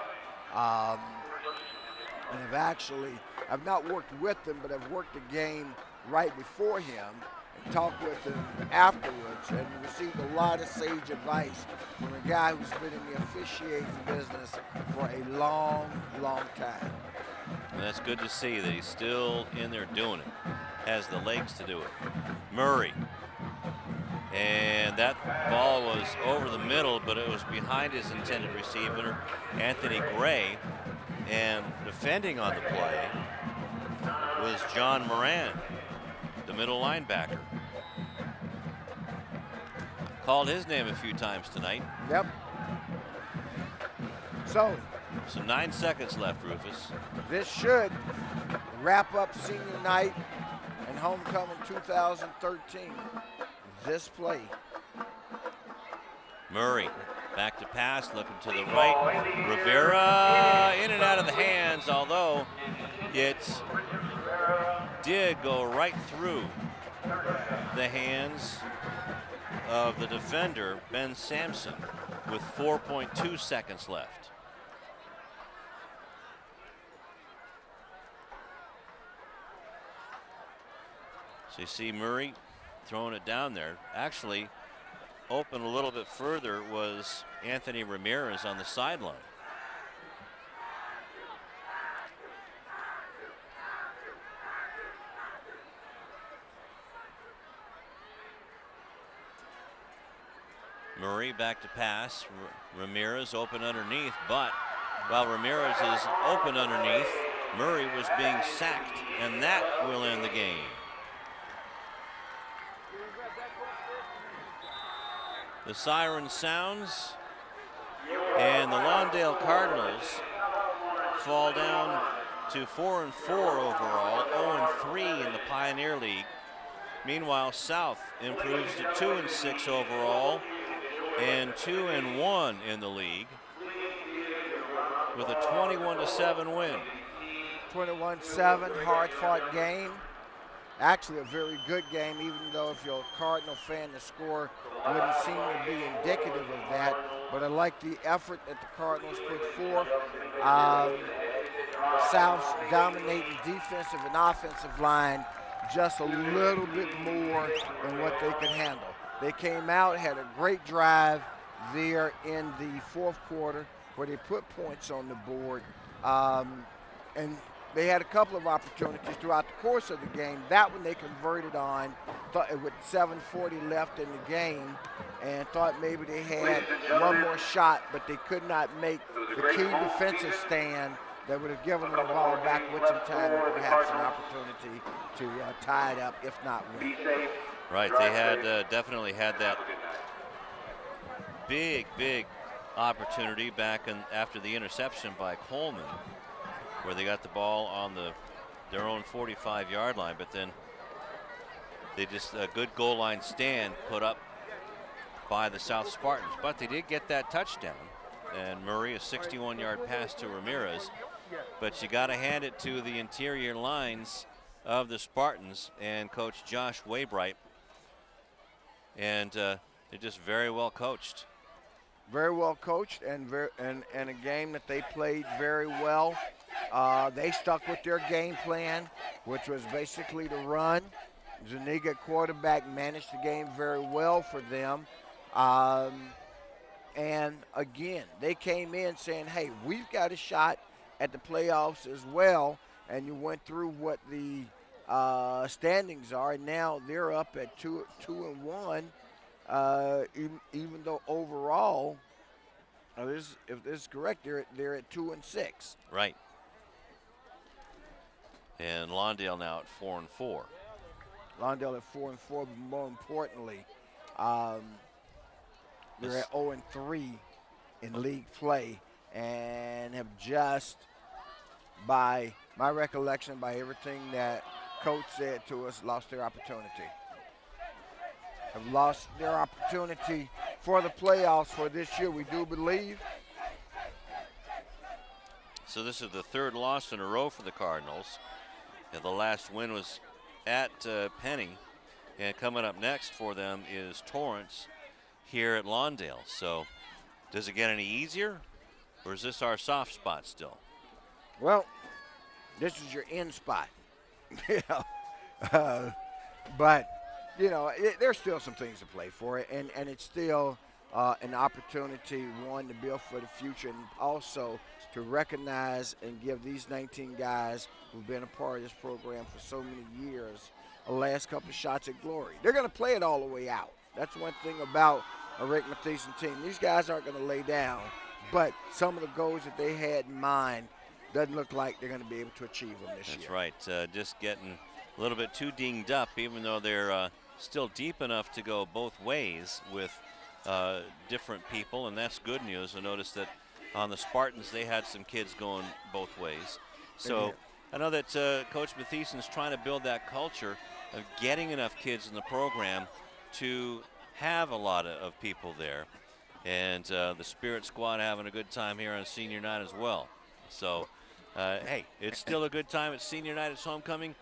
And I've not worked with him, but I've worked the game right before him and talked with him afterwards and received a lot of sage advice from a guy who's been in the officiating business for a long, long time. And that's good to see that he's still in there doing it. Has the legs to do it. Murray. And that ball was over the middle, but it was behind his intended receiver, Anthony Gray. And defending on the play was John Moran, the middle linebacker. Called his name a few times tonight. Yep. So 9 seconds left, Rufus. This should wrap up senior night and homecoming 2013. This play. Murray back to pass, looking to the right. Rivera in and out of the hands, although it did go right through the hands of the defender, Ben Sampson, with 4.2 seconds left. So you see Murray throwing it down there. Actually, open a little bit further was Anthony Ramirez on the sideline. Murray back to pass. Ramirez open underneath, but while Ramirez is open underneath, Murray was being sacked, and that will end the game. The siren sounds, And the Lawndale Cardinals fall down to 4-4 overall, 0-3 in the Pioneer League. Meanwhile, South improves to 2-6 overall and 2-1 in the league with a 21-7 win. 21-7, hard-fought game. Actually a very good game, even though if you're a Cardinal fan, the score wouldn't seem to be indicative of that. But I like the effort that the Cardinals put forth. South's dominating defensive and offensive line just a little bit more than what they could handle. They came out, had a great drive there in the fourth quarter where they put points on the board. And they had a couple of opportunities throughout the course of the game. That one they converted on with 7:40 left in the game and thought maybe they had one more shot, but they could not make the key defensive stand that would have given them the ball back with some time and perhaps an opportunity to tie it up, if not win. Right, they had definitely had that big opportunity back after the interception by Coleman, where they got the ball on their own 45-yard line, but then they just a good goal line stand put up by the South Spartans. But they did get that touchdown, and Murray a 61-yard pass to Ramirez. But you got to hand it to the interior lines of the Spartans and Coach Josh Waybright, and they're just very well coached. Very well coached, and a game that they played very well. They stuck with their game plan, which was basically to run. Zuniga quarterback managed the game very well for them. And again, they came in saying, hey, we've got a shot at the playoffs as well. And you went through what the standings are, and now they're up at 2-1. Even though overall, if this is correct, they're at 2-6. Right. And Lawndale now at 4-4. Lawndale at 4-4, but more importantly, they're at 0-3 in league play, and have just, by my recollection, by everything that Coach said to us, lost their opportunity. Have lost their opportunity for the playoffs for this year, we do believe. So this is the third loss in a row for the Cardinals. And the last win was at Penny. And coming up next for them is Torrance here at Lawndale. So does it get any easier, or is this our soft spot still? Well, this is your end spot. But you know, there's still some things to play for, and it's still an opportunity, one, to build for the future, and also to recognize and give these 19 guys who've been a part of this program for so many years a last couple of shots at glory. They're going to play it all the way out. That's one thing about a Rick Mathieson team. These guys aren't going to lay down, but some of the goals that they had in mind doesn't look like they're going to be able to achieve them this year. That's right. Just getting a little bit too dinged up, even though they're still deep enough to go both ways with different people, and that's good news. I noticed that on the Spartans they had some kids going both ways. So I know that Coach Matheson's trying to build that culture of getting enough kids in the program to have a lot of people there, and the Spirit Squad having a good time here on senior night as well. So hey, it's still a good time at senior night. It's homecoming.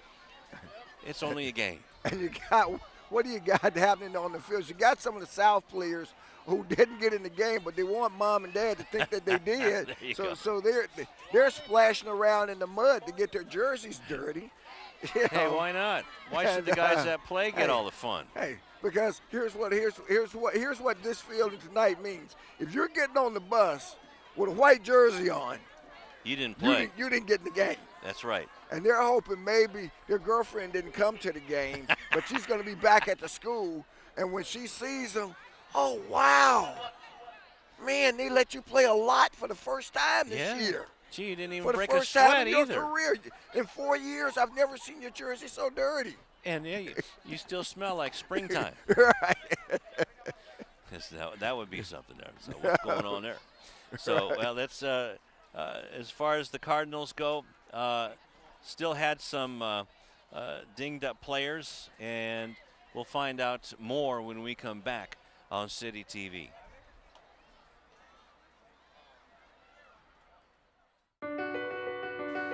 It's only a game. And you got, what do you got happening on the field? You got some of the South players who didn't get in the game, but they want mom and dad to think that they did. So they're splashing around in the mud to get their jerseys dirty. Hey, why not? Why should the guys that play get all the fun? Hey, because here's what this field tonight means. If you're getting on the bus with a white jersey on, you didn't play. You didn't get in the game. That's right. And they're hoping maybe their girlfriend didn't come to the game, but she's going to be back at the school. And when she sees them, oh, wow. Man, they let you play a lot for the first time this year. Gee, you didn't even for the break a first time sweat in your either. career. In 4 years, I've never seen your jersey so dirty. And yeah, you still smell like springtime. Right. That would be something there. So what's going on there? So, well, that's as far as the Cardinals go, still had some dinged up players, and we'll find out more when we come back on City TV.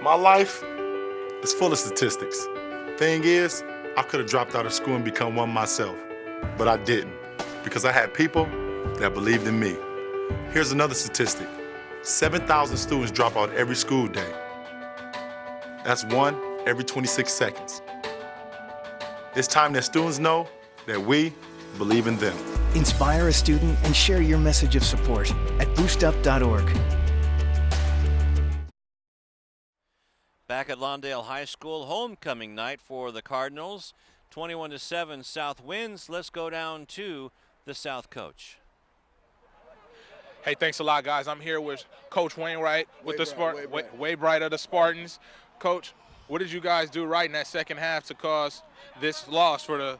My life is full of statistics. Thing is, I could have dropped out of school and become one myself, but I didn't because I had people that believed in me. Here's another statistic. 7,000 students drop out every school day. That's one every 26 seconds. It's time that students know that we believe in them. Inspire a student and share your message of support at boostup.org. Back at Lawndale High School, homecoming night for the Cardinals. 21-7 South wins. Let's go down to the South coach. Hey, thanks a lot, guys. I'm here with Coach Wainwright with the Spartans, Waybright of the Spartans. Coach, what did you guys do right in that second half to cause this loss for the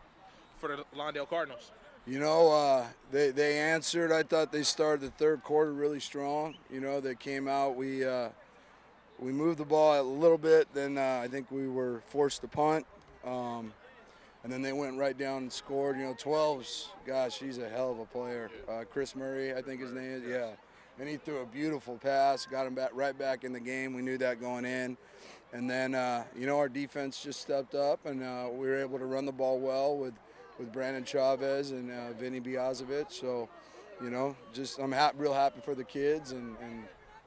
Lawndale Cardinals? You know, they answered. I thought they started the third quarter really strong. You know, they came out. We moved the ball a little bit. Then I think we were forced to punt. And then they went right down and scored. You know, 12's, gosh, he's a hell of a player. Chris Murray, I think his name is, yeah. And he threw a beautiful pass, got him right back in the game. We knew that going in. And then, you know, our defense just stepped up, and we were able to run the ball well with Brandon Chavez and Vinny Biazovic. So, you know, just I'm real happy for the kids and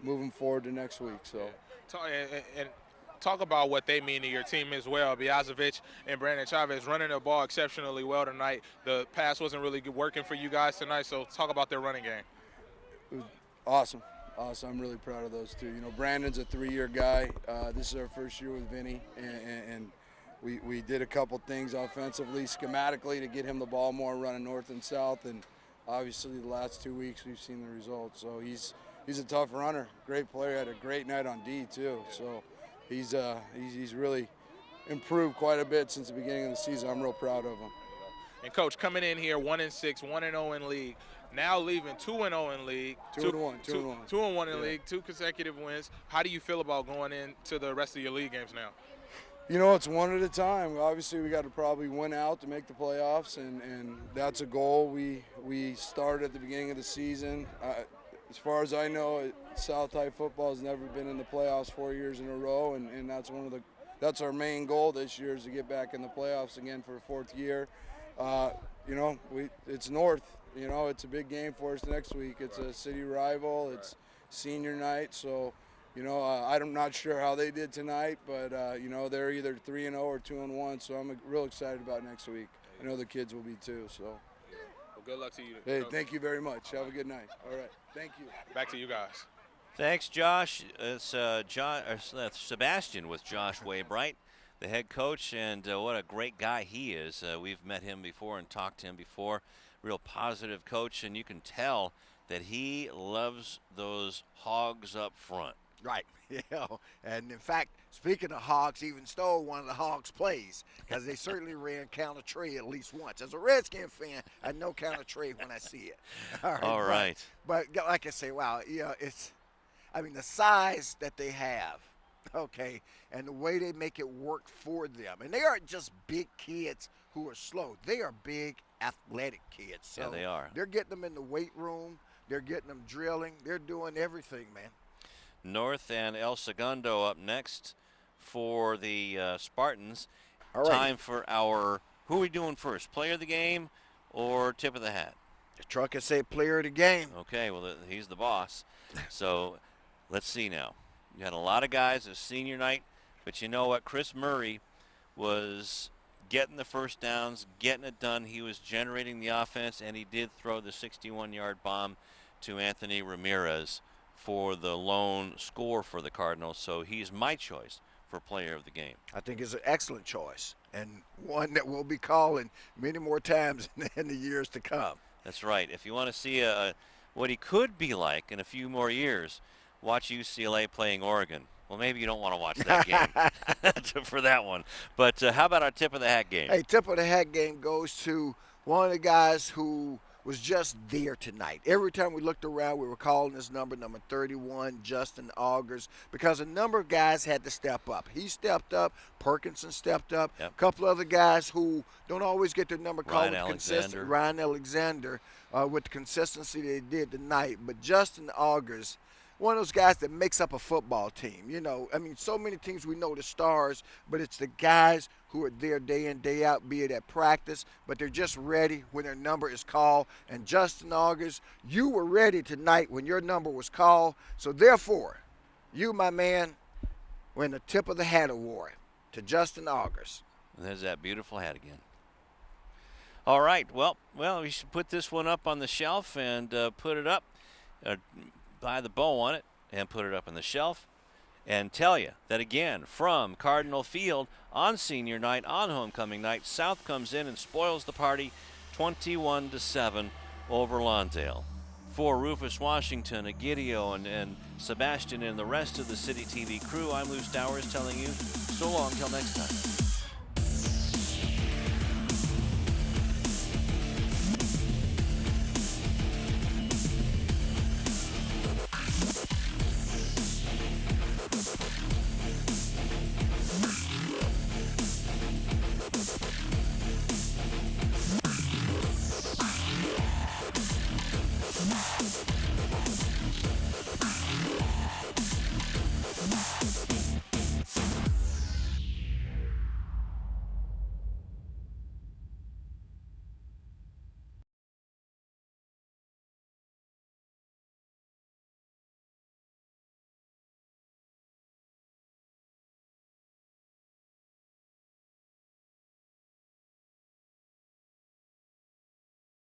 moving forward to next week. So. And talk about what they mean to your team as well. Biazovic and Brandon Chavez running the ball exceptionally well tonight. The pass wasn't really working for you guys tonight, so talk about their running game. It was awesome. I'm really proud of those two. You know, Brandon's a 3-year guy. This is our first year with Vinny, and we did a couple things offensively, schematically, to get him the ball more, running north and south, and obviously the last 2 weeks we've seen the results. So he's a tough runner, great player, had a great night on D too. So he's really improved quite a bit since the beginning of the season. I'm real proud of him. And Coach, coming in here 1-6, 1-0 in league, now leaving 2-0 in league, 2-1 in league, 2 consecutive wins. How do you feel about going into the rest of your league games now? You know, it's one at a time. Obviously, we got to probably win out to make the playoffs, and that's a goal we started at the beginning of the season. As far as I know, South High football has never been in the playoffs 4 years in a row, and that's our main goal this year, is to get back in the playoffs again for a 4th year. You know, it's North. You know, it's a big game for us next week. It's a city rival. It's senior night, so you know, I'm not sure how they did tonight, but you know, they're either 3-0 or 2-1, so I'm real excited about next week. I know the kids will be too. So. Well, good luck to you. Hey, thank you very much. Have a good night. All right, thank you. Back to you guys. Thanks, Josh. It's Sebastian with Josh Waybright, the head coach, and what a great guy he is. We've met him before and talked to him before. Real positive coach, and you can tell that he loves those hogs up front. Right, you know, and in fact, speaking of hogs, he even stole one of the hogs' plays, because they certainly ran counter tree at least once. As a Redskin fan, I know counter tree when I see it. All right. But like I say, wow, you know, the size that they have, okay, and the way they make it work for them. And they aren't just big kids who are slow. They are big, athletic kids. So yeah, they are. They're getting them in the weight room. They're getting them drilling. They're doing everything, man. North and El Segundo up next for the Spartans. All right. Time for our, who are we doing first? Player of the game or tip of the hat? The truck has said player of the game. Okay, well, he's the boss. So let's see now. You had a lot of guys at senior night, but you know what? Chris Murray was getting the first downs, getting it done. He was generating the offense, and he did throw the 61-yard bomb to Anthony Ramirez for the lone score for the Cardinals. So he's my choice for player of the game. I think it's an excellent choice, and one that we'll be calling many more times in the years to come. That's right. If you want to see what he could be like in a few more years, watch UCLA playing Oregon. Well, maybe you don't want to watch that game for that one. But how about our tip of the hat game? Hey, tip of the hat game goes to one of the guys who was just there tonight. Every time we looked around, we were calling his number 31, Justin Augers, because a number of guys had to step up. He stepped up. Perkinson stepped up. Yep. A couple other guys who don't always get their number called Ryan with consistent. Ryan Alexander with the consistency they did tonight. But Justin Augers, one of those guys that makes up a football team. You know, I mean, so many teams we know the stars, but it's the guys who are there day in, day out, be it at practice, but they're just ready when their number is called. And Justin Augers, you were ready tonight when your number was called. So therefore, you, my man, win the Tip of the Hat Award to Justin Augers. There's that beautiful hat again. All right, well, we should put this one up on the shelf and put it up, tie the bow on it and put it up on the shelf, and tell you that again, from Cardinal Field on senior night, on homecoming night, South comes in and spoils the party 21-7 over Lawndale. For Rufus Washington, Egidio, and Sebastian and the rest of the City TV crew, I'm Lou Stowers telling you so long till next time.